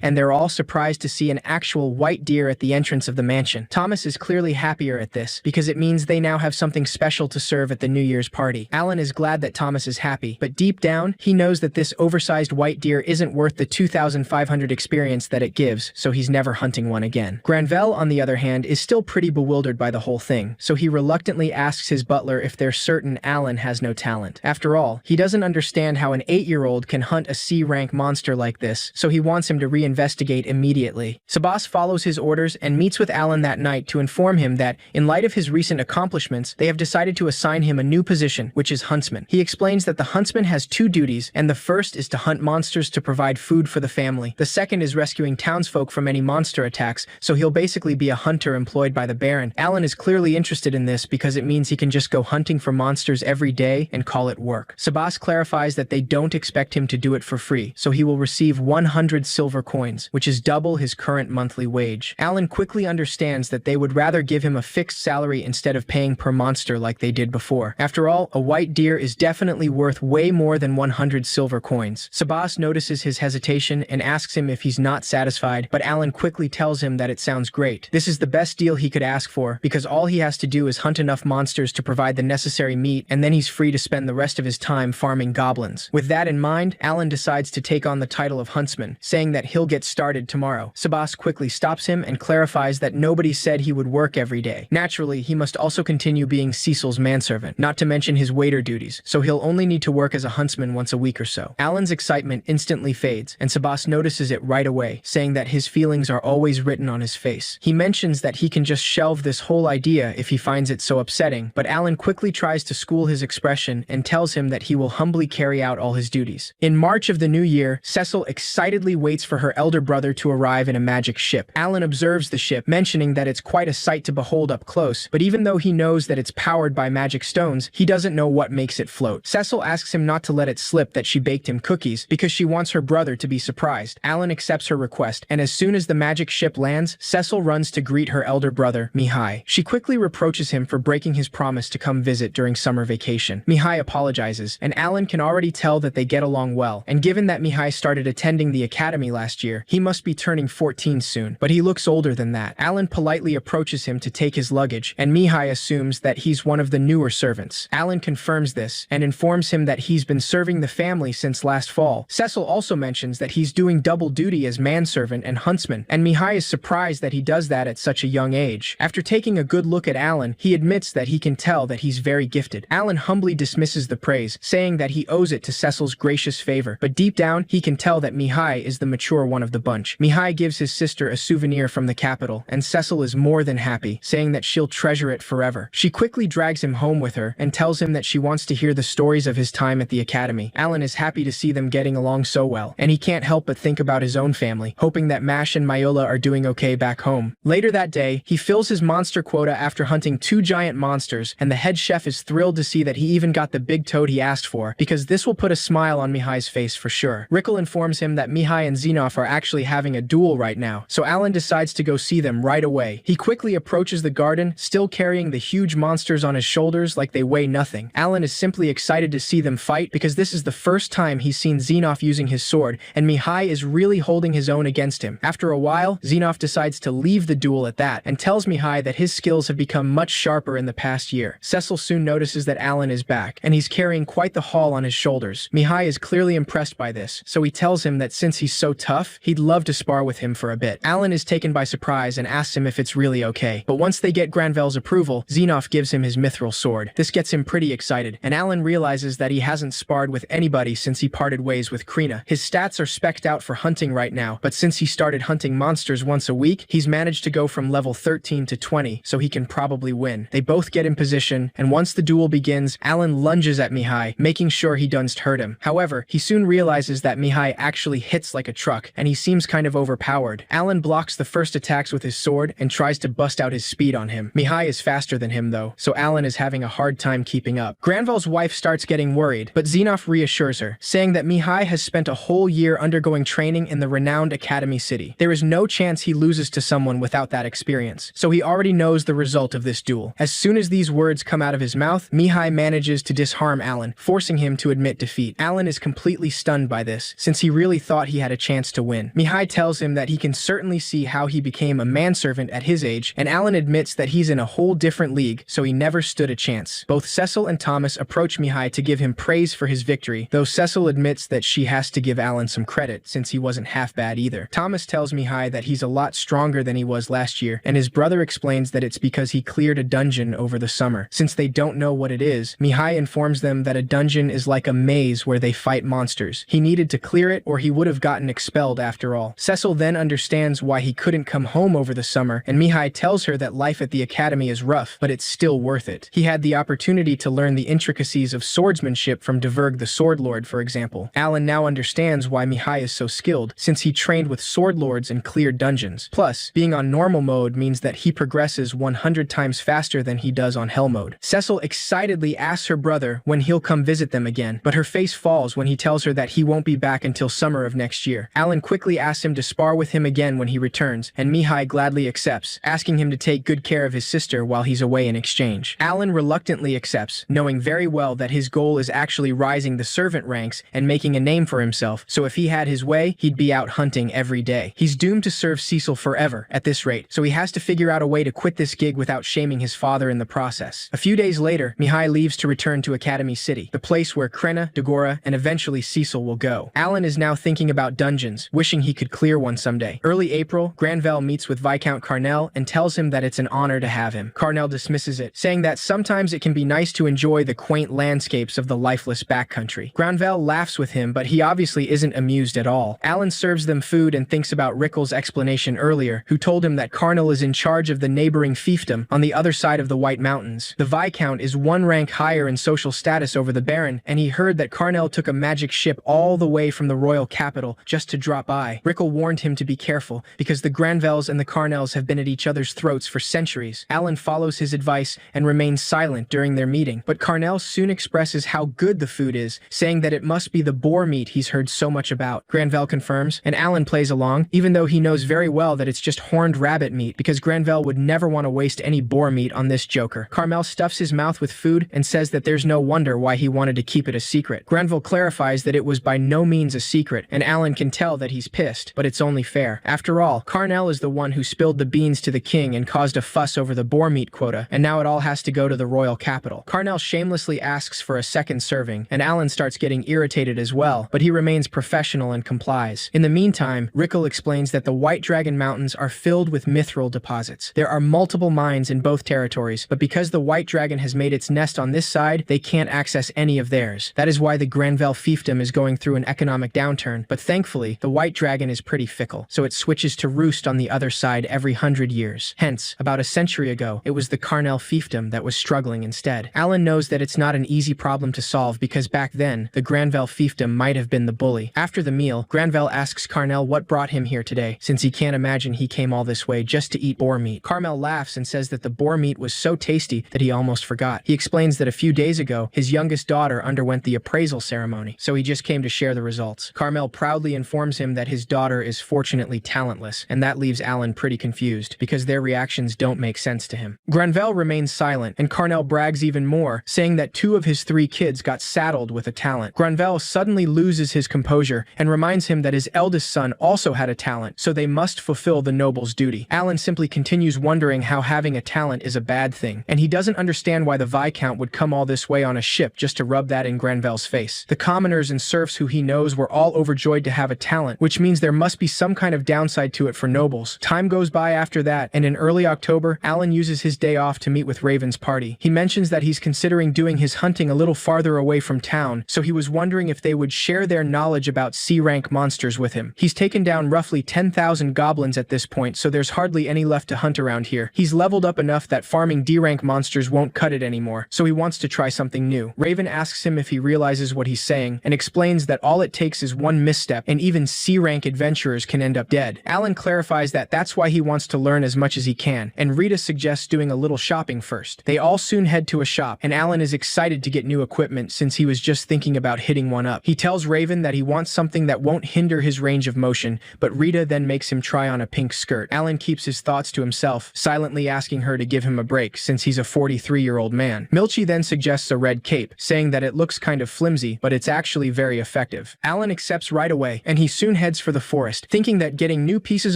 and they're all surprised to see an actual white deer at the entrance of the mansion. Thomas is clearly happier at this, because it means they now have something special to serve at the New Year's party. Alan is glad that Thomas is happy, but deep down, he knows that this oversized white deer isn't worth the 2,500 experience that it gives, so he's never hunting one again. Granville, on the other hand, is still pretty bewildered by the whole thing, so he reluctantly asks his butler if they're certain Alan has no talent. After all, he doesn't understand how an 8-year-old can hunt a C-rank monster like this, so he wants him to reinvestigate immediately. Sabas follows his orders and meets with Alan that night to inform him that, in light of his recent accomplishments, they have decided to assign him a new position, which is huntsman. He explains that the huntsman has 2 duties, and the first is to hunt monsters to provide food for the family. The second is rescuing townsfolk from any monster attacks, so he'll basically be a hunter employed by the Baron. Alan is clearly interested in this because it means he can just go hunting for monsters every day and call it work. Sabas clarifies that they don't expect him to do it for free, so he will receive 100 silver coins, which is double his current monthly wage. Alan quickly understands that they would rather give him a fixed salary instead of paying per monster like they did before. After all, a white deer is definitely worth way more than 100 silver coins. Sabas notices his hesitation and asks him if he's not satisfied, but Alan quickly tells him that it sounds great. This is the best deal he could ask for, because all he has to do is hunt enough monsters to provide the necessary meat, and then he's free to spend the rest of his time farming goblins. With that in mind, Alan decides to take on the title of huntsman, saying that he'll get started tomorrow. Sabas quickly stops him and clarifies that nobody said he would work every day. Naturally, he must also continue being Cecil's manservant, not to mention his waiter duties, so he'll only need to work as a huntsman once a week or so. Alan's excitement instantly fades, and Sabas notices it right away, saying that his feelings are always written on his face. He mentions that he can just shelve this whole idea if he finds it so upsetting, but Alan quickly tries to school his expression and tells him that he will humbly carry out all his duties. In March of the new year, Cecil excitedly waits for her elder brother to arrive in a magic ship. Alan observes the ship, mentioning that it's quite a sight to behold up close, but even though he knows that it's powered by magic stones, he doesn't know what makes it float. Cecil asks him not to let it slip that she baked him cookies, because she wants her brother to be surprised. Alan accepts her request, and as soon as the magic ship lands, Cecil runs to greet her elder brother, Mihai. She quickly reproaches him for breaking his promise to come visit during summer vacation. Mihai apologizes, and Alan can already tell that they get along well, and given that Mihai started attending the academy last year, he must be turning 14 soon, but he looks older than that. Alan politely approaches him to take his luggage, and Mihai assumes that he's one of the newer servants. Alan confirms this, and informs him that he's been serving the family since last fall. Cecil also mentions that he's doing double duty as manservant and huntsman, and Mihai is surprised that he does that at such a young age. After taking a good look at Alan, he admits that he can tell that he's very gifted. Alan humbly dismisses the praise, saying that he owes it to Cecil's gracious favor, but deep down, he can tell that Mihai is the mature one of the bunch. Mihai gives his sister a souvenir from the capital, and Cecil is more than happy, saying that she'll treasure it forever. She quickly drags him home with her, and tells him that she wants to hear the stories of his time at the academy. Alan is happy to see them getting along so well, and he can't help but think about his own family, hoping that Mash and Mayola are doing okay back home. Later that day, he fills his monster quota after hunting 2 giant monsters, and the head chef is thrilled to see that he even got the big toad he asked for, because this will put a smile on Mihai's face for sure. Rickle informs him that Mihai and Xenov are actually having a duel right now, so Alan decides to go see them right away. He quickly approaches the garden, still carrying the huge monsters on his shoulders like they weigh nothing. Alan is simply excited to see them fight because this is the first time he's seen Xenov using his sword, and Mihai is really holding his own against him. After a while, Xenov decides to leave the duel at that, and tells Mihai that his skills have become much sharper in the past year. Cecil soon notices that Alan is back, and he's carrying quite the haul on his shoulders. Mihai is clearly impressed by this, so he tells him that since he's so tough, he'd love to spar with him for a bit. Alan is taken by surprise and asks him if it's really okay, but once they get Granville's approval, Xenov gives him his mithril sword. This gets him pretty excited, and Alan realizes that he hasn't sparred with anybody since he parted ways with Krina. His stats are specced out for hunting right now, but since he started hunting monsters once a week, he's managed to go from level 13 to 20, so he can probably win. They both get in position, and once the duel begins, Alan lunges at Mihai, making sure he doesn't hurt him. However, he soon realizes that Mihai actually hits like a truck, and he seems kind of overpowered. Alan blocks the first attacks with his sword and tries to bust out his speed on him. Mihai is faster than him though, so Alan is having a hard time keeping shaping up. Granville's wife starts getting worried, but Xenoph reassures her, saying that Mihai has spent a whole year undergoing training in the renowned academy city. There is no chance he loses to someone without that experience, so he already knows the result of this duel. As soon as these words come out of his mouth, Mihai manages to disarm Alan, forcing him to admit defeat. Alan is completely stunned by this, since he really thought he had a chance to win. Mihai tells him that he can certainly see how he became a manservant at his age, and Alan admits that he's in a whole different league, so he never stood a chance. Both Cecil and Thomas approach Mihai to give him praise for his victory, though Cecil admits that she has to give Alan some credit, since he wasn't half bad either. Thomas tells Mihai that he's a lot stronger than he was last year, and his brother explains that it's because he cleared a dungeon over the summer. Since they don't know what it is, Mihai informs them that a dungeon is like a maze where they fight monsters. He needed to clear it or he would have gotten expelled after all. Cecil then understands why he couldn't come home over the summer, and Mihai tells her that life at the academy is rough, but it's still worth it. He had the opportunity to learn the intricacies of swordsmanship from Diverg the Sword Lord, for example. Alan now understands why Mihai is so skilled, since he trained with sword lords and cleared dungeons. Plus, being on normal mode means that he progresses 100 times faster than he does on hell mode. Cecil excitedly asks her brother when he'll come visit them again, but her face falls when he tells her that he won't be back until summer of next year. Alan quickly asks him to spar with him again when he returns, and Mihai gladly accepts, asking him to take good care of his sister while he's away in exchange. Alan reluctantly accepts, knowing very well that his goal is actually rising the servant ranks and making a name for himself, so if he had his way, he'd be out hunting every day. He's doomed to serve Cecil forever at this rate, so he has to figure out a way to quit this gig without shaming his father in the process. A few days later, Mihai leaves to return to Academy City, the place where Krenna, Dagora, and eventually Cecil will go. Alan is now thinking about dungeons, wishing he could clear one someday. Early April, Granvelle meets with Viscount Carnell and tells him that it's an honor to have him. Carnell dismisses it, saying that sometimes it can be nice to enjoy the quaint landscapes of the lifeless backcountry. Granvelle laughs with him, but he obviously isn't amused at all. Alan serves them food and thinks about Rickel's explanation earlier, who told him that Carnell is in charge of the neighboring fiefdom on the other side of the White Mountains. The Viscount is one rank higher in social status over the Baron, and he heard that Carnell took a magic ship all the way from the royal capital just to drop by. Rickel warned him to be careful, because the Granvelles and the Carnells have been at each other's throats for centuries. Alan follows his advice and remains silent during their meeting, but Carnell soon expresses how good the food is, saying that it must be the boar meat he's heard so much about. Granvelle confirms, and Alan plays along, even though he knows very well that it's just horned rabbit meat, because Granvelle would never want to waste any boar meat on this joker. Carmel stuffs his mouth with food and says that there's no wonder why he wanted to keep it a secret. Granville clarifies that it was by no means a secret, and Alan can tell that he's pissed, but it's only fair. After all, Carnell is the one who spilled the beans to the king and caused a fuss over the boar meat quota, and now it all has to go to the royal capital. Carnell shamelessly asks for a second serving, and Alan starts getting irritated as well, but he remains professional and complies. In the meantime, Rickel explains that the White Dragon Mountains are filled with mithril deposits. There are multiple mines in both territories, but because the White Dragon has made its nest on this side, they can't access any of theirs. That is why the Granvelle fiefdom is going through an economic downturn, but thankfully, the White Dragon is pretty fickle, so it switches to roost on the other side every 100 years. Hence, about a century ago, it was the Carnell fiefdom that was struggling instead. Alan knows that it's not an easy problem to solve because back then, the Granvelle fiefdom might have been the bully. After the meal, Granvelle asks Carnell what brought him here today, since he can't imagine he came all this way just to eat boar meat. Carmel laughs and says that the boar meat was so tasty that he almost forgot. He explains that a few days ago, his youngest daughter underwent the appraisal ceremony, so he just came to share the results. Carmel proudly informs him that his daughter is fortunately talentless, and that leaves Alan pretty confused, because their reactions don't make sense to him. Granvelle remains silent, and Carnell brags even more, saying that 2 of his 3 kids got saddled with a talent. Granvelle suddenly loses his composure and reminds him that his eldest son also had a talent, so they must fulfill the noble's duty. Alan simply continues wondering how having a talent is a bad thing, and he doesn't understand why the Viscount would come all this way on a ship just to rub that in Granvelle's face. The commoners and serfs who he knows were all overjoyed to have a talent, which means there must be some kind of downside to it for nobles. Time goes by after that, and in early October, Alan uses his day off to meet with Raven's party. He mentions that he's considering doing his hunting a little farther away from town, so he was wondering if they would share their knowledge about C-rank monsters with him. He's taken down roughly 10,000 goblins at this point, so there's hardly any left to hunt around here. He's leveled up enough that farming D-rank monsters won't cut it anymore, so he wants to try something new. Raven asks him if he realizes what he's saying, and explains that all it takes is one misstep, and even C-rank adventurers can end up dead. Alan clarifies that that's why he wants to learn as much as he can, and Rita suggests doing a little shopping first. They all soon head to a shop, shop, and Alan is excited to get new equipment since he was just thinking about hitting one up. He tells Raven that he wants something that won't hinder his range of motion, but Rita then makes him try on a pink skirt. Alan keeps his thoughts to himself, silently asking her to give him a break since he's a 43-year-old man. Milchie then suggests a red cape, saying that it looks kind of flimsy, but it's actually very effective. Alan accepts right away, and he soon heads for the forest, thinking that getting new pieces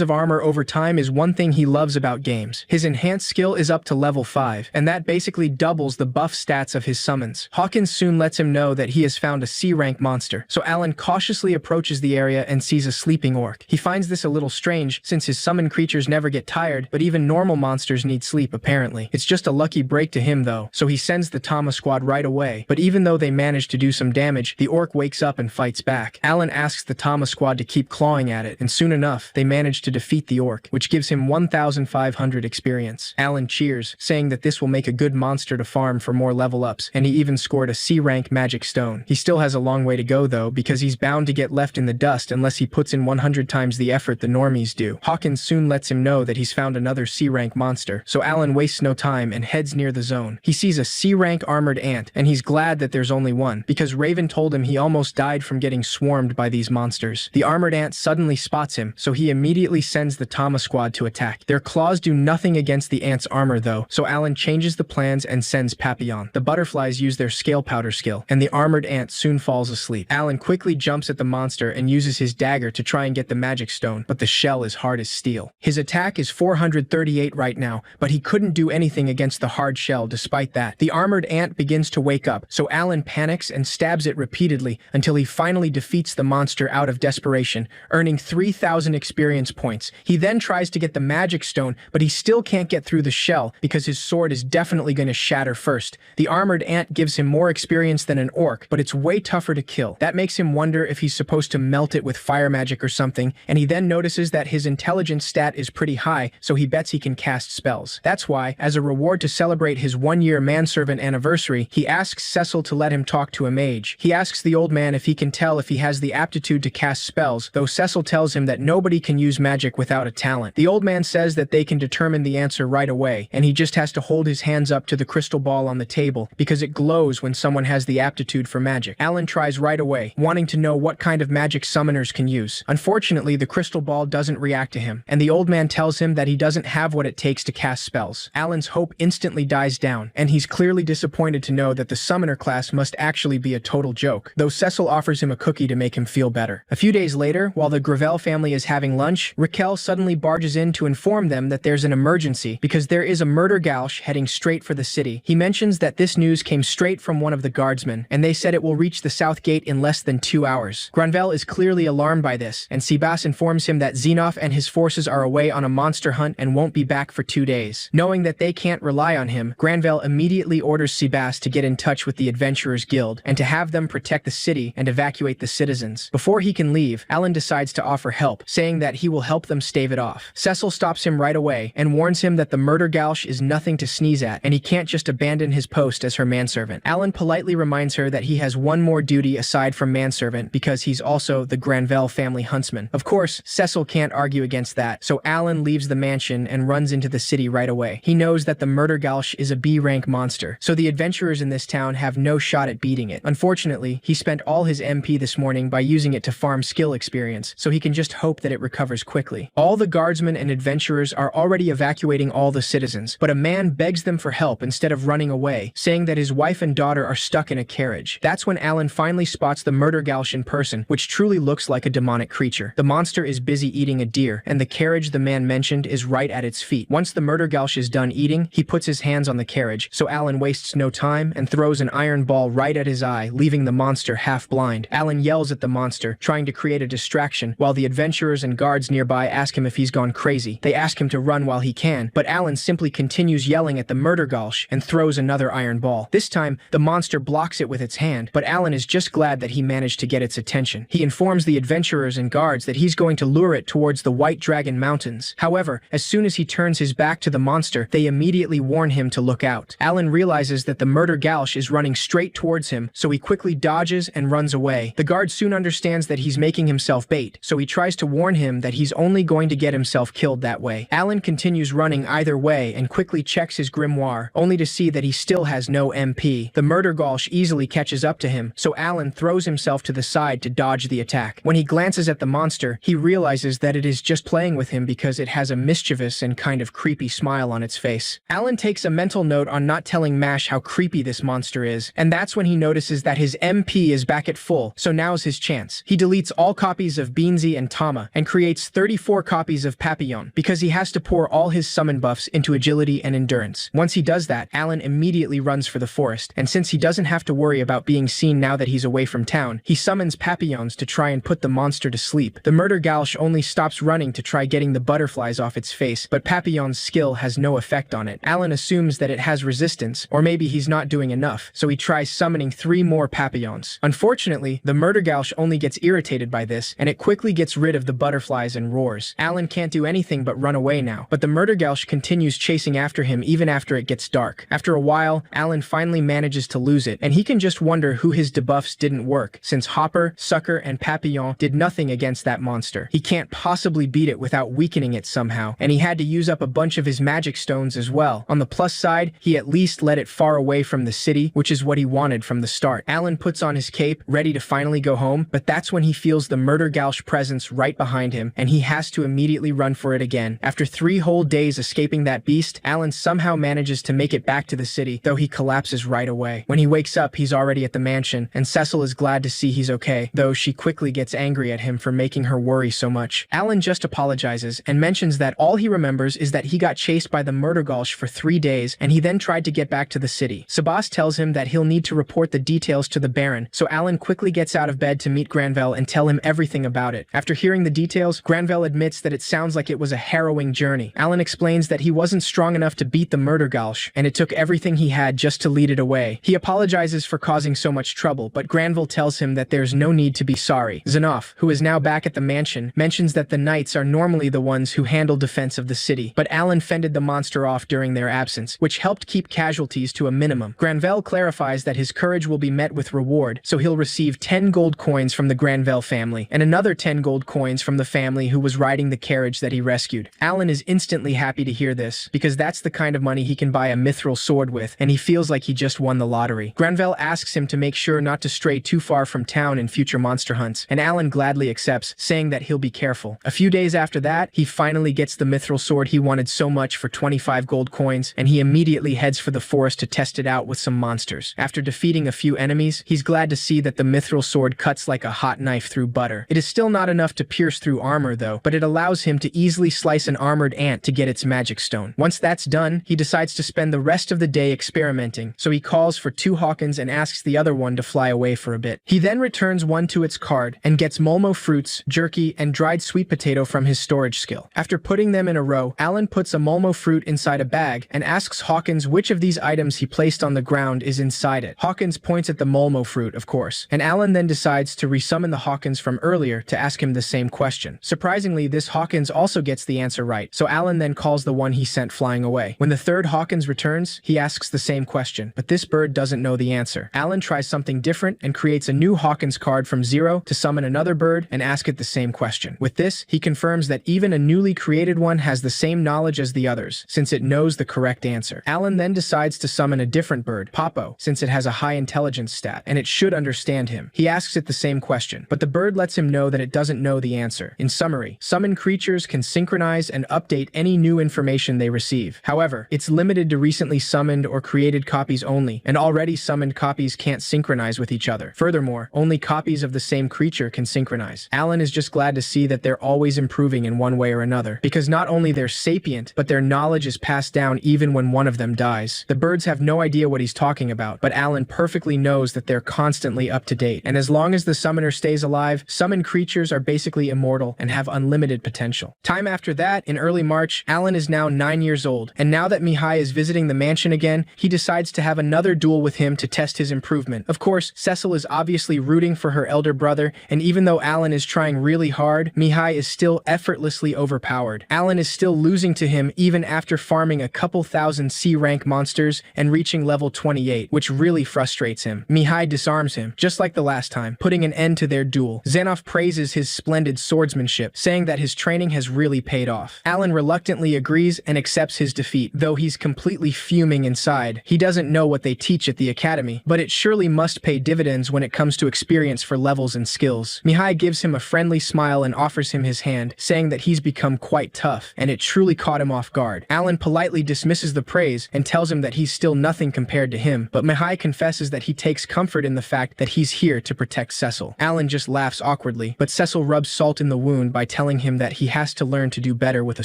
of armor over time is one thing he loves about games. His enhanced skill is up to level 5, and that basically doubles the buff stats of his summons. Hawkins soon lets him know that he has found a C-rank monster, so Alan cautiously approaches the area and sees a sleeping orc. He finds this a little strange, since his summoned creatures never get tired, but even normal monsters need sleep apparently. It's just a lucky break to him though, so he sends the Tama squad right away, but even though they manage to do some damage, the orc wakes up and fights back. Alan asks the Tama squad to keep clawing at it, and soon enough, they manage to defeat the orc, which gives him 1,500 experience. Alan cheers, saying that this will make a good monster to farm for more level ups, and he even scored a C-rank magic stone. He still has a long way to go though, because he's bound to get left in the dust unless he puts in 100 times the effort the normies do. Hawkins soon lets him know that he's found another C-rank monster, so Alan wastes no time and heads near the zone. He sees a C-rank armored ant, and he's glad that there's only one, because Raven told him he almost died from getting swarmed by these monsters. The armored ant suddenly spots him, so he immediately sends the Tama squad to attack. Their claws do nothing against the ant's armor though, so Alan changes the plans and sends Papillon. The butterflies use their scale powder skill, and the armored ant soon falls asleep. Alan quickly jumps at the monster and uses his dagger to try and get the magic stone, but the shell is hard as steel. His attack is 438 right now, but he couldn't do anything against the hard shell despite that. The armored ant begins to wake up, so Alan panics and stabs it repeatedly until he finally defeats the monster out of desperation, earning 3,000 experience points. He then tries to get the magic stone, but he still can't get through the shell because his sword is definitely going to shatter first. The armored ant gives him more experience than an orc, but it's way tougher to kill. That makes him wonder if he's supposed to melt it with fire magic or something, and he then notices that his intelligence stat is pretty high, so he bets he can cast spells. That's why, as a reward to celebrate his 1-year manservant anniversary, he asks Cecil to let him talk to a mage. He asks the old man if he can tell if he has the aptitude to cast spells, though Cecil tells him that nobody can use magic without a talent. The old man says that they can determine the answer right away, and he just has to hold his hands up to the crystal ball on the table, because it glows when someone has the aptitude for magic. Alan tries right away, wanting to know what kind of magic summoners can use. Unfortunately, the crystal ball doesn't react to him, and the old man tells him that he doesn't have what it takes to cast spells. Alan's hope instantly dies down, and he's clearly disappointed to know that the summoner class must actually be a total joke, though Cecil offers him a cookie to make him feel better. A few days later, while the Gravel family is having lunch, Raquel suddenly barges in to inform them that there's an emergency because there is a murder gauche heading straight for the city. He mentions that this news came straight from one of the guardsmen, and they said it will reach the south gate in less than 2 hours. Granvelle is clearly alarmed by this, and Sebas informs him that Xenoph and his forces are away on a monster hunt and won't be back for 2 days. Knowing that they can't rely on him, Granvelle immediately orders Sebas to get in touch with the Adventurers Guild and to have them protect the city and evacuate the citizens. Before he can leave, Alan decides to offer help, saying that he will help them stave it off. Cecil stops him right away and warns him that the murder gauche is nothing to sneeze at, and he can't just abandon his post as her manservant. Alan politely reminds her that he has one more duty aside from manservant because he's also the Granvelle family huntsman. Of course, Cecil can't argue against that, so Alan leaves the mansion and runs into the city right away. He knows that the murder gauche is a B-rank monster, so the adventurers in this town have no shot at beating it. Unfortunately, he spent all his MP this morning by using it to farm skill experience, so he can just hope that it recovers quickly. All the guardsmen and adventurers are already evacuating all the citizens, but a man begs them for help instead of running away, saying that his wife and daughter are stuck in a carriage. That's when Alan finally spots the murder gauche in person, which truly looks like a demonic creature. The monster is busy eating a deer, and the carriage the man mentioned is right at its feet. Once the murder gauche is done eating, he puts his hands on the carriage, so Alan wastes no time and throws an iron ball right at his eye, leaving the monster half blind. Alan yells at the monster, trying to create a distraction, while the adventurers and guards nearby ask him if he's gone crazy. They ask him to run while he can, but Alan simply continues yelling at the murder gauche and throws another iron ball. This time, the monster blocks it with its hand, but Alan is just glad that he managed to get its attention. He informs the adventurers and guards that he's going to lure it towards the White Dragon Mountains. However, as soon as he turns his back to the monster, they immediately warn him to look out. Alan realizes that the murder gauche is running straight towards him, so he quickly dodges and runs away. The guard soon understands that he's making himself bait, so he tries to warn him that he's only going to get himself killed that way. Alan continues running either way and quickly checks his grimoire, only to see that he still still has no MP. The murder Gulch easily catches up to him, so Alan throws himself to the side to dodge the attack. When he glances at the monster, he realizes that it is just playing with him because it has a mischievous and kind of creepy smile on its face. Alan takes a mental note on not telling Mash how creepy this monster is, and that's when he notices that his MP is back at full, so now's his chance. He deletes all copies of Beansy and Tama, and creates 34 copies of Papillon, because he has to pour all his summon buffs into agility and endurance. Once he does that, Alan immediately runs for the forest, and since he doesn't have to worry about being seen now that he's away from town, he summons Papillons to try and put the monster to sleep. The murder Gulch only stops running to try getting the butterflies off its face, but Papillon's skill has no effect on it. Alan assumes that it has resistance, or maybe he's not doing enough, so he tries summoning 3 more Papillons. Unfortunately, the murder Gulch only gets irritated by this, and it quickly gets rid of the butterflies and roars. Alan can't do anything but run away now, but the murder Gulch continues chasing after him even after it gets dark. After a while, Alan finally manages to lose it, and he can just wonder who his debuffs didn't work, since Hopper, Sucker, and Papillon did nothing against that monster. He can't possibly beat it without weakening it somehow, and he had to use up a bunch of his magic stones as well. On the plus side, he at least led it far away from the city, which is what he wanted from the start. Alan puts on his cape, ready to finally go home, but that's when he feels the murder Gulch presence right behind him, and he has to immediately run for it again. After 3 whole days escaping that beast, Alan somehow manages to make it back to the city, though he collapses right away. When he wakes up, he's already at the mansion, and Cecil is glad to see he's okay, though she quickly gets angry at him for making her worry so much. Alan just apologizes, and mentions that all he remembers is that he got chased by the murder Gulch for 3 days, and he then tried to get back to the city. Sabas tells him that he'll need to report the details to the Baron, so Alan quickly gets out of bed to meet Granvelle and tell him everything about it. After hearing the details, Granvelle admits that it sounds like it was a harrowing journey. Alan explains that he wasn't strong enough to beat the murder Gulch, and it took everything he had just to lead it away. He apologizes for causing so much trouble, but Granville tells him that there's no need to be sorry. Zanoff, who is now back at the mansion, mentions that the knights are normally the ones who handle defense of the city, but Alan fended the monster off during their absence, which helped keep casualties to a minimum. Granvelle clarifies that his courage will be met with reward, so he'll receive 10 gold coins from the Granvelle family, and another 10 gold coins from the family who was riding the carriage that he rescued. Alan is instantly happy to hear this, because that's the kind of money he can buy a mithril sword with, and he feels like he just won the lottery. Granvelle asks him to make sure not to stray too far from town in future monster hunts, and Alan gladly accepts, saying that he'll be careful. A few days after that, he finally gets the mithril sword he wanted so much for 25 gold coins, and he immediately heads for the forest to test it out with some monsters. After defeating a few enemies, he's glad to see that the mithril sword cuts like a hot knife through butter. It is still not enough to pierce through armor though, but it allows him to easily slice an armored ant to get its magic stone. Once that's done, he decides to spend the rest of the day experimenting, so he calls for 2 Hawkins and asks the other one to fly away for a bit. He then returns one to its card and gets Molmo fruits, jerky, and dried sweet potato from his storage skill. After putting them in a row, Alan puts a Molmo fruit inside a bag and asks Hawkins which of these items he placed on the ground is inside it. Hawkins points at the Molmo fruit, of course, and Alan then decides to resummon the Hawkins from earlier to ask him the same question. Surprisingly, this Hawkins also gets the answer right, so Alan then calls the one he sent flying away. When the 3rd Hawkins returns, he asks the same question, but this bird doesn't know the answer. Alan tries something different and creates a new Hawkins card from 0 to summon another bird and ask it the same question. With this, he confirms that even a newly created one has the same knowledge as the others, since it knows the correct answer. Alan then decides to summon a different bird, Popo, since it has a high intelligence stat, and it should understand him. He asks it the same question, but the bird lets him know that it doesn't know the answer. In summary, summoned creatures can synchronize and update any new information they receive. However, it's limited to recently summoned or created copies only, and already summoned copies can't synchronize with each other. Furthermore, only copies of the same creature can synchronize. Alan is just glad to see that they're always improving in one way or another, because not only they're sapient, but their knowledge is passed down even when one of them dies. The birds have no idea what he's talking about, but Alan perfectly knows that they're constantly up to date, and as long as the summoner stays alive, summoned creatures are basically immortal and have unlimited potential. Time after that, in early March, Alan is now 9 years old, and now that Mihai is visiting the mansion again, he decides to have another duel with him to test his improvement. Of course, Cecil is obviously rooting for her elder brother, and even though Alan is trying really hard, Mihai is still effortlessly overpowered. Alan is still losing to him even after farming a couple thousand C-rank monsters and reaching level 28, which really frustrates him. Mihai disarms him, just like the last time, putting an end to their duel. Xanov praises his splendid swordsmanship, saying that his training has really paid off. Alan reluctantly agrees and accepts his defeat, though he's completely fuming inside aside. He doesn't know what they teach at the academy, but it surely must pay dividends when it comes to experience for levels and skills. Mihai gives him a friendly smile and offers him his hand, saying that he's become quite tough, and it truly caught him off guard. Alan politely dismisses the praise and tells him that he's still nothing compared to him, but Mihai confesses that he takes comfort in the fact that he's here to protect Cecil. Alan just laughs awkwardly, but Cecil rubs salt in the wound by telling him that he has to learn to do better with a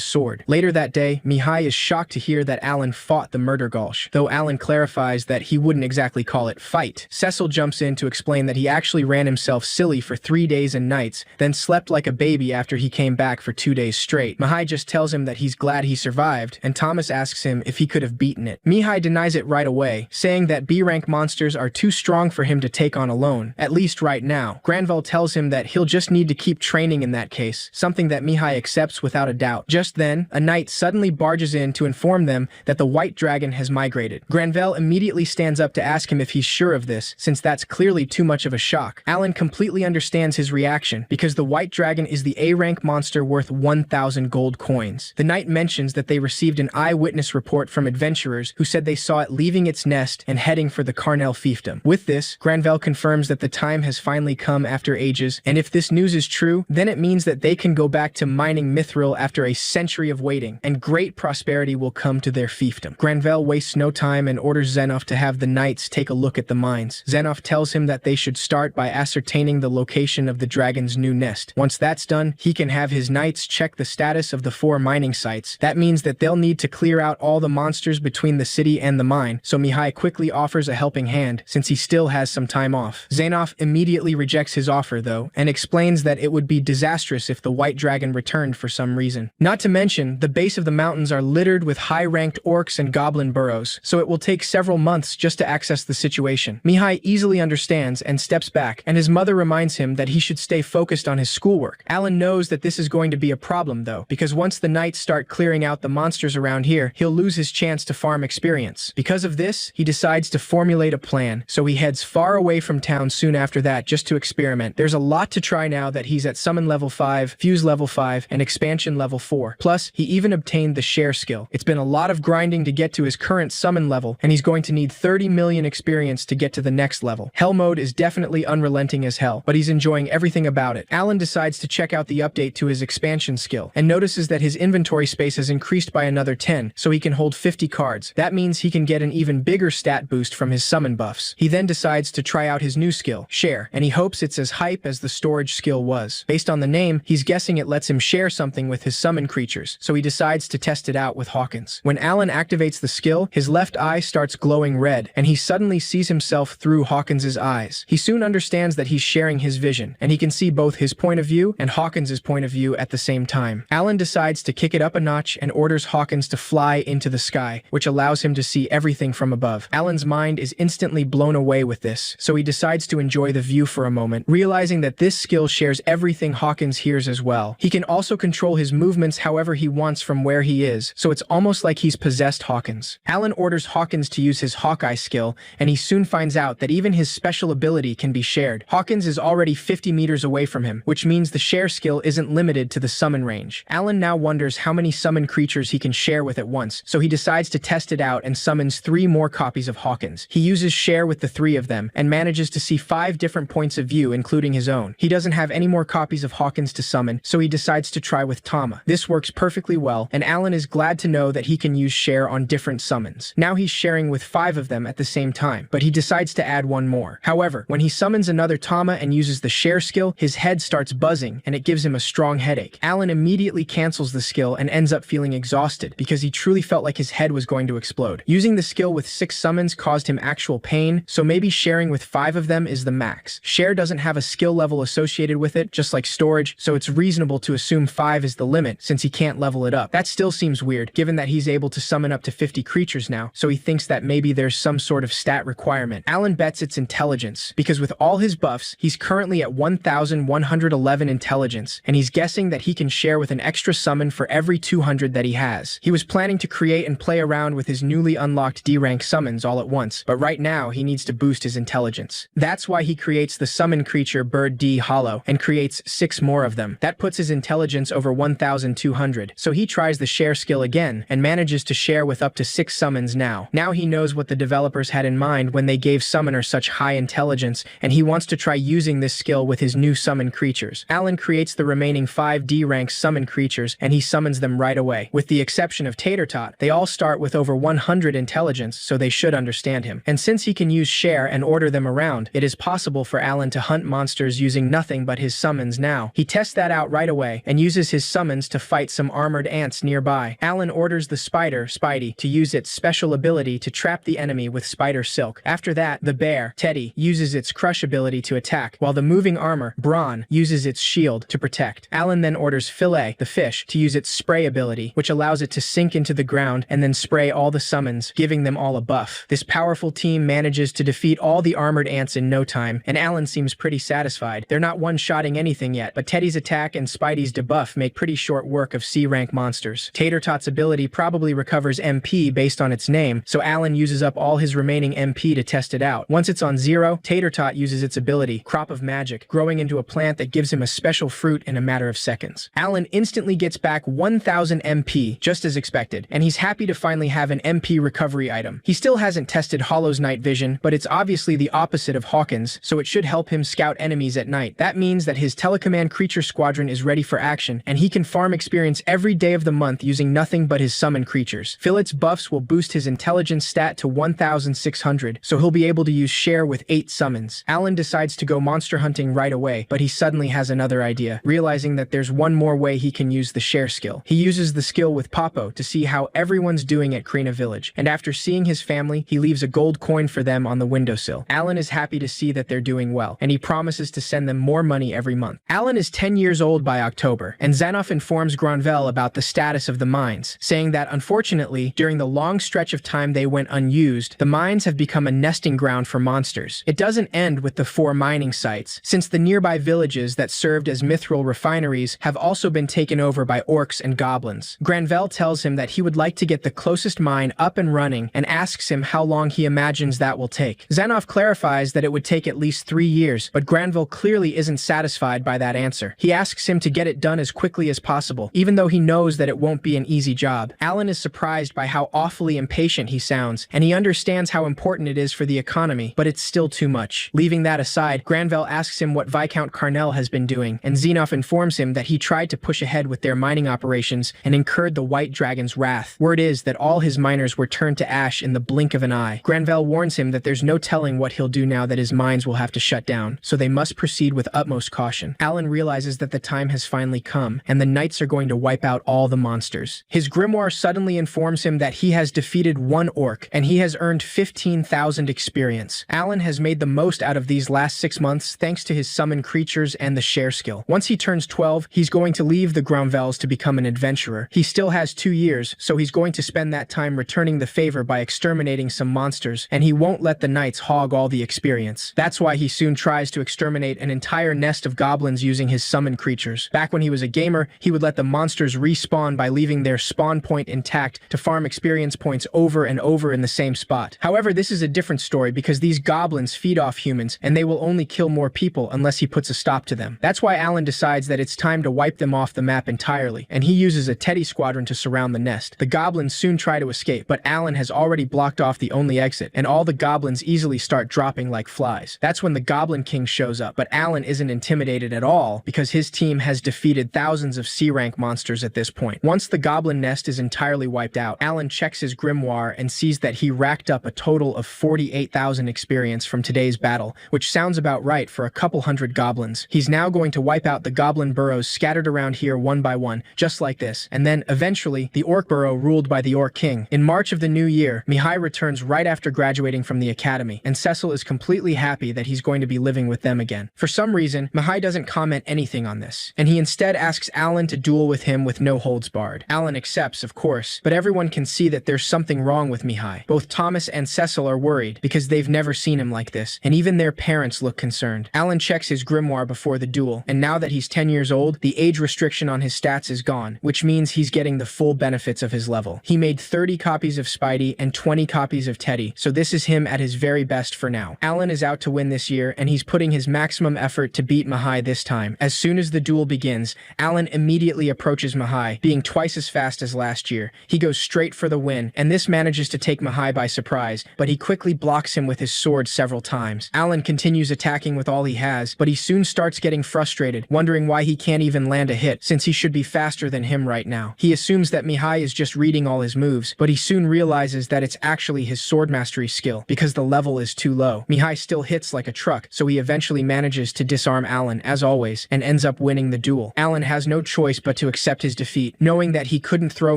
sword. Later that day, Mihai is shocked to hear that Alan fought the murder Gulch, though Alan clarifies that he wouldn't exactly call it fight. Cecil jumps in to explain that he actually ran himself silly for 3 days and nights, then slept like a baby after he came back for 2 days straight. Mihai just tells him that he's glad he survived, and Thomas asks him if he could have beaten it. Mihai denies it right away, saying that B-rank monsters are too strong for him to take on alone, at least right now. Granville tells him that he'll just need to keep training in that case, something that Mihai accepts without a doubt. Just then, a knight suddenly barges in to inform them that the white dragon has migrated. Granville immediately stands up to ask him if he's sure of this, since that's clearly too much of a shock. Alan completely understands his reaction, because the white dragon is the A-rank monster worth 1,000 gold coins. The knight mentions that they received an eyewitness report from adventurers who said they saw it leaving its nest and heading for the Carnell fiefdom. With this, Granville confirms that the time has finally come after ages, and if this news is true, then it means that they can go back to mining mithril after a century of waiting, and great prosperity will come to their fiefdom. Granville wastes no time and orders Zenoff to have the knights take a look at the mines. Zenoff tells him that they should start by ascertaining the location of the dragon's new nest. Once that's done, he can have his knights check the status of the 4 mining sites. That means that they'll need to clear out all the monsters between the city and the mine, so Mihai quickly offers a helping hand, since he still has some time off. Zenoff immediately rejects his offer, though, and explains that it would be disastrous if the white dragon returned for some reason. Not to mention, the base of the mountains are littered with high-ranked orcs and goblin burrows, so it will take several months just to access the situation. Mihai easily understands and steps back, and his mother reminds him that he should stay focused on his schoolwork. Alan knows that this is going to be a problem, though, because once the knights start clearing out the monsters around here, he'll lose his chance to farm experience. Because of this, he decides to formulate a plan, so he heads far away from town soon after that just to experiment. There's a lot to try now that he's at Summon level 5, Fuse level 5, and Expansion level 4. Plus, he even obtained the Share skill. It's been a lot of grinding to get to his current Summon level, and he's going to need 30 million experience to get to the next level. Hell mode is definitely unrelenting as hell, but he's enjoying everything about it. Alan decides to check out the update to his Expansion skill, and notices that his inventory space has increased by another 10, so he can hold 50 cards. That means he can get an even bigger stat boost from his summon buffs. He then decides to try out his new skill, Share, and he hopes it's as hype as the storage skill was. Based on the name, he's guessing it lets him share something with his summon creatures, so he decides to test it out with Hawkins. When Alan activates the skill, his left eye starts glowing red, and he suddenly sees himself through Hawkins' eyes. He soon understands that he's sharing his vision, and he can see both his point of view and Hawkins' point of view at the same time. Alan decides to kick it up a notch and orders Hawkins to fly into the sky, which allows him to see everything from above. Alan's mind is instantly blown away with this, so he decides to enjoy the view for a moment, realizing that this skill shares everything Hawkins hears as well. He can also control his movements however he wants from where he is, so it's almost like he's possessed Hawkins. Alan orders Hawkins to use his Hawkeye skill, and he soon finds out that even his special ability can be shared. Hawkins is already 50 meters away from him, which means the share skill isn't limited to the summon range. Alan now wonders how many summon creatures he can share with at once, so he decides to test it out and summons 3 more copies of Hawkins. He uses share with the 3 of them, and manages to see 5 different points of view, including his own. He doesn't have any more copies of Hawkins to summon, so he decides to try with Tama. This works perfectly well, and Alan is glad to know that he can use share on different summons. Now he's sharing with 5 of them at the same time, but he decides to add 1 more. However, when he summons another Tama and uses the share skill, his head starts buzzing, and it gives him a strong headache. Alan immediately cancels the skill and ends up feeling exhausted, because he truly felt like his head was going to explode. Using the skill with 6 summons caused him actual pain, so maybe sharing with 5 of them is the max. Share doesn't have a skill level associated with it, just like storage, so it's reasonable to assume 5 is the limit, since he can't level it up. That still seems weird, given that he's able to summon up to 50 creatures now, so he thinks that maybe there's some sort of stat requirement. Alan bets it's intelligence, because with all his buffs, he's currently at 1,111 intelligence, and he's guessing that he can share with an extra summon for every 200 that he has. He was planning to create and play around with his newly unlocked D-rank summons all at once, but right now he needs to boost his intelligence. That's why he creates the summon creature Bird D Hollow, and creates 6 more of them. That puts his intelligence over 1,200, so he tries the share skill again, and manages to share with up to 6 summons now. Now he knows what the developers had in mind when they gave Summoner such high intelligence, and he wants to try using this skill with his new summon creatures. Alan creates the remaining 5 D-rank summon creatures, and he summons them right away. With the exception of Tater Tot, they all start with over 100 intelligence, so they should understand him. And since he can use share and order them around, it is possible for Alan to hunt monsters using nothing but his summons now. He tests that out right away, and uses his summons to fight some armored ants nearby. Alan orders the spider, Spidey, to use its special ability to trap the enemy with spider silk. After that, the bear, Teddy, uses its crush ability to attack, while the moving armor, Brawn, uses its shield to protect. Alan then orders Fillet, the fish, to use its spray ability, which allows it to sink into the ground and then spray all the summons, giving them all a buff. This powerful team manages to defeat all the armored ants in no time, and Alan seems pretty satisfied. They're not one-shotting anything yet, but Teddy's attack and Spidey's debuff make pretty short work of C-rank monsters. Tater Tot's ability probably recovers MP based on its name, so Alan uses up all his remaining MP to test it out. Once it's on 0, Tater Tot uses its ability, Crop of Magic, growing into a plant that gives him a special fruit in a matter of seconds. Alan instantly gets back 1000 MP, just as expected, and he's happy to finally have an MP recovery item. He still hasn't tested Hollow's night vision, but it's obviously the opposite of Hawkins, so it should help him scout enemies at night. That means that his Telecommand creature squadron is ready for action, and he can farm experience every day of the month using nothing but his summon creatures. Fillet's buffs will boost his intelligence stat to 1600, so he'll be able to use share with 8 summons. Alan decides to go monster hunting right away, but he suddenly has another idea, realizing that there's one more way he can use the share skill. He uses the skill with Popo to see how everyone's doing at Krina Village, and after seeing his family, he leaves a gold coin for them on the windowsill. Alan is happy to see that they're doing well, and he promises to send them more money every month. Alan is 10 years old by October, and Xanoff informs Granvelle about the status of the mines, saying that unfortunately, during the long stretch of time they went unused, the mines have become a nesting ground for monsters. It doesn't end with the 4 mining sites, since the nearby villages that served as mithril refineries have also been taken over by orcs and goblins. Granvelle tells him that he would like to get the closest mine up and running and asks him how long he imagines that will take. Xanoff clarifies that it would take at least 3 years, but Granville clearly isn't satisfied by that answer. He asks him to get it done as quickly as possible, even though he knows that it won't be an easy job. Alan is surprised by how awfully impatient he sounds, and he understands how important it is for the economy, but it's still too much. Leaving that aside, Granvelle asks him what Viscount Carnell has been doing, and Xenoff informs him that he tried to push ahead with their mining operations and incurred the White Dragon's wrath. Word is that all his miners were turned to ash in the blink of an eye. Granvelle warns him that there's no telling what he'll do now that his mines will have to shut down, so they must proceed with utmost caution. Alan realizes that the time has finally come, and the knights are going to wipe out all the monsters. His grimoire suddenly informs him that he has defeated 1 orc, and he has earned 15,000 experience. Alan has made the most out of these last 6 months thanks to his summon creatures and the share skill. Once he turns 12, he's going to leave the Granvelles to become an adventurer. He still has 2 years, so he's going to spend that time returning the favor by exterminating some monsters, and he won't let the knights hog all the experience. That's why he soon tries to exterminate an entire nest of goblins using his summon creatures. Back when he was a gamer, he would let the monsters respawn by leaving their spawn point intact to farm experience points over and over in the same spot. However, this is a different story because these goblins feed off humans, and they will only kill more people unless he puts a stop to them. That's why Alan decides that it's time to wipe them off the map entirely, and he uses a Teddy squadron to surround the nest. The goblins soon try to escape, but Alan has already blocked off the only exit, and all the goblins easily start dropping like flies. That's when the Goblin King shows up, but Alan isn't intimidated at all because his team has defeated thousands of C-rank monsters at this point. Once the goblin nest is entirely wiped out, Alan checks his grimoire and sees that he racked up a total of 48,000 experience from today's battle, which sounds about right for a couple hundred goblins. He's now going to wipe out the goblin burrows scattered around here one by one, just like this, and then, eventually, the orc burrow ruled by the Orc King. In March of the new year, Mihai returns right after graduating from the academy, and Cecil is completely happy that he's going to be living with them again. For some reason, Mihai doesn't comment anything on this, and he instead asks Alan to duel with him with no holds barred. Alan accepts, of course, but everyone can see that there's something wrong with Mihai. Both Thomas and Cecil are worried because they've never seen him like this, and even their parents look concerned. Alan checks his grimoire before the duel, and now that he's 10 years old, the age restriction on his stats is gone, which means he's getting the full benefits of his level. He made 30 copies of Spidey and 20 copies of Teddy, so this is him at his very best for now. Alan is out to win this year, and he's putting his maximum effort to beat Mihai this time. As soon as the duel begins, Alan immediately approaches Mihai, being twice as fast as last year. He goes straight for the win, and this this manages to take Mihai by surprise, but he quickly blocks him with his sword several times. Alan continues attacking with all he has, but he soon starts getting frustrated, wondering why he can't even land a hit, since he should be faster than him right now. He assumes that Mihai is just reading all his moves, but he soon realizes that it's actually his sword mastery skill, because the level is too low. Mihai still hits like a truck, so he eventually manages to disarm Alan, as always, and ends up winning the duel. Alan has no choice but to accept his defeat, knowing that he couldn't throw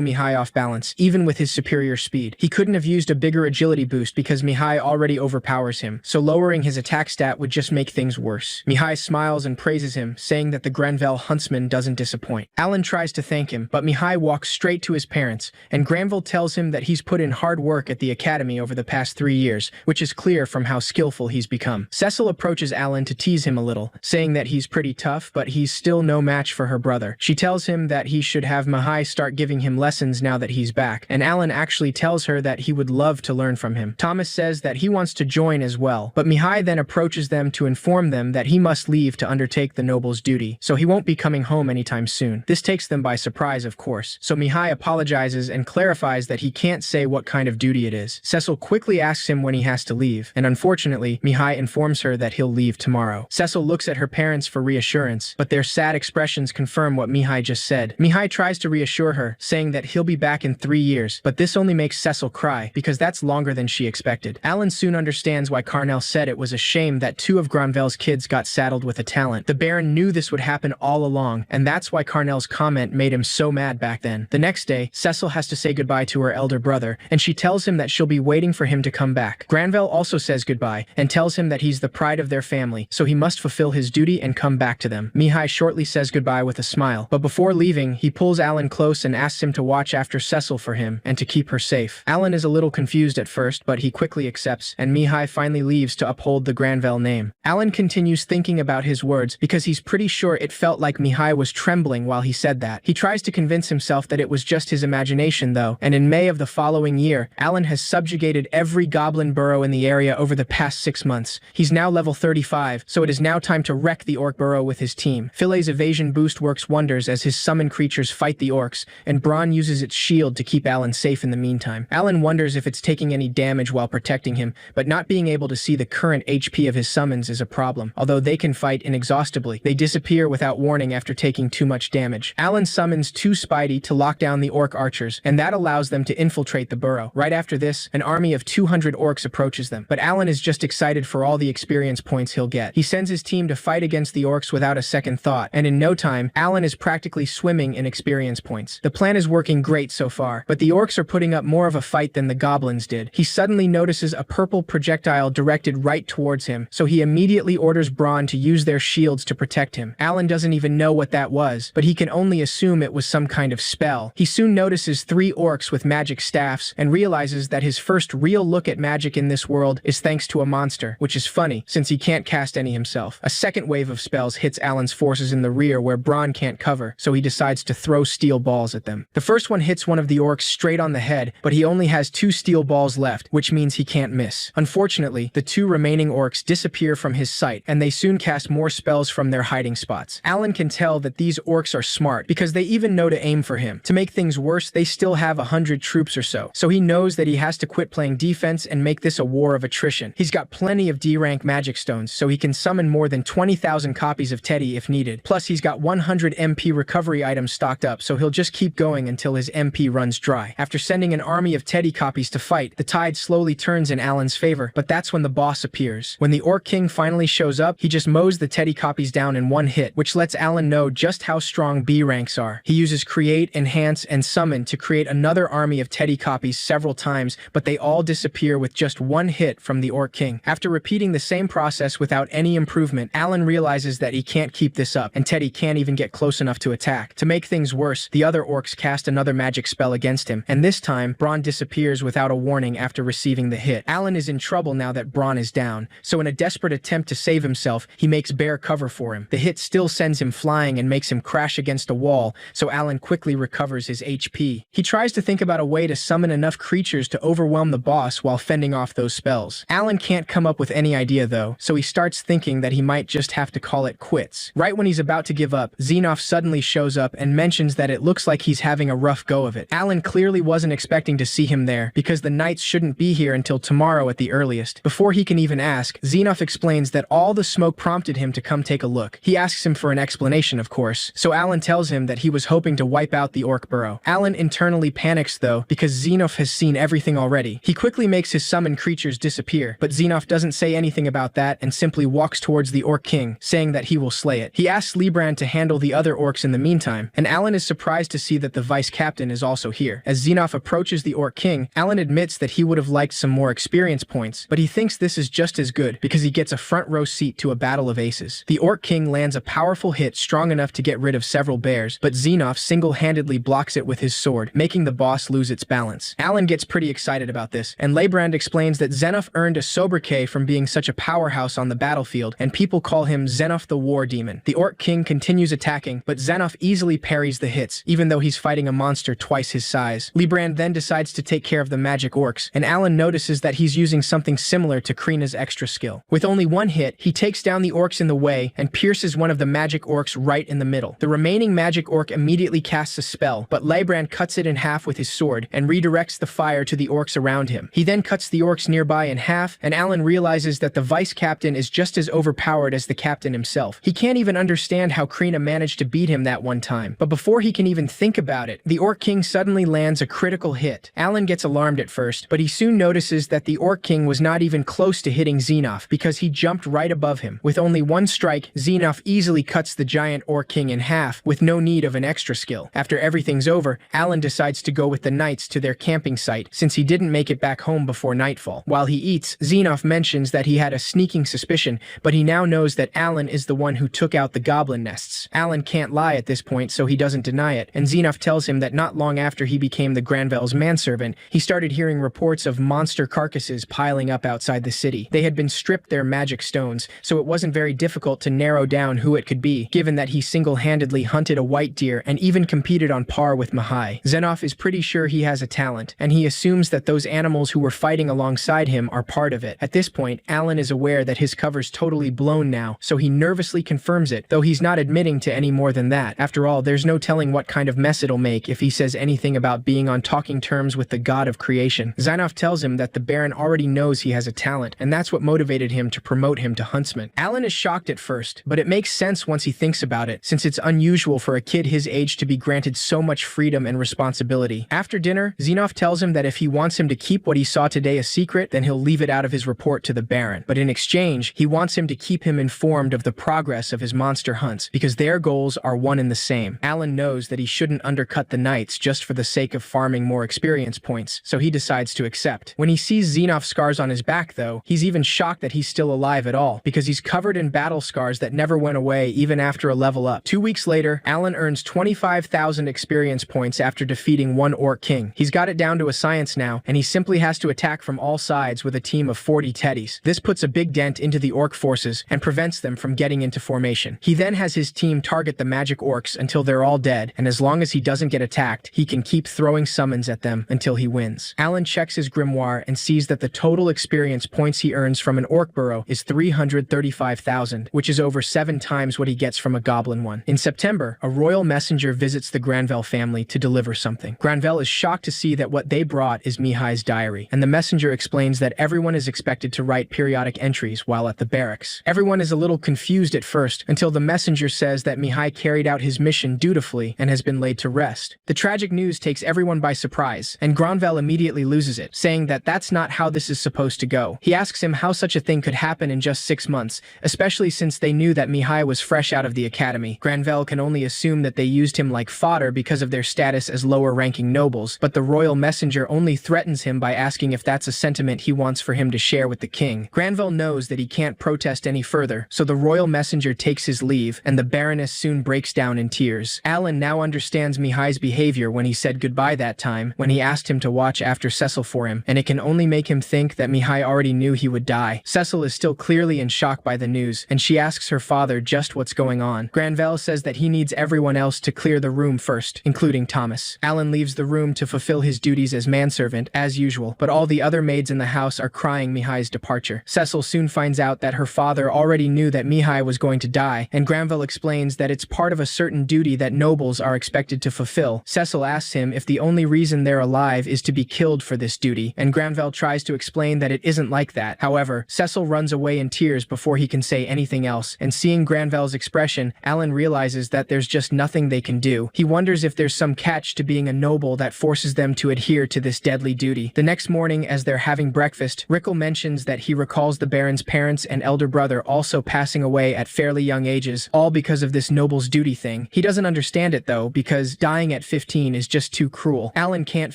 Mihai off balance, even with his superior speed. He couldn't have used a bigger agility boost because Mihai already overpowers him, so lowering his attack stat would just make things worse. Mihai smiles and praises him, saying that the Granville huntsman doesn't disappoint. Alan tries to thank him, but Mihai walks straight to his parents, and Granville tells him that he's put in hard work at the academy over the past 3 years, which is clear from how skillful he's become. Cecil approaches Alan to tease him a little, saying that he's pretty tough, but he's still no match for her brother. She tells him that he should have Mihai start giving him lessons now that he's back, and Alan actually tells her that he would love to learn from him. Thomas says that he wants to join as well, but Mihai then approaches them to inform them that he must leave to undertake the noble's duty, so he won't be coming home anytime soon. This takes them by surprise, of course, so Mihai apologizes and clarifies that he can't say what kind of duty it is. Cecil quickly asks him when he has to leave, and unfortunately, Mihai informs her that he'll leave tomorrow. Cecil looks at her parents for reassurance, but their sad expressions confirm what Mihai just said. Mihai tries to reassure her, saying that he'll be back in 3 years, but this only makes Cecil cry, because that's longer than she expected. Alan soon understands why Carnell said it was a shame that 2 of Granville's kids got saddled with a talent. The Baron knew this would happen all along, and that's why Carnell's comment made him so mad back then. The next day, Cecil has to say goodbye to her elder brother, and she tells him that she'll be waiting for him to come back. Granville also says goodbye, and tells him that he's the pride of their family, so he must fulfill his duty and come back to them. Mihai shortly says goodbye with a smile, but before leaving, he pulls Alan close and asks him to watch after Cecil for him, and to keep her safe. Alan is a little confused at first, but he quickly accepts, and Mihai finally leaves to uphold the Granville name. Alan continues thinking about his words, because he's pretty sure it felt like Mihai was trembling while he said that. He tries to convince himself that it was just his imagination though, and in May of the following year, Alan has subjugated every goblin burrow in the area over the past 6 months. He's now level 35, so it is now time to wreck the orc burrow with his team. Phile's evasion boost works wonders as his summoned creatures fight the orcs, and Braun uses its shield to keep Alan safe in the meantime. Alan wonders if it's taking any damage while protecting him, but not being able to see the current HP of his summons is a problem. Although they can fight inexhaustibly, they disappear without warning after taking too much damage. Alan summons 2 Spidey to lock down the orc archers, and that allows them to infiltrate the burrow. Right after this, an army of 200 orcs approaches them, but Alan is just excited for all the experience points he'll get. He sends his team to fight against the orcs without a second thought, and in no time, Alan is practically swimming in experience points. The plan is working great so far, but the orcs are putting up more of a fight than the goblins did. He suddenly notices a purple projectile directed right towards him, so he immediately orders Braun to use their shields to protect him. Alan doesn't even know what that was, but he can only assume it was some kind of spell. He soon notices 3 orcs with magic staffs, and realizes that his first real look at magic in this world is thanks to a monster, which is funny, since he can't cast any himself. A second wave of spells hits Alan's forces in the rear where Braun can't cover, so he decides to throw steel balls at them. The first one hits one of the orcs straight on the head, but he only has 2 steel balls left, which means he can't miss. Unfortunately, the 2 remaining orcs disappear from his sight, and they soon cast more spells from their hiding spots. Alan can tell that these orcs are smart, because they even know to aim for him. To make things worse, they still have 100 troops or so he knows that he has to quit playing defense and make this a war of attrition. He's got plenty of D-rank magic stones, so he can summon more than 20,000 copies of Teddy if needed. Plus, he's got 100 MP recovery items stocked up, so he'll just keep going until his MP runs dry. After sending an army of Teddy copies to fight, the tide slowly turns in Alan's favor, but that's when the boss appears. When the Orc King finally shows up, he just mows the Teddy copies down in one hit, which lets Alan know just how strong B ranks are. He uses Create, Enhance, and Summon to create another army of Teddy copies several times, but they all disappear with just one hit from the Orc King. After repeating the same process without any improvement, Alan realizes that he can't keep this up, and Teddy can't even get close enough to attack. To make things worse, the other orcs cast another magic spell against him, and this time, Braun disappears without a warning after receiving the hit. Alan is in trouble now that Braun is down, so in a desperate attempt to save himself, he makes Bear cover for him. The hit still sends him flying and makes him crash against a wall, so Alan quickly recovers his HP. He tries to think about a way to summon enough creatures to overwhelm the boss while fending off those spells. Alan can't come up with any idea though, so he starts thinking that he might just have to call it quits. Right when he's about to give up, Xenoph suddenly shows up and mentions that it looks like he's having a rough go of it. Alan clearly wasn't expecting to to see him there, because the knights shouldn't be here until tomorrow at the earliest. Before he can even ask, Xenoph explains that all the smoke prompted him to come take a look. He asks him for an explanation, of course, so Alan tells him that he was hoping to wipe out the orc burrow. Alan internally panics though, because Xenoph has seen everything already. He quickly makes his summoned creatures disappear, but Xenoph doesn't say anything about that and simply walks towards the orc king, saying that he will slay it. He asks Librand to handle the other orcs in the meantime, and Alan is surprised to see that the vice captain is also here. As Xenoph approaches the orc king, Alan admits that he would have liked some more experience points, but he thinks this is just as good because he gets a front row seat to a battle of aces. The orc king lands a powerful hit strong enough to get rid of several bears, but Xenoph single-handedly blocks it with his sword, making the boss lose its balance. Alan gets pretty excited about this, and Librand explains that Xenoph earned a sobriquet from being such a powerhouse on the battlefield, and people call him Xenoph the War Demon. The orc king continues attacking, but Xenoph easily parries the hits, even though he's fighting a monster twice his size. Librand then decides to take care of the magic orcs, and Alan notices that he's using something similar to Krina's extra skill. With only one hit, he takes down the orcs in the way and pierces one of the magic orcs right in the middle. The remaining magic orc immediately casts a spell, but Librand cuts it in half with his sword and redirects the fire to the orcs around him. He then cuts the orcs nearby in half, and Alan realizes that the vice captain is just as overpowered as the captain himself. He can't even understand how Krina managed to beat him that one time. But before he can even think about it, the orc king suddenly lands a critical hit. Alan gets alarmed at first, but he soon notices that the orc king was not even close to hitting Xenoph because he jumped right above him. With only one strike, Xenoph easily cuts the giant orc king in half with no need of an extra skill. After everything's over, Alan decides to go with the knights to their camping site since he didn't make it back home before nightfall. While he eats, Xenoph mentions that he had a sneaking suspicion, but he now knows that Alan is the one who took out the goblin nests. Alan can't lie at this point, so he doesn't deny it, and Xenoph tells him that not long after he became the Granville's manservant, he started hearing reports of monster carcasses piling up outside the city. They had been stripped their magic stones, so it wasn't very difficult to narrow down who it could be, given that he single-handedly hunted a white deer and even competed on par with Mihai. Xenoph is pretty sure he has a talent, and he assumes that those animals who were fighting alongside him are part of it. At this point, Alan is aware that his cover's totally blown now, so he nervously confirms it, though he's not admitting to any more than that. After all, there's no telling what kind of mess it'll make if he says anything about being on talking terms with the god of creation. Xenoph tells him that the Baron already knows he has a talent, and that's what motivated him to promote him to huntsman. Alan is shocked at first, but it makes sense once he thinks about it, since it's unusual for a kid his age to be granted so much freedom and responsibility. After dinner, Xenoph tells him that if he wants him to keep what he saw today a secret, then he'll leave it out of his report to the Baron. But in exchange, he wants him to keep him informed of the progress of his monster hunts, because their goals are one and the same. Alan knows that he shouldn't undercut the knights just for the sake of farming more experience points, so he decides to accept. When he sees Xenoph's scars on his back, though, he's even shocked that he's still alive at all, because he's covered in battle scars that never went away even after a level up. 2 weeks later, Alan earns 25,000 experience points after defeating one orc king. He's got it down to a science now, and he simply has to attack from all sides with a team of 40 teddies. This puts a big dent into the orc forces and prevents them from getting into formation. He then has his team target the magic orcs until they're all dead, and as long as he doesn't get attacked, he can keep throwing summons at them until he wins. Alan checks his grimoire and sees that the total experience points he earns from an orc burrow is 335,000, which is over 7 times what he gets from a goblin one. In September, a royal messenger visits the Granville family to deliver something. Granville is shocked to see that what they brought is Mihai's diary, and the messenger explains that everyone is expected to write periodic entries while at the barracks. Everyone is a little confused at first, until the messenger says that Mihai carried out his mission dutifully and has been laid to rest. The tragic news takes everyone by surprise, and Granville immediately loses it, saying that that's not how this is supposed to go. He asks him how such a thing could happen in just 6 months, especially since they knew that Mihai was fresh out of the academy. Granville can only assume that they used him like fodder because of their status as lower-ranking nobles, but the royal messenger only threatens him by asking if that's a sentiment he wants for him to share with the king. Granville knows that he can't protest any further, so the royal messenger takes his leave, and the Baroness soon breaks down in tears. Alan now understands Mihai's behavior when he said goodbye that time, when he asked him to watch after Cecil for him, and it can only make him think that Mihai already knew he would die. Cecil is still clearly in shock by the news, and she asks her father just what's going on. Granville says that he needs everyone else to clear the room first, including Thomas. Alan leaves the room to fulfill his duties as manservant, as usual, but all the other maids in the house are crying Mihai's departure. Cecil soon finds out that her father already knew that Mihai was going to die, and Granville explains that it's part of a certain duty that nobles are expected to fulfill. Cecil asks him if the only reason they're alive is to be killed for this duty, and Granville tries to explain that it isn't like that. However, Cecil runs away in tears before he can say anything else, and seeing Granville's expression, Alan realizes that there's just nothing they can do. He wonders if there's some catch to being a noble that forces them to adhere to this deadly duty. The next morning, as they're having breakfast, Rickle mentions that he recalls the Baron's parents and elder brother also passing away at fairly young ages, all because of this noble's duty thing. He doesn't understand it though, because dying at 15 is just too cruel. Alan can't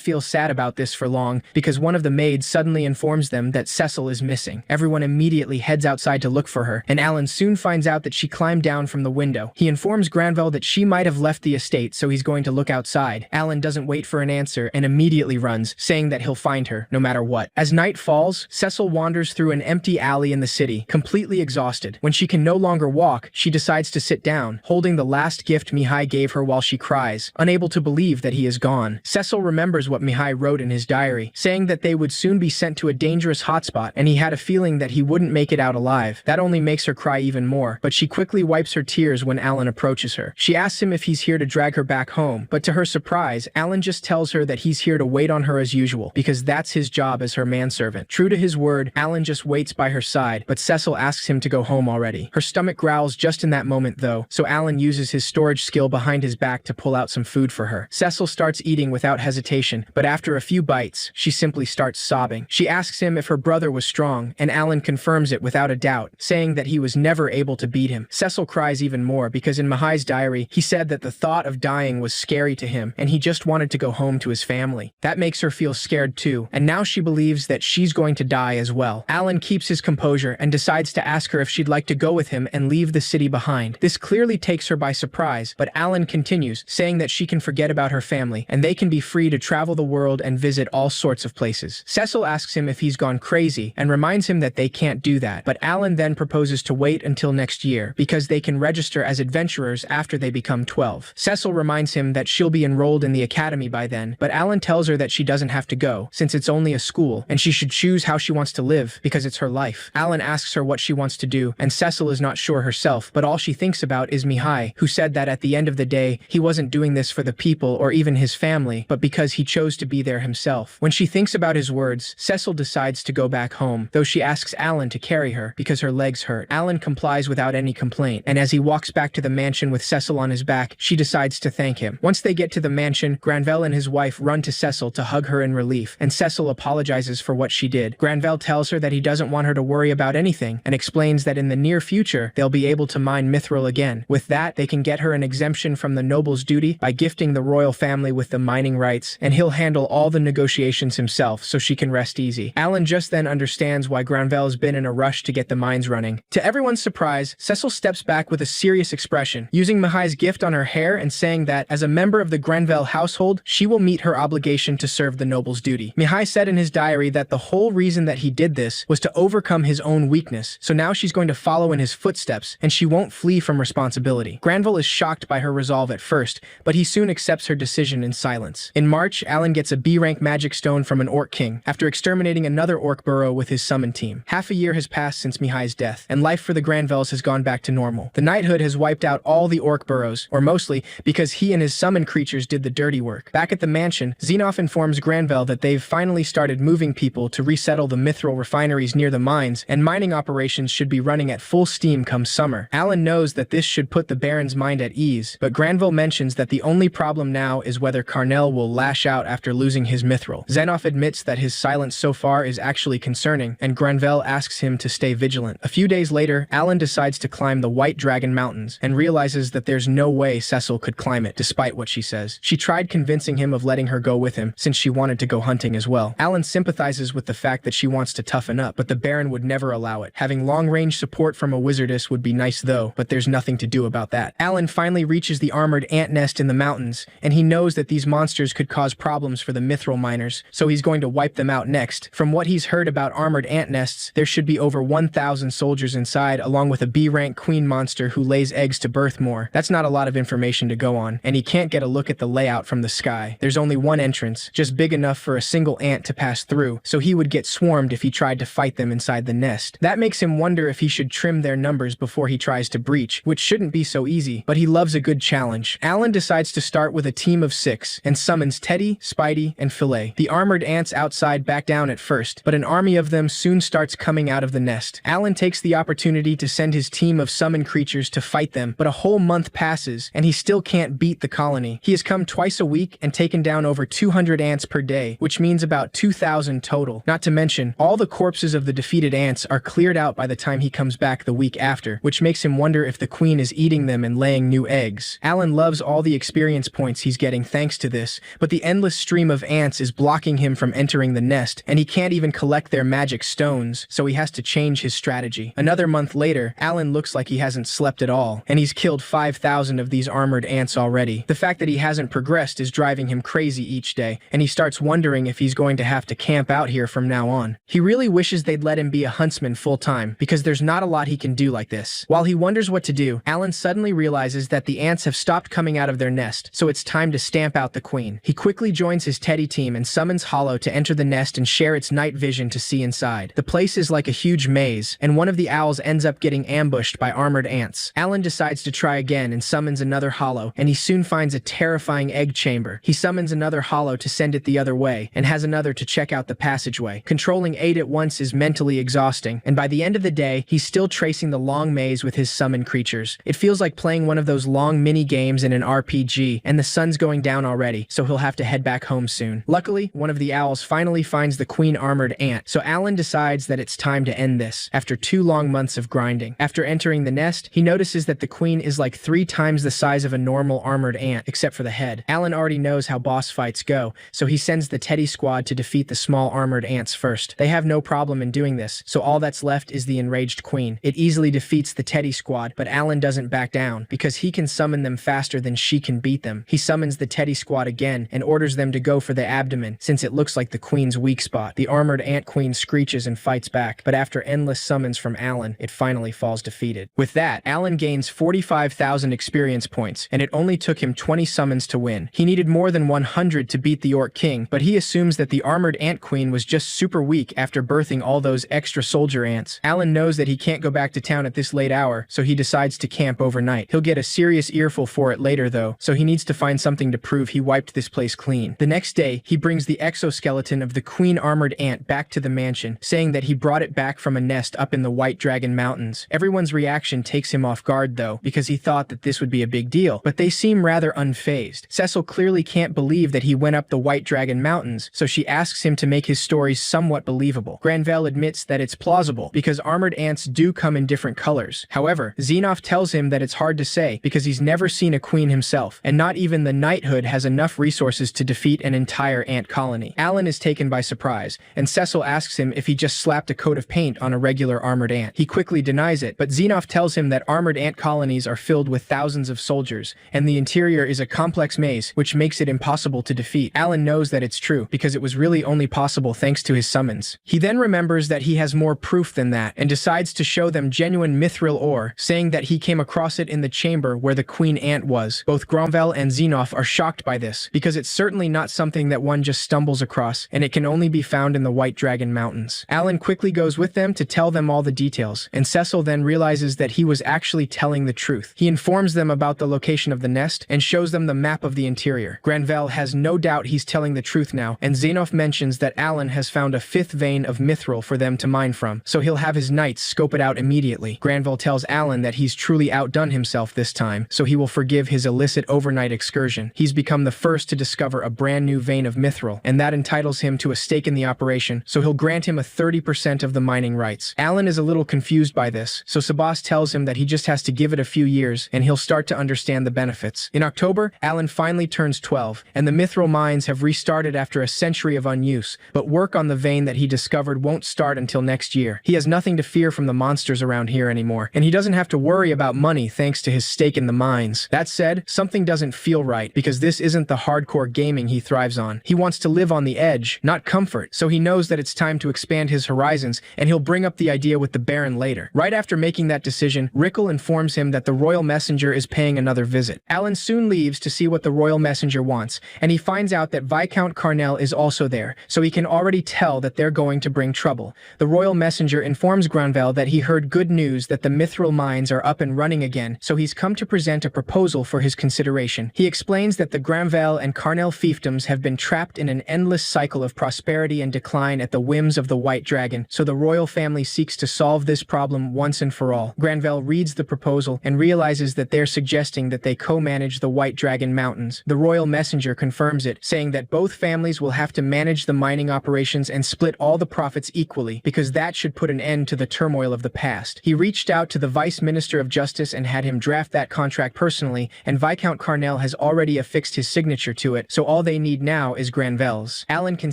feel sad about this for long, because one of the maids suddenly informs them that Cecil is missing. Everyone immediately heads outside to look for her, and Alan soon finds out that she climbed down from the window. He informs Granville that she might have left the estate, so he's going to look outside. Alan doesn't wait for an answer and immediately runs, saying that he'll find her, no matter what. As night falls, Cecil wanders through an empty alley in the city, completely exhausted. When she can no longer walk, she decides to sit down, holding the last gift Mihai gave her while she cries, unable to believe that he is gone. Cecil remembers what Mihai wrote in his diary, saying that they would soon be sent to a dangerous hotspot, and he had a feeling that he wouldn't make it out alive. That only makes her cry even more, but she quickly wipes her tears when Alan approaches her. She asks him if he's here to drag her back home, but to her surprise, Alan just tells her that he's here to wait on her as usual, because that's his job as her manservant. True to his word, Alan just waits by her side, but Cecil asks him to go home already. Her stomach growls just in that moment though, so Alan uses his storage skill behind his back to pull out some food for her. Cecil starts eating without hesitation, but after a few bites, she simply starts sobbing. She asks him if her brother was strong, and Alan confirms it without a doubt, saying that he was never able to beat him. Cecil cries even more because in Mihai's diary, he said that the thought of dying was scary to him, and he just wanted to go home to his family. That makes her feel scared too, and now she believes that she's going to die as well. Alan keeps his composure and decides to ask her if she'd like to go with him and leave the city behind. This clearly takes her by surprise, but Alan continues, saying that she can forget about her family, and they can be free to travel the world and visit all sorts of places. Cecil asks him if he's gone crazy, and reminds him that they can't do that, but Alan then proposes to wait until next year, because they can register as adventurers after they become 12. Cecil reminds him that she'll be enrolled in the academy by then, but Alan tells her that she doesn't have to go, since it's only a school, and she should choose how she wants to live, because it's her life. Alan asks her what she wants to do, and Cecil is not sure herself, but all she thinks about is Mihai, who said that at the end of the day, he wasn't doing this for the people or even his family, but because he chose to be there himself. When she thinks about his words, Cecil decides to go back home, though she asks Alan to carry her because her legs hurt. Alan complies without any complaint, and as he walks back to the mansion with Cecil on his back, she decides to thank him. Once they get to the mansion, Granville and his wife run to Cecil to hug her in relief, and Cecil apologizes for what she did. Granville tells her that he doesn't want her to worry about anything, and explains that in the near future, they'll be able to mine mithril again. With that, they can get her an exemption from the noble's duty by gifting the royal family with the mining rights, and he'll handle all the negotiations himself so she can rest easy. Alan just then understands why Granville's been in a rush to get the mines running. To everyone's surprise, Cecil steps back with a serious expression, using Mihai's gift on her hair and saying that, as a member of the Granville household, she will meet her obligation to serve the noble's duty. Mihai said in his diary that the whole reason that he did this was to overcome his own weakness, so now she's going to follow in his footsteps, and she won't flee from responsibility. Granville is shocked by her resolve at first, but he soon accepts her decision in silence. In March, Alan gets a B-rank magic stone from an orc king, after exterminating another orc burrow with his summon team. Half a year has passed since Mihai's death, and life for the Granvilles has gone back to normal. The knighthood has wiped out all the orc burrows, or mostly, because he and his summon creatures did the dirty work. Back at the mansion, Xenoph informs Granville that they've finally started moving people to resettle the mithril refineries near the mines, and mining operations should be running at full steam come summer. Alan knows that this should put the Baron's mind at ease, but Granville mentions that the only problem now is whether Carnell will lash out after losing his mithril. Xenoph admits that his silence so far is actually concerning, and Granville asks him to stay vigilant. A few days later, Alan decides to climb the White Dragon Mountains, and realizes that there's no way Cecil could climb it, despite what she says. She tried convincing him of letting her go with him, since she wanted to go hunting as well. Alan sympathizes with the fact that she wants to toughen up, but the Baron would never allow it. Having long-range support from a wizardess would be nice though, but there's nothing to do about that. Alan finally reaches the armored ant nest in the mountains, and he knows that these monsters could cause problems for the mithril miners, so he's going to wipe them out next. From what he's heard about armored ant nests, there should be over 1,000 soldiers inside, along with a B-rank queen monster who lays eggs to birth more. That's not a lot of information to go on, and he can't get a look at the layout from the sky. There's only one entrance, just big enough for a single ant to pass through, so he would get swarmed if he tried to fight them inside the nest. That makes him wonder if he should trim their numbers before he tries to breach, which shouldn't be so easy, but he loves a good challenge. Alan decides to start with a team of 6, and summons Teddy, Spidey, and Fillet. The armored ants outside back down at first, but an army of them soon starts coming out of the nest. Alan takes the opportunity to send his team of summoned creatures to fight them, but a whole month passes, and he still can't beat the colony. He has come twice a week and taken down over 200 ants per day, which means about 2,000 total. Not to mention, all the corpses of the defeated ants are cleared out by the time he comes back the week after, which makes him wonder if the queen is eating them and laying new eggs. Alan loves all the experience points he's getting thanks to this, but the endless stream of ants is blocking him from entering the nest, and he can't even collect their magic stones, so he has to change his strategy. Another month later, Alan looks like he hasn't slept at all, and he's killed 5,000 of these armored ants already. The fact that he hasn't progressed is driving him crazy each day, and he starts wondering if he's going to have to camp out here from now on. He really wishes they'd let him be a huntsman full-time, because there's not a lot he can do like this. While he wonders what to do, Alan suddenly realizes that the ants have stopped coming out of their nest, so it's time to stamp out the queen. He quickly joins his Teddy team and summons Hollow to enter the nest and share its night vision to see inside. The place is like a huge maze, and one of the owls ends up getting ambushed by armored ants. Alan decides to try again and summons another Hollow, and he soon finds a terrifying egg chamber. He summons another Hollow to send it the other way, and has another to check out the passageway. Controlling 8 at once is mentally exhausting, and by the end of the day, he's still tracing the long maze with his summoned creatures. It feels like playing one of those long mini-games in an RPG, and the sun's going down already, so he'll have to head back home soon. Luckily, one of the owls finally finds the queen armored ant, so Alan decides that it's time to end this, after 2 long months of grinding. After entering the nest, he notices that the queen is like 3 times the size of a normal armored ant, except for the head. Alan already knows how boss fights go, so he sends the Teddy squad to defeat the small armored ants first. They have no problem in doing this, so all that's left is the enraged queen. It easily defeats the Teddy squad, but Alan doesn't back down, because he can summon them faster than she can beat them. He summons the Teddy squad again, and orders them to go for the abdomen, since it looks like the queen's weak spot. The armored ant queen screeches and fights back, but after endless summons from Alan, it finally falls defeated. With that, Alan gains 45,000 experience points, and it only took him 20 summons to win. He needed more than 100 to beat the Orc King, but he assumes that the armored ant queen was just super weak after birthing all those extra soldier ants. Alan knows that he can't go back to town at this late hour, so he decides to camp overnight. He'll get a serious earful for it later though, so he needs to find something to prove he wiped this place clean. The next day, he brings the exoskeleton of the queen armored ant back to the mansion, saying that he brought it back from a nest up in the White Dragon Mountains. Everyone's reaction takes him off guard though, because he thought that this would be a big deal, but they seem rather unfazed. Cecil clearly can't believe that he went up the White Dragon Mountains, so she asks him to make his stories somewhat believable. Granvelle admits that it's plausible, because armored ants do come in different colors. However, Xenoff tells him that it's hard to say, because he's never seen a queen himself, and not even the knighthood has enough resources to defeat an entire ant colony. Alan is taken by surprise, and Cecil asks him if he just slapped a coat of paint on a regular armored ant. He quickly denies it, but Xenoff tells him that armored ant colonies are filled with thousands of soldiers, and the interior is a complex maze, which makes it impossible to defeat. Alan knows that it's true, because it was really only possible thanks to his summons. He then remembers that he has more proof than that, and decides to show them genuine mithril ore, saying that he came across it in the chamber where the queen ant was. Both Granvelle and Xenoff are shocked by this, because it's certainly not something that one just stumbles across, and it can only be found in the White Dragon Mountains. Alan quickly goes with them to tell them all the details, and Cecil then realizes that he was actually telling the truth. He informs them about the location of the nest, and shows them the map of the interior. Granvelle has no doubt he's telling the truth now, and Xenoff mentions that Alan has found a 5th vein of mithril for them to mine from, so he'll have his knights scope it out immediately. Granvelle tells Alan that he's truly outdone himself this time, so he will forgive his illicit overnight excursion. He's become the first to discover a brand new vein of mithril, and that entitles him to a stake in the operation, so he'll grant him a 30% of the mining rights. Alan is a little confused by this, so Sabas tells him that he just has to give it a few years, and he'll start to understand the benefits. In October, Alan finally turns 12, and the mithril mines have restarted after a century of unuse, but work on the vein that he discovered won't start until next year. He has nothing to fear from the monsters around here anymore, and he doesn't have to worry about money thanks to his stake in the mines. That said, something doesn't feel right, because this isn't the hardcore gaming he thrives on. He wants to live on the edge, not comfort, so he knows that it's time to expand his horizons, and he'll bring up the idea with the Baron later. Right after making that decision, Rickle informs him that the royal messenger is paying another visit. Alan soon leaves to see what the royal messenger wants, and he finds out that Viscount Carnell is also there, so he can already tell that they're going to bring trouble. The royal messenger informs Granvelle that he heard good news that the mithril mines are up and running again, so he's come to present a proposal for his consideration. He explains that the Granvelle and Carnell fiefdoms have been trapped in an endless cycle of prosperity and decline at the whims of the White Dragon, so the royal family seeks to solve this problem once and for all. Granvelle reads the proposal and realizes that they're suggesting that they co-manage the White Dragon Mountains. The royal messenger confirms it, saying that both families will have to manage the mining operations and split all the profits equally, because that should put an end to the turmoil of the past. He reached out to the Vice Minister of Justice and had him draft that contract personally, and Viscount Carnell has already affixed his signature to it, so all they need now is Granvelle's. Alan can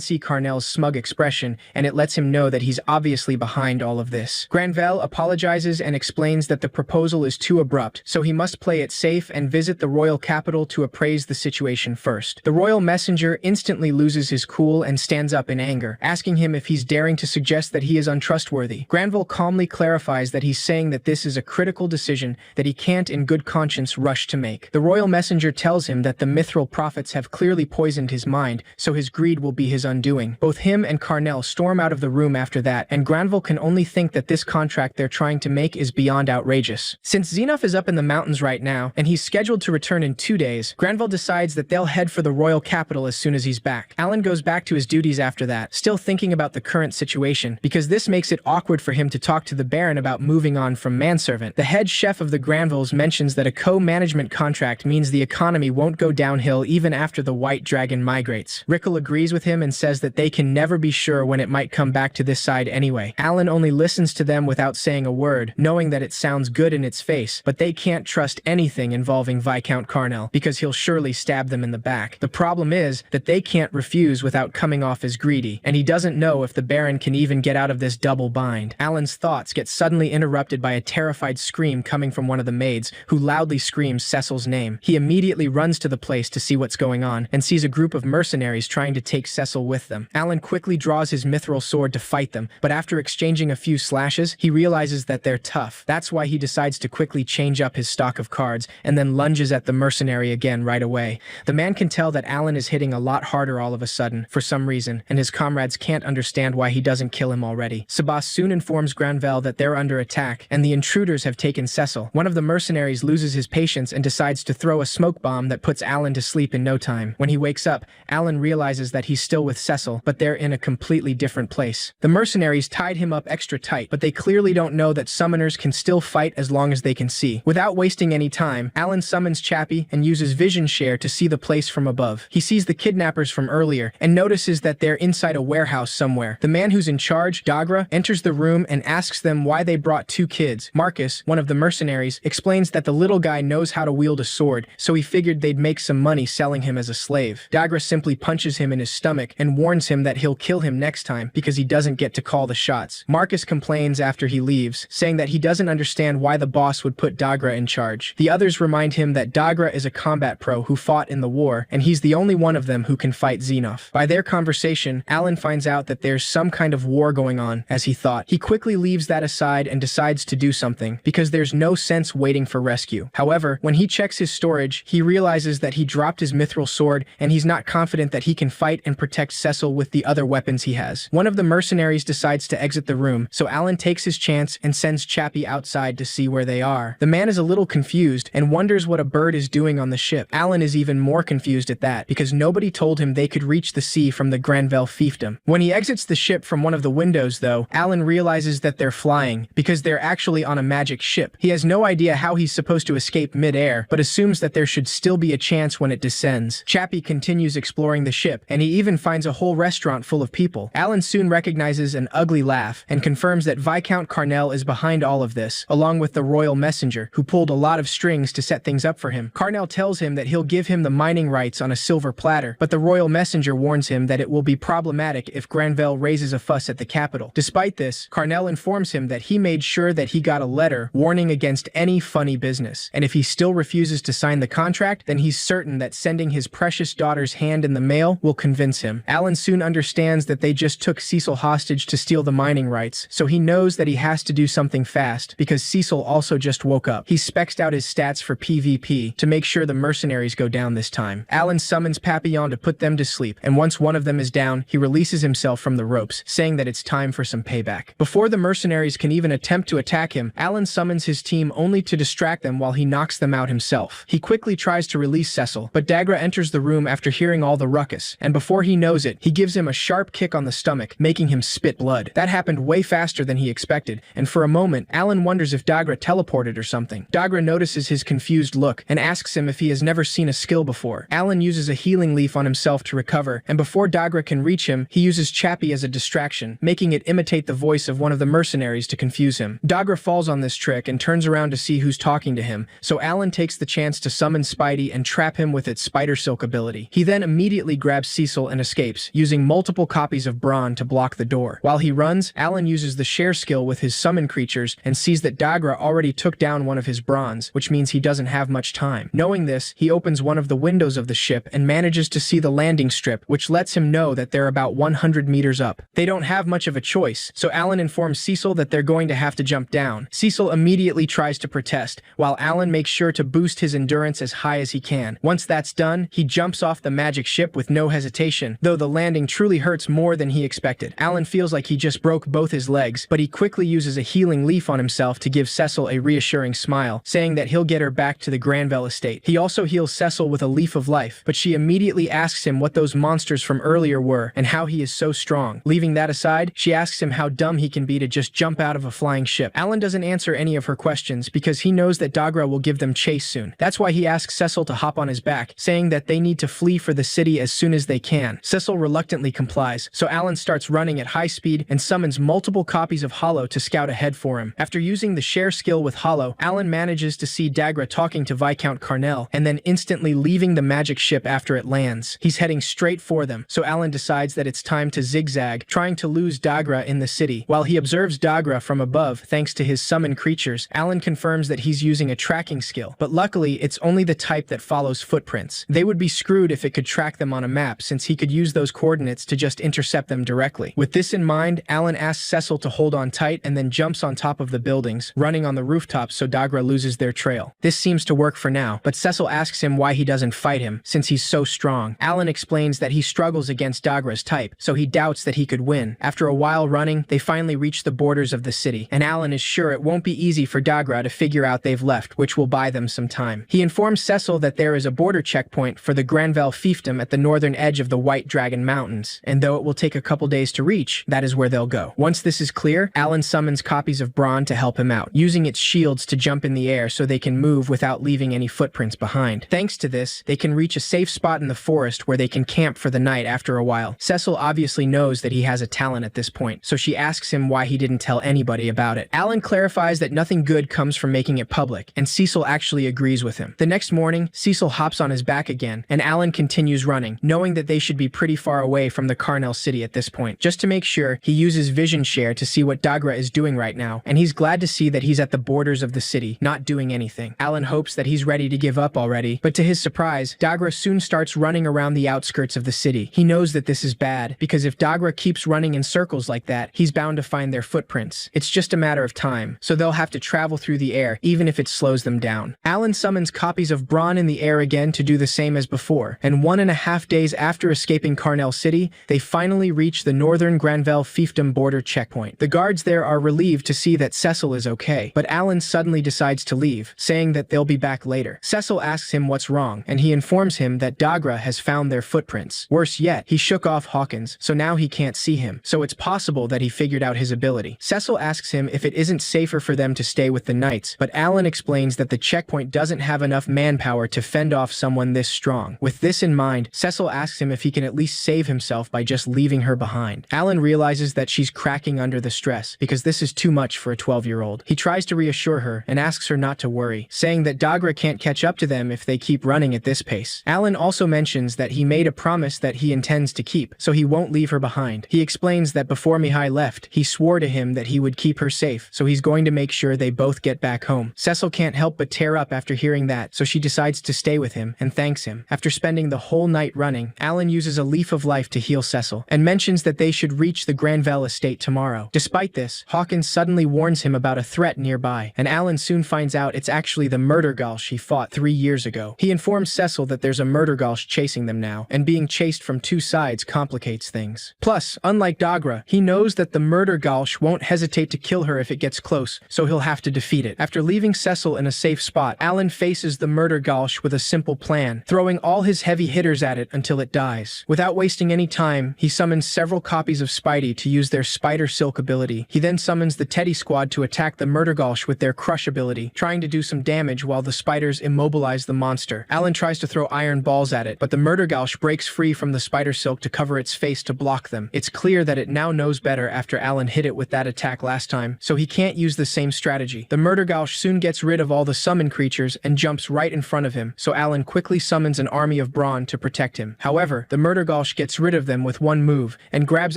see Carnell's smug expression, and it lets him know that he's obviously behind all of this. Granvelle apologizes and explains that the proposal is too abrupt, so he must play it safe and visit the royal capital to appraise the situation first. The royal messenger instantly loses his cool and stands up in anger, asking him if he's daring to suggest that he is untrustworthy. Granville calmly clarifies that he's saying that this is a critical decision that he can't in good conscience rush to make. The royal messenger tells him that the mithril profits have clearly poisoned his mind, so his greed will be his undoing. Both him and Carnell storm out of the room after that, and Granville can only think that this contract they're trying to make is beyond outrageous. Since Xenof is up in the mountains right now, and he's scheduled to return in 2 days, Granville decides that they'll head for the royal capital as soon as he's back. Alan goes back to his duties after that, still thinking about the current situation, because this makes it awkward for him to talk to the Baron about moving on from manservant. The head chef of the Granvilles mentions that a co-management contract means the economy won't go downhill even after the White Dragon migrates. Rickle agrees with him and says that they can never be sure when it might come back to this side anyway. Alan only listens to them without saying a word, knowing that it sounds good in its face, but they can't trust anything involving Viscount Carnell, because he'll surely stab them in the back. The problem is that they can't refuse without coming off as greedy, and he doesn't know if the Baron can even get out of this double bind. Alan's thoughts get suddenly interrupted by a terrified scream coming from one of the maids, who loudly screams Cecil's name. He immediately runs to the place to see what's going on, and sees a group of mercenaries trying to take Cecil with them. Alan quickly draws his mithril sword to fight them, but after exchanging a few slashes, he realizes that they're tough. That's why he decides to quickly change up his stock of cards, and then lunges at the mercenary again right away. The man can tell that Alan is hitting a lot harder all of a sudden, for some reason, and his comrades can't understand why he doesn't kill him already. Sabas soon informs Granvelle that they're under attack, and the intruders have taken Cecil. One of the mercenaries loses his patience and decides to throw a smoke bomb that puts Alan to sleep in no time. When he wakes up, Alan realizes that he's still with Cecil, but they're in a completely different place. The mercenaries tied him up extra tight, but they clearly don't know that summoners can still fight as long as they can see. Without wasting any time, Alan summons Chappie and uses vision share to see the place from above. He sees the kidnappers from earlier and notices that they're inside a warehouse somewhere. The man who's in charge, Dagra, enters the room and asks them why they brought 2 kids. Marcus, one of the mercenaries, explains that the little guy knows how to wield a sword, so he figured they'd make some money selling him as a slave. Dagra simply punches him in his stomach and warns him that he'll kill him next time because he doesn't get to call the shots. Marcus complains after he leaves, saying that he doesn't understand why the boss would put Dagra in charge. The others remind him that Dagra is a combat pro who fought in the war, and he's the only one of them who can fight Xenof. By their conversation, Alan finds out that there's some kind of war going on, as he thought. He quickly leaves that aside and decides to do something, because there's no sense waiting for rescue. However, when he checks his storage, he realizes that he dropped his mithril sword, and he's not confident that he can fight and protect Cecil with the other weapons he has. One of the mercenaries decides to exit the room, so Alan takes his chance and sends Chappie outside to see where they are. The man is a little confused and wonders what a bird is doing on the ship. Alan is even more confused at that, because nobody told him they could reach the sea from the Granvelle fiefdom. When he exits the ship from one of the windows, though, Alan realizes that they're flying, because they're actually on a magic ship. He has no idea how he's supposed to escape mid-air, but assumes that there should still be a chance when it descends. Chappie continues exploring the ship, and he even finds a whole restaurant full of people. Alan soon recognizes an ugly laugh, and confirms that Viscount Carnell is behind all of this, along with the royal messenger, who pulled a lot of strings to set things up for him. Carnell tells him that he'll give him the mining rights on a silver platter, but the royal messenger warns him that it will be problematic if Granvelle raises a fuss at the capital. Despite this, Carnell informs him that he made sure that he got a letter warning against any funny business, and if he still refuses to sign the contract, then he's certain that sending his precious daughter's hand in the mail will convince him. Alan soon understands that they just took Cecil hostage to steal the mining rights, so he knows that he has to do something fast, because Cecil also just woke up. He specs out his stats for PvP to make sure the mercenaries go down this time. Alan summons Papillon to put them to sleep, and once one of them is down, he releases himself from the ropes, saying that it's time for some payback. Before the mercenaries can even attempt to attack him, Alan summons his team only to distract them while he knocks them out himself. He quickly tries to release Cecil, but Dagra enters the room room after hearing all the ruckus, and before he knows it, he gives him a sharp kick on the stomach, making him spit blood. That happened way faster than he expected, and for a moment, Alan wonders if Dagra teleported or something. Dagra notices his confused look and asks him if he has never seen a skill before. Alan uses a healing leaf on himself to recover, and before Dagra can reach him, he uses Chappie as a distraction, making it imitate the voice of one of the mercenaries to confuse him. Dagra falls on this trick and turns around to see who's talking to him, so Alan takes the chance to summon Spidey and trap him with its spider silk ability. He then immediately grabs Cecil and escapes, using multiple copies of Brawn to block the door. While he runs, Alan uses the share skill with his summon creatures and sees that Dagra already took down one of his bronze, which means he doesn't have much time. Knowing this, he opens one of the windows of the ship and manages to see the landing strip, which lets him know that they're about 100 meters up. They don't have much of a choice, so Alan informs Cecil that they're going to have to jump down. Cecil immediately tries to protest, while Alan makes sure to boost his endurance as high as he can. Once that's done, he jumps off the magic ship with no hesitation, though the landing truly hurts more than he expected. Alan feels like he just broke both his legs, but he quickly uses a healing leaf on himself to give Cecil a reassuring smile, saying that he'll get her back to the Granville estate. He also heals Cecil with a leaf of life, but she immediately asks him what those monsters from earlier were and how he is so strong. Leaving that aside, she asks him how dumb he can be to just jump out of a flying ship. Alan doesn't answer any of her questions because he knows that Dagra will give them chase soon. That's why he asks Cecil to hop on his back, saying that they need to flee for the city as soon as they can. Cecil reluctantly complies, so Alan starts running at high speed and summons multiple copies of Hollow to scout ahead for him. After using the share skill with Hollow, Alan manages to see Dagra talking to Viscount Carnell and then instantly leaving the magic ship after it lands. He's heading straight for them, so Alan decides that it's time to zigzag, trying to lose Dagra in the city. While he observes Dagra from above thanks to his summon creatures, Alan confirms that he's using a tracking skill, but luckily it's only the type that follows footprints. They would be screwed if it could track them on a map, since he could use those coordinates to just intercept them directly. With this in mind, Alan asks Cecil to hold on tight and then jumps on top of the buildings, running on the rooftops so Dagra loses their trail. This seems to work for now, but Cecil asks him why he doesn't fight him, since he's so strong. Alan explains that he struggles against Dagra's type, so he doubts that he could win. After a while running, they finally reach the borders of the city, and Alan is sure it won't be easy for Dagra to figure out they've left, which will buy them some time. He informs Cecil that there is a border checkpoint for the Granville fiefdom at the northern edge of the White Dragon Mountains, and though it will take a couple days to reach, that is where they'll go. Once this is clear, Alan summons copies of Brawn to help him out, using its shields to jump in the air so they can move without leaving any footprints behind. Thanks to this, they can reach a safe spot in the forest where they can camp for the night after a while. Cecil obviously knows that he has a talent at this point, so she asks him why he didn't tell anybody about it. Alan clarifies that nothing good comes from making it public, and Cecil actually agrees with him. The next morning, Cecil hops on his back again, and Alan continues running, knowing that they should be pretty far away from the Carnell city at this point. Just to make sure, he uses Vision Share to see what Dagra is doing right now, and he's glad to see that he's at the borders of the city, not doing anything. Alan hopes that he's ready to give up already, but to his surprise, Dagra soon starts running around the outskirts of the city. He knows that this is bad, because if Dagra keeps running in circles like that, he's bound to find their footprints. It's just a matter of time, so they'll have to travel through the air, even if it slows them down. Alan summons copies of Brawn in the air again to do the same as before, and 1.5 days after escaping Carnell City, they finally reach the northern Granville fiefdom border checkpoint. The guards there are relieved to see that Cecil is okay, but Alan suddenly decides to leave, saying that they'll be back later. Cecil asks him what's wrong, and he informs him that Dagra has found their footprints. Worse yet, he shook off Hawkins, so now he can't see him, so it's possible that he figured out his ability. Cecil asks him if it isn't safer for them to stay with the Knights, but Alan explains that the checkpoint doesn't have enough manpower to fend off someone this strong. With this in mind, Cecil asks him if he can at least save himself by just leaving her behind. Alan realizes that she's cracking under the stress, because this is too much for a 12-year-old. He tries to reassure her and asks her not to worry, saying that Dagra can't catch up to them if they keep running at this pace. Alan also mentions that he made a promise that he intends to keep, so he won't leave her behind. He explains that before Mihai left, he swore to him that he would keep her safe, so he's going to make sure they both get back home. Cecil can't help but tear up after hearing that, so she decides to stay with him and thanks him. After spending the whole night running, Alan uses a leaf of life to heal Cecil, and mentions that they should reach the Granville estate tomorrow. Despite this, Hawkins suddenly warns him about a threat nearby, and Alan soon finds out it's actually the murder Gulch he fought 3 years ago. He informs Cecil that there's a murder Gulch chasing them now, and being chased from two sides complicates things. Plus, unlike Dagra, he knows that the murder Gulch won't hesitate to kill her if it gets close, so he'll have to defeat it. After leaving Cecil in a safe spot, Alan faces the murder Gulch with a simple plan, throwing all his launches heavy hitters at it until it dies. Without wasting any time, he summons several copies of Spidey to use their Spider Silk ability. He then summons the Teddy Squad to attack the Murdergolsh with their Crush ability, trying to do some damage while the spiders immobilize the monster. Alan tries to throw iron balls at it, but the Murdergolsh breaks free from the Spider Silk to cover its face to block them. It's clear that it now knows better after Alan hit it with that attack last time, so he can't use the same strategy. The Murdergolsh soon gets rid of all the summon creatures and jumps right in front of him, so Alan quickly summons an army of Brawn to protect him. However, the Murdergolsh gets rid of them with one move and grabs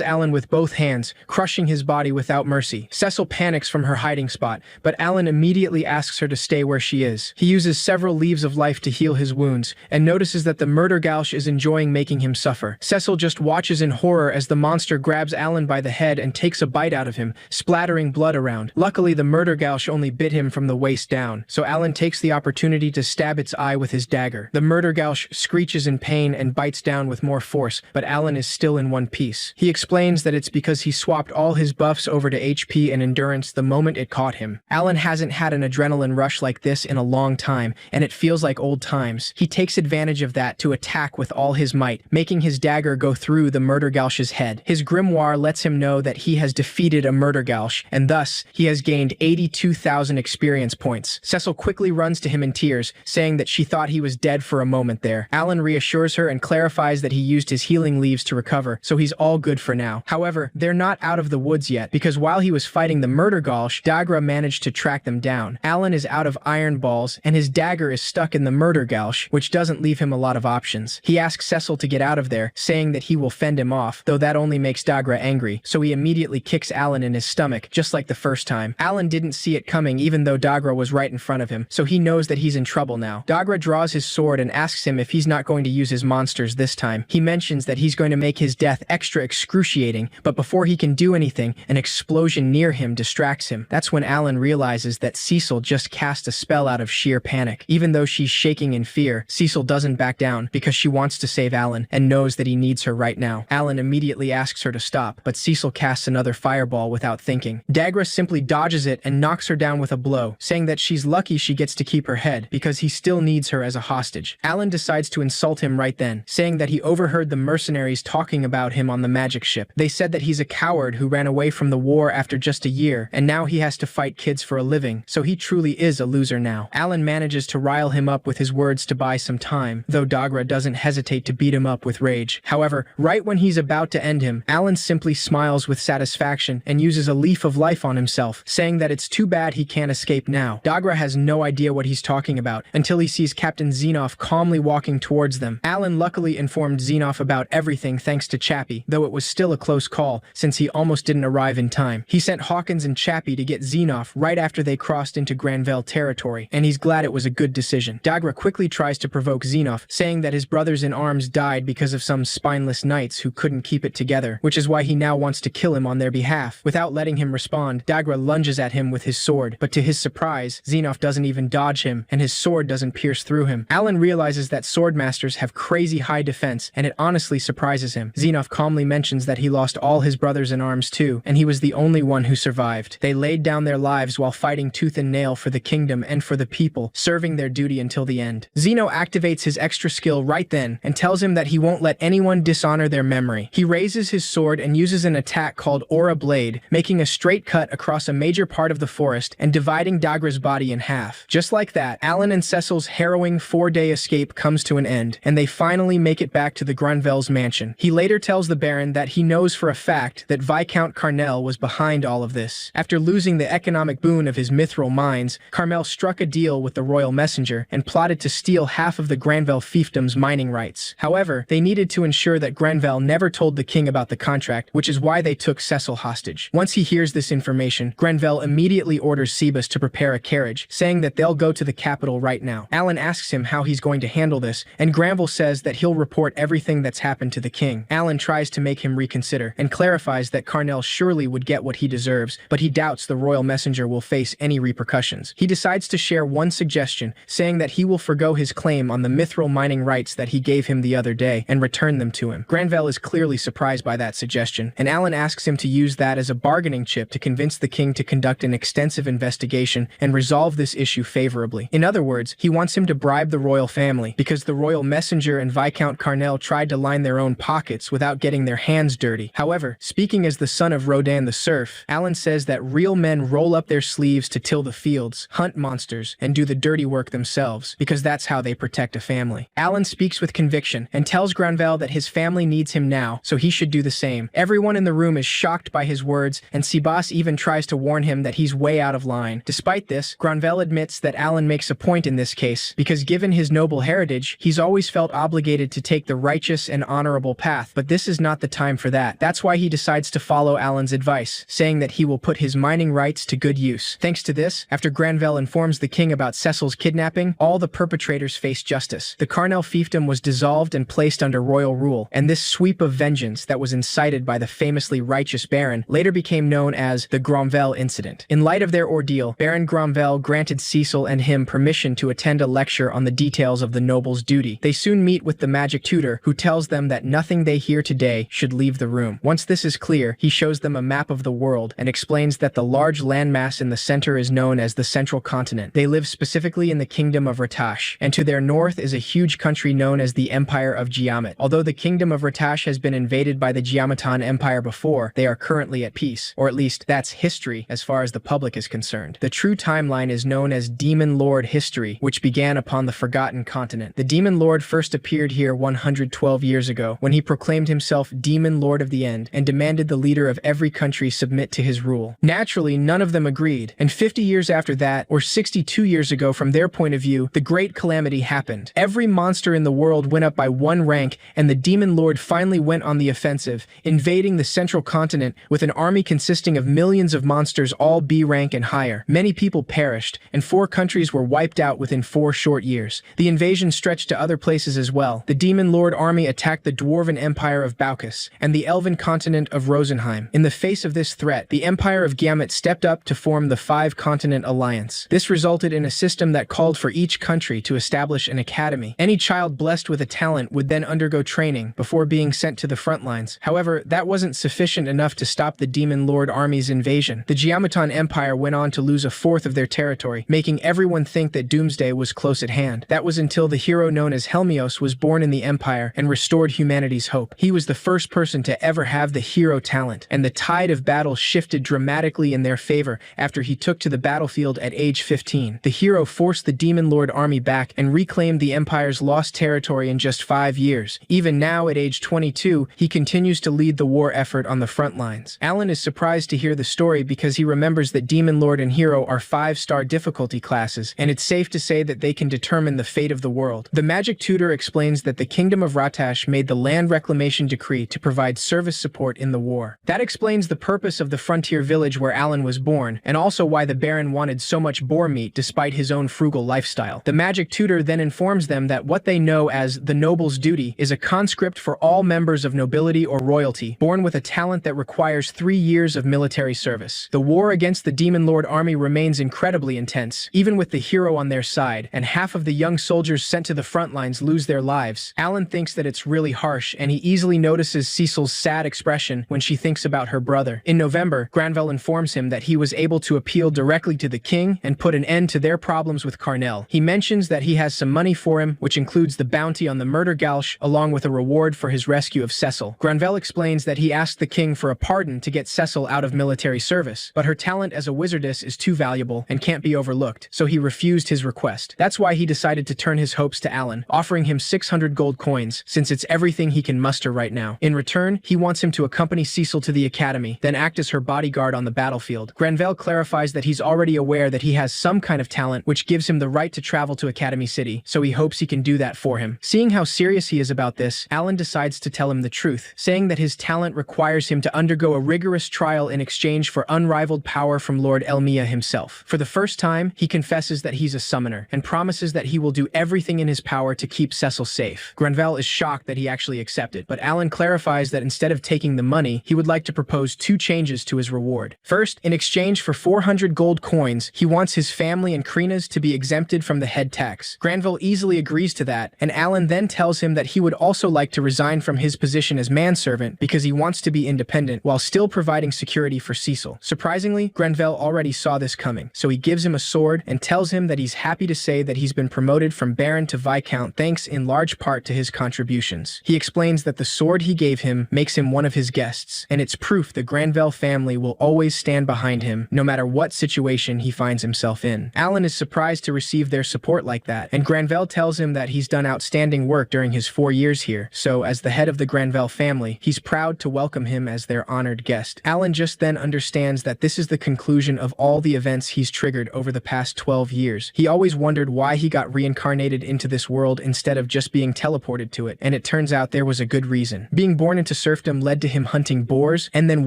Alan with both hands, crushing his body without mercy. Cecil panics from her hiding spot, but Alan immediately asks her to stay where she is. He uses several leaves of life to heal his wounds and notices that the Murdergolsh is enjoying making him suffer. Cecil just watches in horror as the monster grabs Alan by the head and takes a bite out of him, splattering blood around. Luckily, the Murdergolsh only bit him from the waist down, so Alan takes the opportunity to stab its eye with his dagger. The Murdergolsh screeches in pain and bites down with more force, but Alan is still in one piece. He explains that it's because he swapped all his buffs over to HP and endurance the moment it caught him. Alan hasn't had an adrenaline rush like this in a long time, and it feels like old times. He takes advantage of that to attack with all his might, making his dagger go through the Murdergolsh's head. His grimoire lets him know that he has defeated a Murdergolsh, and thus, he has gained 82,000 experience points. Cecil quickly runs to him in tears, saying that she thought he was dead for a moment there. Alan reassures her and clarifies that he used his healing leaves to recover, so he's all good for now. However, they're not out of the woods yet, because while he was fighting the Murdergolsh, Dagra managed to track them down. Alan is out of iron balls, and his dagger is stuck in the Murdergolsh, which doesn't leave him a lot of options. He asks Cecil to get out of there, saying that he will fend him off, though that only makes Dagra angry, so he immediately kicks Alan in his stomach, just like the first time. Alan didn't see it coming even though Dagra was right in front of him, so he knows that he's in trouble now. Dagra draws his sword and asks him if he's not going to use his monsters this time. He mentions that he's going to make his death extra excruciating, but before he can do anything, an explosion near him distracts him. That's when Alan realizes that Cecil just cast a spell out of sheer panic. Even though she's shaking in fear, Cecil doesn't back down because she wants to save Alan and knows that he needs her right now. Alan immediately asks her to stop, but Cecil casts another fireball without thinking. Dagra simply dodges it and knocks her down with a blow, saying that she's lucky she gets to keep her head because he still needs her as a hostage. Alan decides to insult him right then, saying that he overheard the mercenaries talking about him on the magic ship. They said that he's a coward who ran away from the war after just a year, and now he has to fight kids for a living, so he truly is a loser now. Alan manages to rile him up with his words to buy some time, though Dagra doesn't hesitate to beat him up with rage. However, right when he's about to end him, Alan simply smiles with satisfaction and uses a leaf of life on himself, saying that it's too bad he can't escape now. Dagra has no idea what he's talking about until he sees Captain Xenoff calmly walking towards them. Alan luckily informed Xenoff about everything thanks to Chappie, though it was still a close call since he almost didn't arrive in time. He sent Hawkins and Chappie to get Xenoff right after they crossed into Granville territory, and he's glad it was a good decision. Dagra quickly tries to provoke Xenoff, saying that his brothers in arms died because of some spineless knights who couldn't keep it together, which is why he now wants to kill him on their behalf. Without letting him respond, Dagra lunges at him with his sword, but to his surprise, Xenoff doesn't even dodge him, and his sword doesn't pierce through him. Alan realizes that swordmasters have crazy high defense, and it honestly surprises him. Xenoff calmly mentions that he lost all his brothers in arms too, and he was the only one who survived. They laid down their lives while fighting tooth and nail for the kingdom and for the people, serving their duty until the end. Xeno activates his extra skill right then, and tells him that he won't let anyone dishonor their memory. He raises his sword and uses an attack called Aura Blade, making a straight cut across a major part of the forest and dividing Dagra's body in half. Just like that, Alan and Cecil's harrowing 4-day escape comes to an end, and they finally make it back to the Grunvel's mansion. He later tells the Baron that he knows for a fact that Viscount Carnell was behind all of this. After losing the economic boon of his mithril mines, Carmel struck a deal with the royal messenger and plotted to steal half of the Granville fiefdom's mining rights. However, they needed to ensure that Granville never told the king about the contract, which is why they took Cecil hostage. Once he hears this information, Granville immediately orders Sebas to prepare a carriage, saying that they'll go to the capital right now. Alan asks him how he's going to handle this, and Granville says that he'll report everything that's happened to the king. Alan tries to make him reconsider, and clarifies that Carnell surely would get what he deserves, but he doubts the royal messenger will face any repercussions. He decides to share one suggestion, saying that he will forgo his claim on the mithril mining rights that he gave him the other day and return them to him. Granville is clearly surprised by that suggestion, and Alan asks him to use that as a bargaining chip to convince the king to conduct an extensive investigation and resolve this issue favorably. In other words, he wants him to bribe the royal family, because the royal royal messenger and Viscount Carnell tried to line their own pockets without getting their hands dirty. However, speaking as the son of Rodan the Serf, Alan says that real men roll up their sleeves to till the fields, hunt monsters, and do the dirty work themselves, because that's how they protect a family. Alan speaks with conviction and tells Granvelle that his family needs him now, so he should do the same. Everyone in the room is shocked by his words, and Sibas even tries to warn him that he's way out of line. Despite this, Granvelle admits that Alan makes a point in this case, because given his noble heritage, he's always felt obligated to take the righteous and honorable path, but this is not the time for that. That's why he decides to follow Alan's advice, saying that he will put his mining rights to good use. Thanks to this, after Granvelle informs the king about Cecil's kidnapping, all the perpetrators face justice. The Carnell fiefdom was dissolved and placed under royal rule, and this sweep of vengeance that was incited by the famously righteous Baron later became known as the Granvelle Incident. In light of their ordeal, Baron Granvelle granted Cecil and him permission to attend a lecture on the details of the noble's duty. They soon meet with the magic tutor, who tells them that nothing they hear today should leave the room. Once this is clear, he shows them a map of the world and explains that the large landmass in the center is known as the Central Continent. They live specifically in the Kingdom of Ratash, and to their north is a huge country known as the Empire of Giamat. Although the Kingdom of Ratash has been invaded by the Giamatan Empire before, they are currently at peace, or at least that's history as far as the public is concerned. The true timeline is known as Demon Lord history, which began upon the Forgotten Continent. The Demon Lord first appeared here 112 years ago, when he proclaimed himself Demon Lord of the End and demanded the leader of every country submit to his rule. Naturally, none of them agreed, and 50 years after that, or 62 years ago from their point of view, the Great Calamity happened. Every monster in the world went up by one rank, and the Demon Lord finally went on the offensive, invading the Central Continent with an army consisting of millions of monsters all B rank and higher. Many people perished, and 4 countries were wiped out within 4 short years. The invasion stretched to other places as well. The Demon Lord army attacked the Dwarven Empire of Baucus and the Elven continent of Rosenheim. In the face of this threat, the Empire of Giamat stepped up to form the 5-Continent Alliance. This resulted in a system that called for each country to establish an academy. Any child blessed with a talent would then undergo training before being sent to the front lines. However, that wasn't sufficient enough to stop the Demon Lord army's invasion. The Giamatan Empire went on to lose a fourth of their territory, making everyone think that doomsday was close at hand. That was until the hero known as Helmios was born in the Empire and restored humanity's hope. He was the first person to ever have the hero talent, and the tide of battle shifted dramatically in their favor after he took to the battlefield at age 15. The hero forced the Demon Lord army back and reclaimed the Empire's lost territory in just 5 years. Even now, at age 22, he continues to lead the war effort on the front lines. Alan is surprised to hear the story because he remembers that Demon Lord and Hero are 5-star difficulty classes, and it's safe to say that they can determine the fate of the world. The magic tutor explains that the Kingdom of Ratash made the land reclamation decree to provide service support in the war. That explains the purpose of the frontier village where Alan was born, and also why the Baron wanted so much boar meat despite his own frugal lifestyle. The magic tutor then informs them that what they know as the noble's duty is a conscript for all members of nobility or royalty, born with a talent that requires 3 years of military service. The war against the Demon Lord army remains incredibly intense, even with the hero on their side, and half of the young soldiers sent to the front lines lose their lives. Alan thinks that it's really harsh, and he easily notices Cecil's sad expression when she thinks about her brother. In November, Granvelle informs him that he was able to appeal directly to the king and put an end to their problems with Carnell. He mentions that he has some money for him, which includes the bounty on the murder Galsh, along with a reward for his rescue of Cecil. Granvelle explains that he asked the king for a pardon to get Cecil out of military service, but her talent as a wizardess is too valuable and can't be overlooked, so he refused his request. That's why he decided to turn his hopes to Alan, offering him 600 gold coins, since it's everything he can muster right now. In return, he wants him to accompany Cecil to the academy, then act as her bodyguard on the battlefield. Granvelle clarifies that he's already aware that he has some kind of talent which gives him the right to travel to Academy City, so he hopes he can do that for him. Seeing how serious he is about this, Alan decides to tell him the truth, saying that his talent requires him to undergo a rigorous trial in exchange for unrivaled power from Lord Elmia himself. For the first time, he confesses that he's a summoner, and promises that he will do everything in his power to keep Cecil safe. Granvelle is shocked that he actually accepted, but Alan clarifies that instead of taking the money, he would like to propose 2 changes to his reward. First, in exchange for 400 gold coins, he wants his family and Krina's to be exempted from the head tax. Granvelle easily agrees to that, and Alan then tells him that he would also like to resign from his position as manservant because he wants to be independent while still providing security for Cecil. Surprisingly, Granvelle already saw this coming, so he gives him a sword and tells him that he's happy to say that he's been promoted from Baron to Viscount discount thanks in large part to his contributions. He explains that the sword he gave him makes him one of his guests, and it's proof the Granville family will always stand behind him, no matter what situation he finds himself in. Alan is surprised to receive their support like that, and Granville tells him that he's done outstanding work during his 4 years here, so as the head of the Granville family, he's proud to welcome him as their honored guest. Alan just then understands that this is the conclusion of all the events he's triggered over the past 12 years. He always wondered why he got reincarnated into this world instead of just being teleported to it, and it turns out there was a good reason. Being born into serfdom led to him hunting boars and then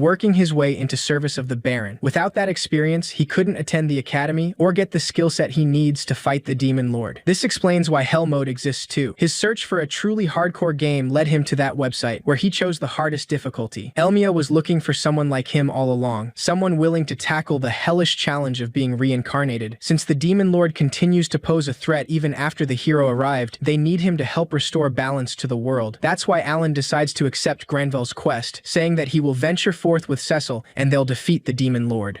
working his way into service of the Baron. Without that experience, he couldn't attend the academy or get the skill set he needs to fight the Demon Lord. This explains why Hell Mode exists too. His search for a truly hardcore game led him to that website, where he chose the hardest difficulty. Elmia was looking for someone like him all along, someone willing to tackle the hellish challenge of being reincarnated. Since the Demon Lord continues to pose a threat even after the hero arrived, they need him to help restore balance to the world. That's why Alan decides to accept Granville's quest, saying that he will venture forth with Cecil and they'll defeat the Demon Lord.